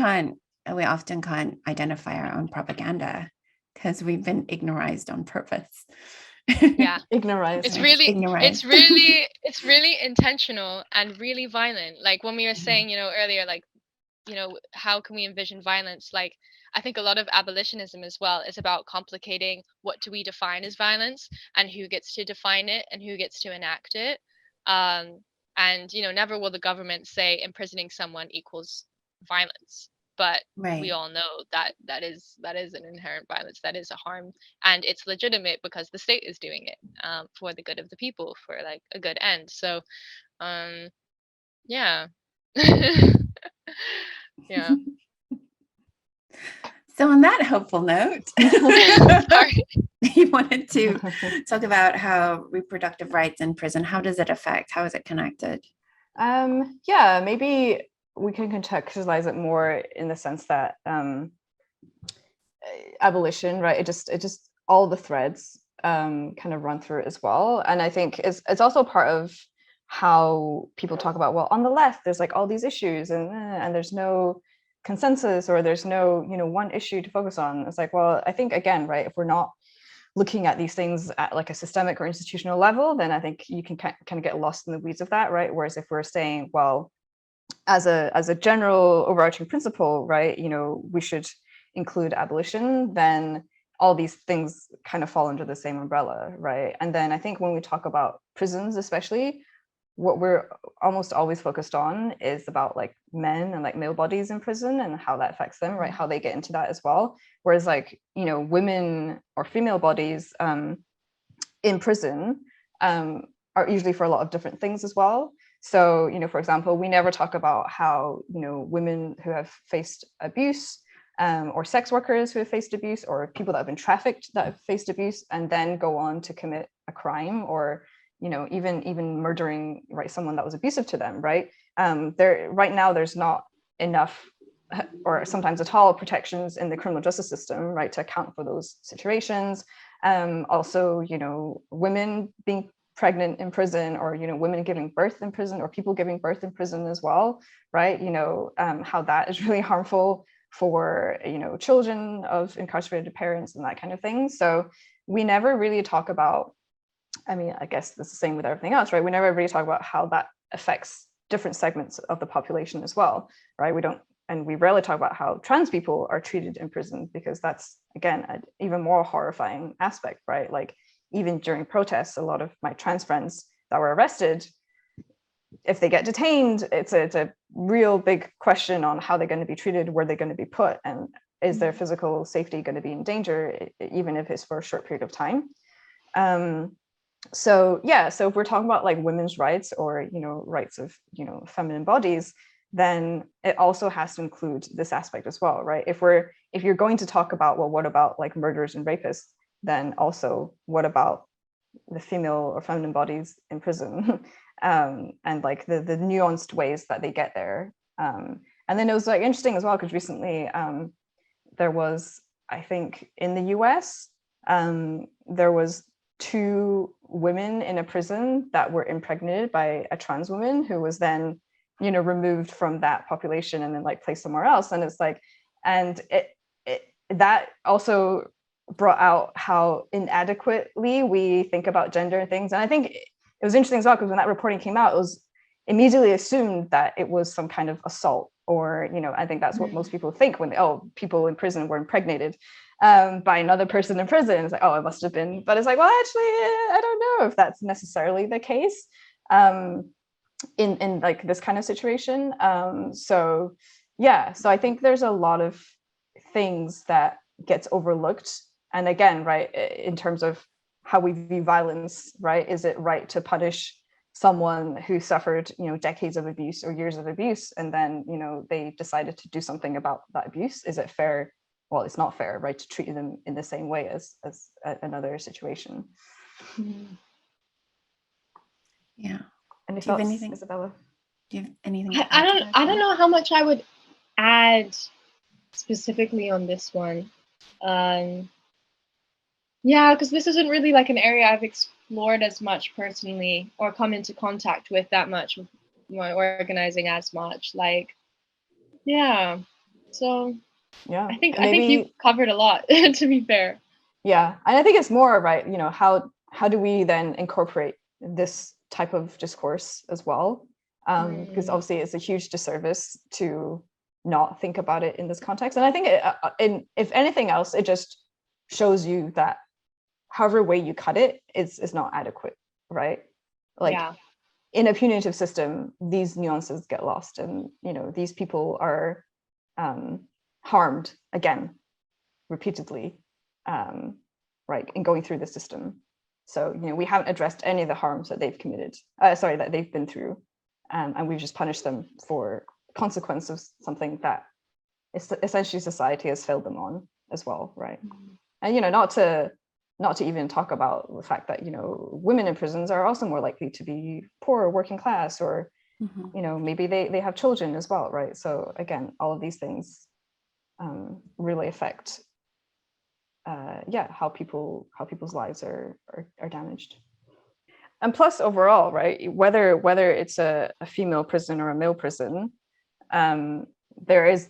often can't identify our own propaganda, because we've been ignorized on purpose. Yeah. Ignorized. It's really intentional and really violent. Like when we were saying, earlier, like, how can we envision violence? Like, I think a lot of abolitionism as well is about complicating what do we define as violence and who gets to define it and who gets to enact it. And, never will the government say imprisoning someone equals violence. But we all know that is an inherent violence, that is a harm, and it's legitimate because the state is doing it for the good of the people, for like a good end. So, yeah. Yeah. So on that hopeful note, you wanted to talk about how reproductive rights in prison, how does it affect? How is it connected? Maybe we can contextualize it more in the sense that abolition, right? It just all the threads kind of run through it as well. And I think it's also part of how people talk about, well, on the left, there's like all these issues and there's no consensus, or there's no, one issue to focus on. It's like, well, I think again, right, if we're not looking at these things at like a systemic or institutional level, then I think you can kind of get lost in the weeds of that, right? Whereas if we're saying, well, as a general overarching principle, right, we should include abolition, then all these things kind of fall under the same umbrella, right? And then I think when we talk about prisons, especially, what we're almost always focused on is about like men and like male bodies in prison and how that affects them, right? How they get into that as well. Whereas like, women or female bodies in prison are usually for a lot of different things as well. So, for example, we never talk about how, women who have faced abuse or sex workers who have faced abuse, or people that have been trafficked that have faced abuse and then go on to commit a crime, or even murdering, right, someone that was abusive to them, right? Right now, there's not enough, or sometimes at all, protections in the criminal justice system, right, to account for those situations. Also, women being pregnant in prison, or women giving birth in prison, or people giving birth in prison as well, right? How that is really harmful for children of incarcerated parents and that kind of thing. So we never really talk about, I mean, I guess it's the same with everything else, right? We never really talk about how that affects different segments of the population as well, right? We rarely talk about how trans people are treated in prison, because that's, again, an even more horrifying aspect, right? Like, even during protests, a lot of my trans friends that were arrested, if they get detained, it's a real big question on how they're going to be treated, where they're going to be put, and is their physical safety going to be in danger, even if it's for a short period of time. So if we're talking about like women's rights, or rights of feminine bodies, then it also has to include this aspect as well, right? If you're going to talk about, well, what about like murderers and rapists, then also what about the female or feminine bodies in prison, and like the nuanced ways that they get there. And then it was like interesting as well, because recently there was, I think in the US, there was 2 women in a prison that were impregnated by a trans woman, who was then removed from that population and then like placed somewhere else. And it's like, and that also brought out how inadequately we think about gender and things. And I think it was interesting as well, because when that reporting came out, it was immediately assumed that it was some kind of assault, or I think that's what most people think when people in prison were impregnated by another person in prison. It's like, oh, it must have been. But it's like, well, actually, I don't know if that's necessarily the case in like this kind of situation. So I think there's a lot of things that gets overlooked. And again, right, in terms of how we view violence, right? Is it right to punish someone who suffered, decades of abuse or years of abuse, and then, they decided to do something about that abuse? Is it fair? Well, it's not fair, right, to treat them in the same way as another situation. Yeah. Any Do you have thoughts, anything, Isabella? Do you have anything? I don't know how much I would add specifically on this one. Yeah, because this isn't really like an area I've explored as much personally, or come into contact with that much, with my organizing as much. Like, yeah. So Yeah, I think you've covered a lot, to be fair. Yeah, and I think it's more, right, how do we then incorporate this type of discourse as well? Because obviously it's a huge disservice to not think about it in this context. And I think if anything else, it just shows you that however way you cut it is not adequate, right? Like, in a punitive system, these nuances get lost, and these people are harmed again repeatedly, right, in going through the system. So we haven't addressed any of the harms that they've committed, that they've been through, and we've just punished them for consequence of something that essentially society has failed them on as well, right? And not to even talk about the fact that women in prisons are also more likely to be poor, working class, or maybe they have children as well, right? So again, all of these things really affect how people's lives are damaged. And plus, overall, right, whether it's a female prison or a male prison, there is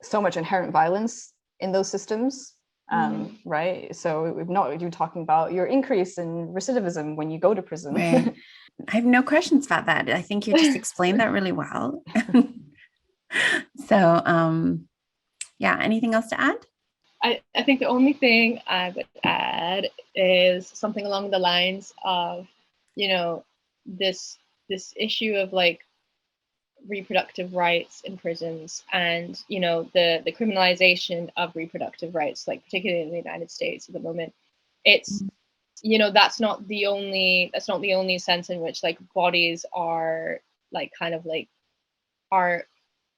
so much inherent violence in those systems, right? So we're not even talking about your increase in recidivism when you go to prison. Right. I have no questions about that. I think you just explained that really well. So anything else to add? I think the only thing I would add is something along the lines of, this issue of like reproductive rights in prisons, and the criminalization of reproductive rights, like particularly in the United States at the moment. It's that's not the only sense in which like bodies are like kind of like are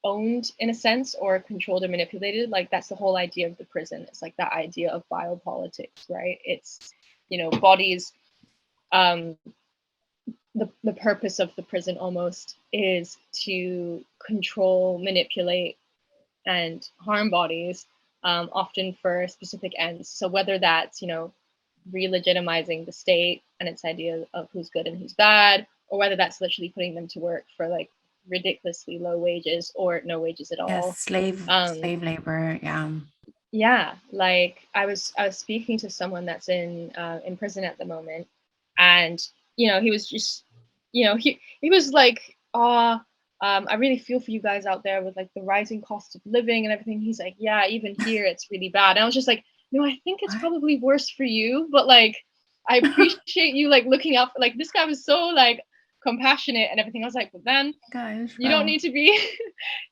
owned in a sense, or controlled or manipulated. Like, that's the whole idea of the prison. It's like that idea of biopolitics, right? It's bodies, the purpose of the prison almost is to control, manipulate, and harm bodies, often for specific ends. So whether that's re-legitimizing the state and its idea of who's good and who's bad, or whether that's literally putting them to work for like ridiculously low wages or no wages at all. Yes, slave labor. Yeah, like I was speaking to someone that's in prison at the moment, and he was just he was like, I really feel for you guys out there with like the rising cost of living and everything. He's like, yeah, even here it's really bad. And I was just like, no, I think it's probably worse for you, but like I appreciate you like looking out for, like, this guy was so like compassionate and everything. I was like, but then you don't need to be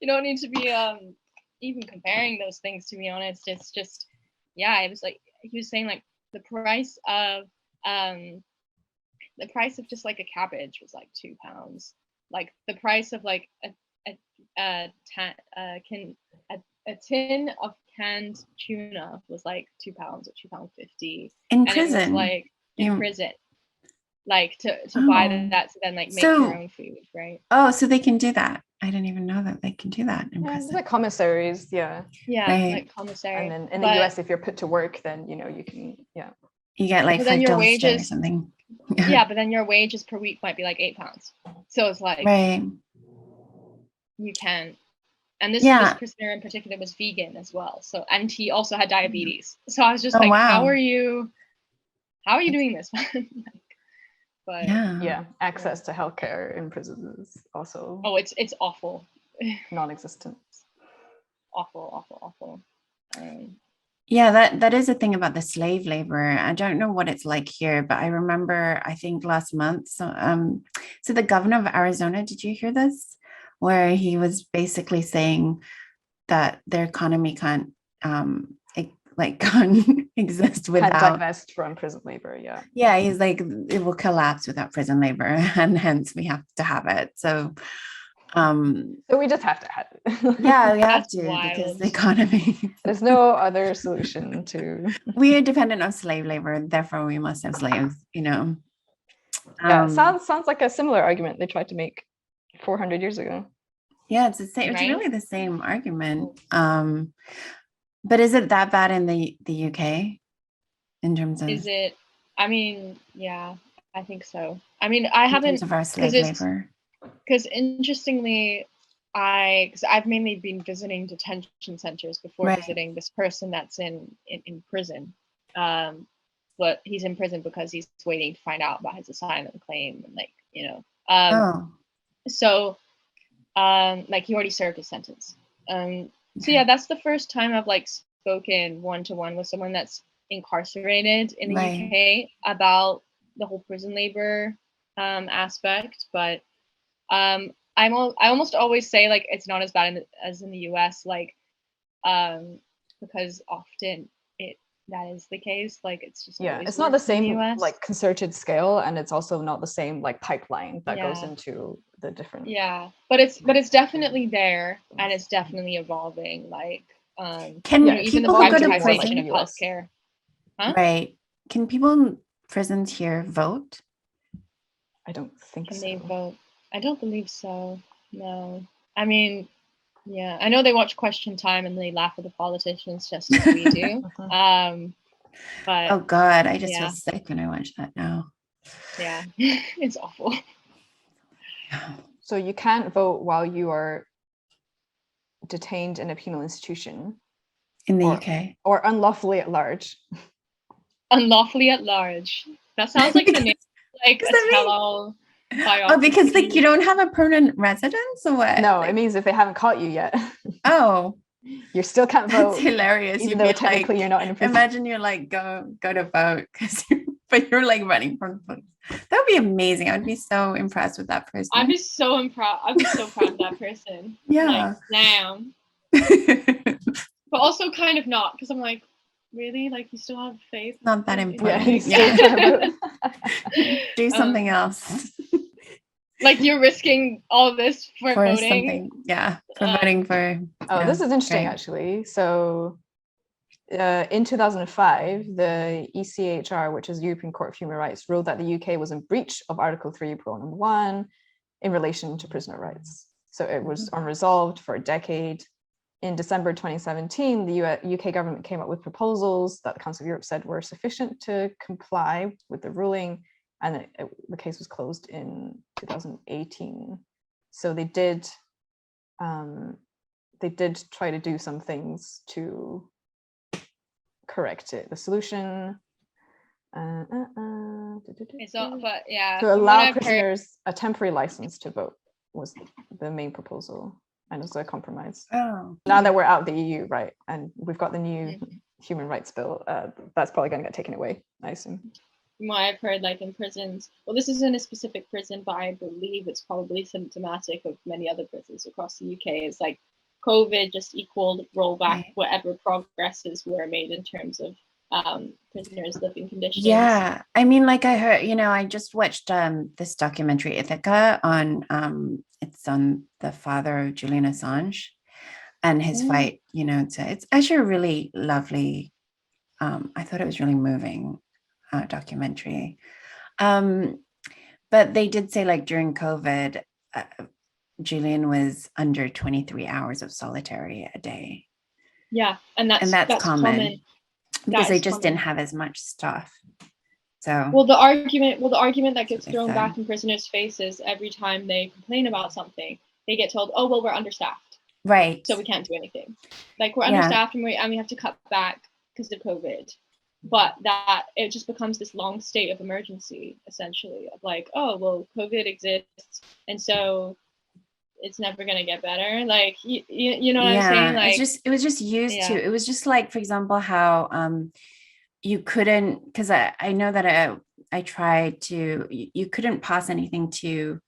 you don't need to be even comparing those things, to be honest. It's just, yeah, it was like he was saying like the price of just like a cabbage was like £2. Like the price of like a tin of canned tuna was like £2 or £2.50 in and it was prison. like in prison, like to Oh. buy that to then like make your own food, right? Oh, so they can do that. I didn't even know that they can do that in prison. Like commissaries, like commissary. And then in the US, if you're put to work, then you know you can, you get like $5 or something. Yeah, but then your wages per week might be like £8. So it's like, you can. And this prisoner in particular was vegan as well. So, and he also had diabetes. So I was just like, wow. how are you doing this? But access to healthcare in prisons is also it's awful. Non-existent. Awful. Yeah, that is a thing about the slave labor. I don't know what it's like here, but I remember, I think last month, so the governor of Arizona, did you hear this? Where he was basically saying that their economy can't exist without, can't divest from prison labor. Yeah, he's like, it will collapse without prison labor, and hence we have to have it. So we just have to have it. Yeah, we have to wild. Because the economy. There's no other solution to. We are dependent on slave labor, therefore we must have slaves. Sounds like a similar argument they tried to make 400 years ago. Yeah, it's the same. Right? It's really the same argument. But is it that bad in the UK in terms of? Is it? I mean, yeah, I think so. I mean, I haven't, of our slave labor. Because interestingly, because I've mainly been visiting detention centers before visiting this person that's in prison. But he's in prison because he's waiting to find out about his asylum claim, and so like he already served his sentence. So yeah, that's the first time I've like spoken one-to-one with someone that's incarcerated in the UK about the whole prison labor aspect. But I almost always say like it's not as bad as in the US, like because often that is the case. Like it's just it's not the same like concerted scale, and it's also not the same like pipeline that goes into the different. But it's definitely there, and it's definitely evolving. Like can even the people go to privatization of healthcare. Right? Can people in prisons here vote? I don't think so. Can they vote? I don't believe so. No. I mean, yeah, I know they watch Question Time and they laugh at the politicians just as we do. But oh God, I just feel sick when I watch that now. Yeah, it's awful. So you can't vote while you are detained in a penal institution in the UK, or unlawfully at large. Unlawfully at large. That sounds like the name, like a tell-all. Oh, because like you don't have a permanent residence or what? No, it means if they haven't caught you yet. Oh, you still can't vote. That's hilarious. Even though technically you're not in a prison. Imagine you're like go to vote but you're like running from the police. That would be amazing. I would be so impressed with that person. I'd be so proud of that person. Yeah. Like, damn. But also kind of not, because I'm like, really? Like you still have faith? Not that important. Do something else. Like you're risking all this for voting. Something. Yeah. For voting for. This is interesting actually. So in 2005, the ECHR, which is European Court of Human Rights, ruled that the UK was in breach of Article 3, Parole No. 1 in relation to prisoner rights. So it was unresolved for a decade. In December 2017, the UK government came up with proposals that the Council of Europe said were sufficient to comply with the ruling, and the case was closed in 2018. So they did try to do some things to correct it. The solution to allow prisoners a temporary license to vote. was the main proposal, and it was a compromise. Oh, Now that we're out of the EU, right, and we've got the new human rights bill, that's probably going to get taken away, I assume. From what I've heard, like in prisons, well, this isn't a specific prison, but I believe it's probably symptomatic of many other prisons across the UK. It's like COVID just equaled rollback whatever progresses were made in terms of prisoners' living conditions. yeah. I mean, like I heard, I just watched this documentary Ithaca on it's on the father of Julian Assange and his fight. It's actually a really lovely. I thought it was really moving documentary. But they did say, like, during COVID, Julian was under 23 hours of solitary a day. Yeah, and that's common. Because they just didn't have as much stuff. So the argument that gets thrown back in prisoners' faces every time they complain about something, they get told, "Oh, well, we're understaffed, right? So we can't do anything. Like, we're understaffed and we have to cut back because of COVID." But that it just becomes this long state of emergency, essentially, of like, oh, well, COVID exists, and so it's never gonna get better. Like, you know what I'm saying? Like, it was just used to. It was just like, for example, how you couldn't, because I know that I tried to. You couldn't pass anything to,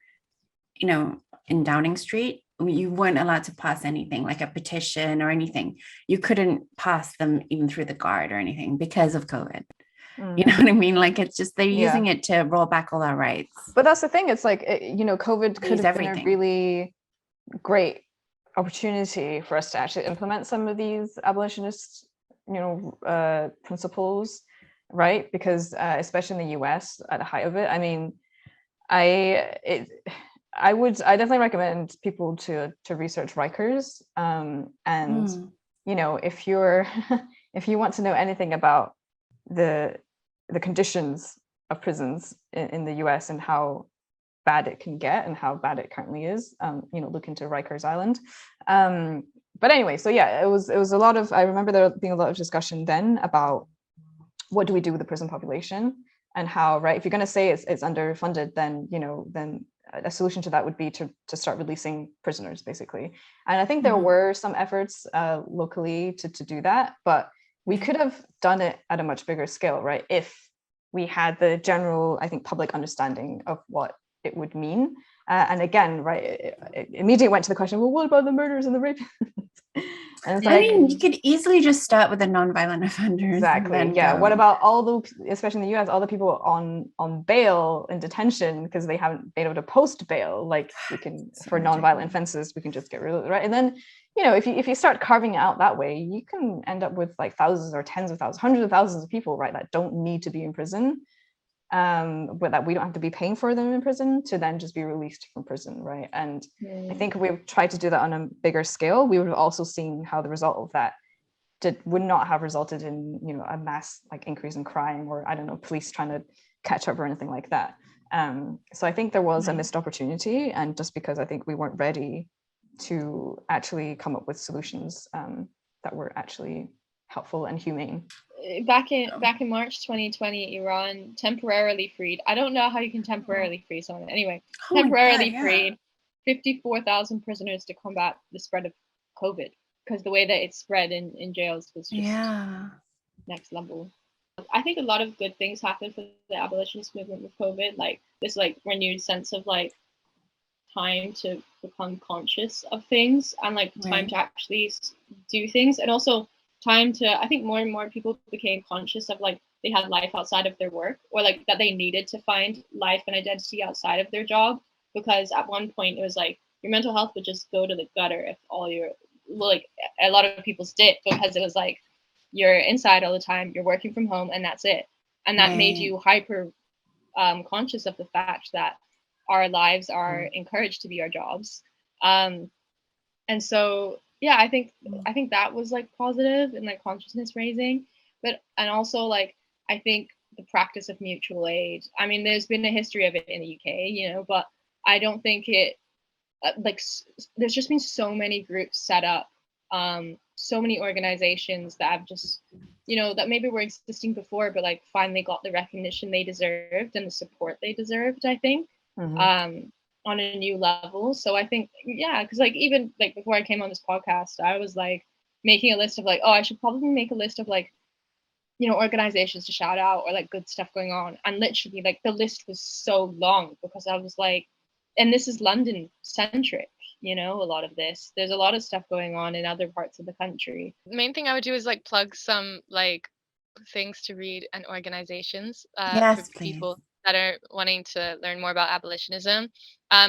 in Downing Street. You weren't allowed to pass anything like a petition or anything. You couldn't pass them even through the guard or anything because of COVID. You know what I mean? Like, it's just, they're using it to roll back all our rights. But that's the thing. It's like, COVID could have been a really great opportunity for us to actually implement some of these abolitionist, principles, right? Because especially in the US at the height of it, I mean, I definitely recommend people to research Rikers, and if you're if you want to know anything about the conditions of prisons in the US and how bad it can get and how bad it currently is, look into Rikers Island. But anyway, so yeah, it was a lot of, I remember there being a lot of discussion then about what do we do with the prison population and how, right, if you're going to say it's underfunded, then then a solution to that would be to start releasing prisoners, basically. And I think there were some efforts locally to do that, but we could have done it at a much bigger scale, right? If we had the general, I think, public understanding of what it would mean. And again, right, it immediately went to the question, well, what about the murders and the rape? And it's mean, you could easily just start with the non-violent offenders. Exactly. Yeah. What about all the, especially in the US, all the people on bail in detention because they haven't been able to post bail? Like, we can, for non-violent offenses, we can just get rid of it, right? And then, if you start carving it out that way, you can end up with like thousands or tens of thousands, hundreds of thousands of people, right, that don't need to be in prison, but that we don't have to be paying for them in prison to then just be released from prison, right? And I think if we tried to do that on a bigger scale, we would have also seen how the result of that would not have resulted in a mass like increase in crime, or I don't know, police trying to catch up or anything like that. So I think there was a missed opportunity, and just because I think we weren't ready to actually come up with solutions that were actually helpful and humane. Back in March 2020, Iran temporarily freed, I don't know how you can temporarily free someone, anyway, freed 54,000 prisoners to combat the spread of COVID, because the way that it spread in jails was just next level. I think a lot of good things happened for the abolitionist movement with COVID, like this like renewed sense of like time to become conscious of things and like time to actually do things, and also time to, I think more and more people became conscious of like they had life outside of their work, or like that they needed to find life and identity outside of their job, because at one point it was like your mental health would just go to the gutter if all your, well, like a lot of people's did, because it was like you're inside all the time, you're working from home, and that's it. And that made you hyper conscious of the fact that our lives are encouraged to be our jobs. And so yeah, I think that was like positive and like consciousness raising. But and also like I think the practice of mutual aid, I mean, there's been a history of it in the UK, but I don't think it like there's just been so many groups set up, so many organizations that have just that maybe were existing before, but like finally got the recognition they deserved and the support they deserved, I think. And on a new level. So I think, yeah, because like even like before I came on this podcast, I was like making a list of like, oh, I should probably make a list of like, you know, organizations to shout out or like good stuff going on. And literally like the list was so long because I was like, and this is London centric, you know, a lot of this. There's a lot of stuff going on in other parts of the country. The main thing I would do is like plug some like things to read and organizations for Yes, please. people that are wanting to learn more about abolitionism.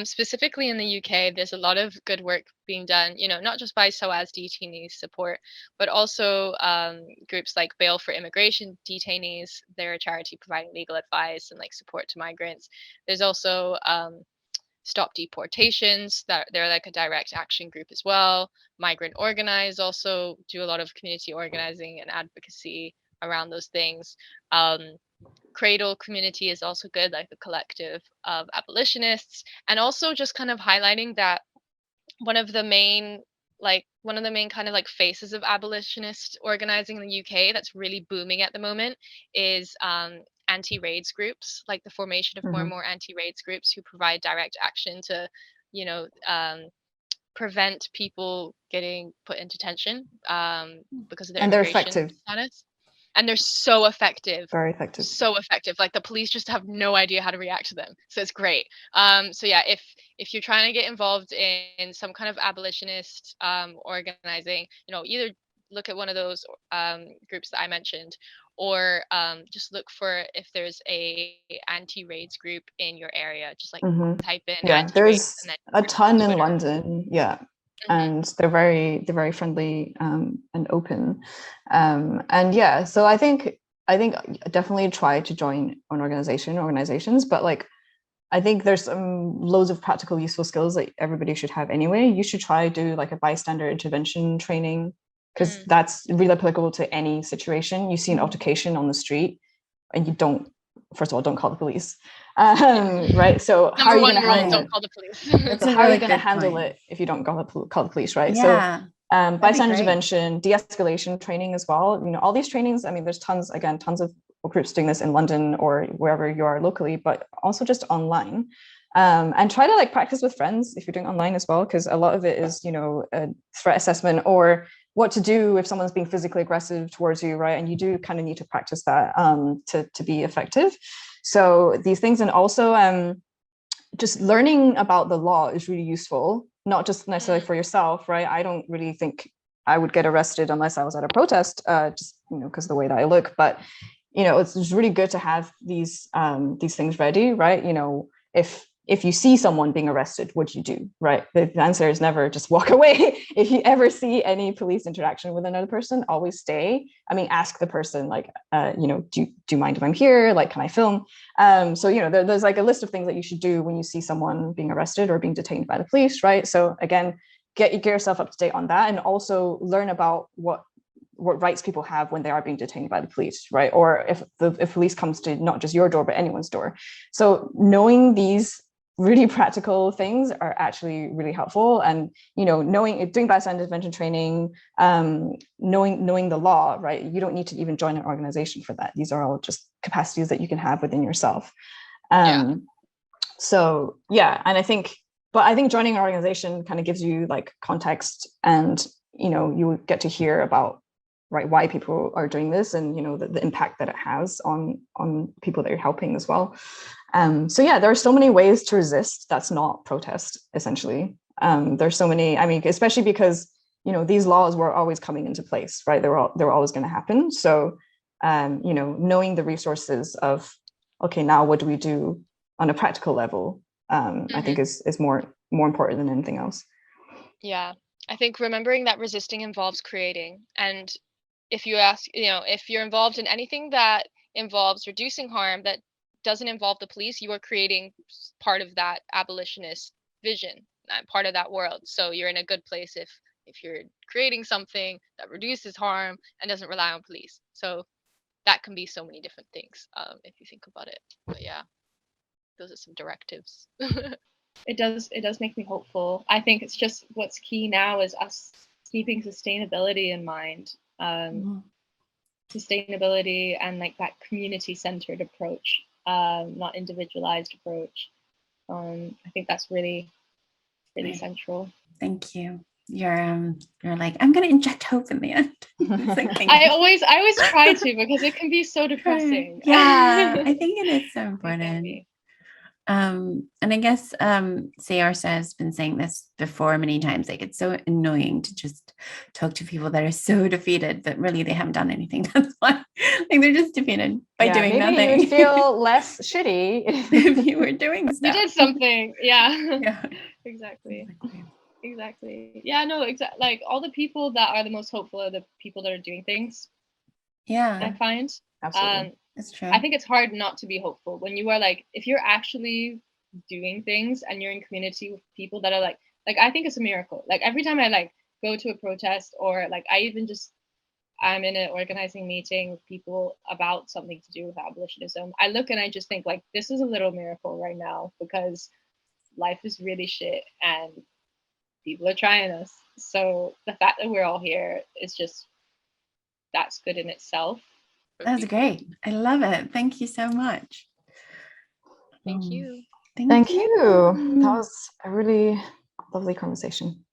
Specifically in the UK, there's a lot of good work being done, you know, not just by SOAS detainees support, but also groups like Bail for Immigration Detainees. They're a charity providing legal advice and like support to migrants. There's also Stop Deportations, that they're like a direct action group as well. Migrant Organize also do a lot of community organizing and advocacy around those things. Cradle community is also good, like the collective of abolitionists, and also just kind of highlighting that one of the main kind of like faces of abolitionist organizing in the UK that's really booming at the moment is anti-raids groups, like the formation of more and more anti-raids groups who provide direct action to, you know, prevent people getting put into detention because of their And they're immigration effective. status. And they're so effective. Very effective. So effective. Like the police just have no idea how to react to them. So it's great. So yeah, if you're trying to get involved in some kind of abolitionist organizing, you know, either look at one of those groups that I mentioned, or just look for if there's a anti-raids group in your area. Just like type in anti-raids, there's and then a ton in Twitter. London, and they're very friendly and open, and yeah, so I think definitely try to join an organizations, but like I think there's loads of practical useful skills that everybody should have anyway. You should try to do like a bystander intervention training, because that's really applicable to any situation. You see an altercation on the street and you don't, first of all, don't call the police, right? So how are you going to handle don't it? call the police. So how are you going to handle it if you don't call the police, right? Yeah, so bystander intervention, de-escalation training as well. You know, all these trainings, I mean, there's tons of groups doing this in London or wherever you are locally, but also just online. And try to like practice with friends if you're doing online as well, because a lot of it is, you know, a threat assessment or what to do if someone's being physically aggressive towards you, right? And you do kind of need to practice that to be effective. So these things, and also just learning about the law is really useful, not just necessarily for yourself, right? I don't really think I would get arrested unless I was at a protest, just, you know, because of the way that I look. But, you know, it's really good to have these things ready, right? You know, if you see someone being arrested, what do you do, right? The answer is never just walk away. If you ever see any police interaction with another person, always stay. I mean, ask the person, like, you know, do you mind if I'm here? Like, can I film? So, you know, there's like a list of things that you should do when you see someone being arrested or being detained by the police, right? So again, get yourself up to date on that, and also learn about what rights people have when they are being detained by the police, right? Or if police comes to not just your door, but anyone's door. So knowing these really practical things are actually really helpful. And, you know, doing bystander intervention training, knowing the law, right? You don't need to even join an organization for that. These are all just capacities that you can have within yourself. So yeah, and I think joining an organization kind of gives you like context, and, you know, you get to hear about, right, why people are doing this, and, you know, the impact that it has on people that you're helping as well. So yeah, there are so many ways to resist that's not protest, essentially. There's so many, I mean, especially because, you know, these laws were always coming into place, right? They were always going to happen. So, you know, knowing the resources of, okay, now what do we do on a practical level, I think is more important than anything else. Yeah, I think remembering that resisting involves creating. And if you ask, you know, if you're involved in anything that involves reducing harm that doesn't involve the police, you are creating part of that abolitionist vision, part of that world. So you're in a good place if you're creating something that reduces harm and doesn't rely on police. So that can be so many different things, if you think about it. But yeah, those are some directives. It does make me hopeful. I think it's just what's key now is us keeping sustainability in mind. Sustainability and like that community-centered approach, not individualized approach. I think that's really central. Thank you. You're like, I'm gonna inject hope in the end. I always try to, because it can be so depressing. Yeah, I think it is so It can important. be. And I guess Sayorsa has been saying this before many times, like it's so annoying to just talk to people that are so defeated, but really they haven't done anything. That's why, like, they're just defeated by doing maybe nothing. you would feel less shitty if you were doing stuff. You did something. Yeah. Yeah. Exactly. Yeah, no, exactly. Like, all the people that are the most hopeful are the people that are doing things. Yeah. I find. Absolutely. That's true. I think it's hard not to be hopeful when you are like, if you're actually doing things and you're in community with people that are like I think it's a miracle. Like, every time I like go to a protest, or like I even just I'm in an organizing meeting with people about something to do with abolitionism, I look and I just think, like, this is a little miracle right now, because life is really shit and people are trying us. So the fact that we're all here is just, that's good in itself. That's great. I love it. Thank you so much. Thank you. Thank you. That was a really lovely conversation.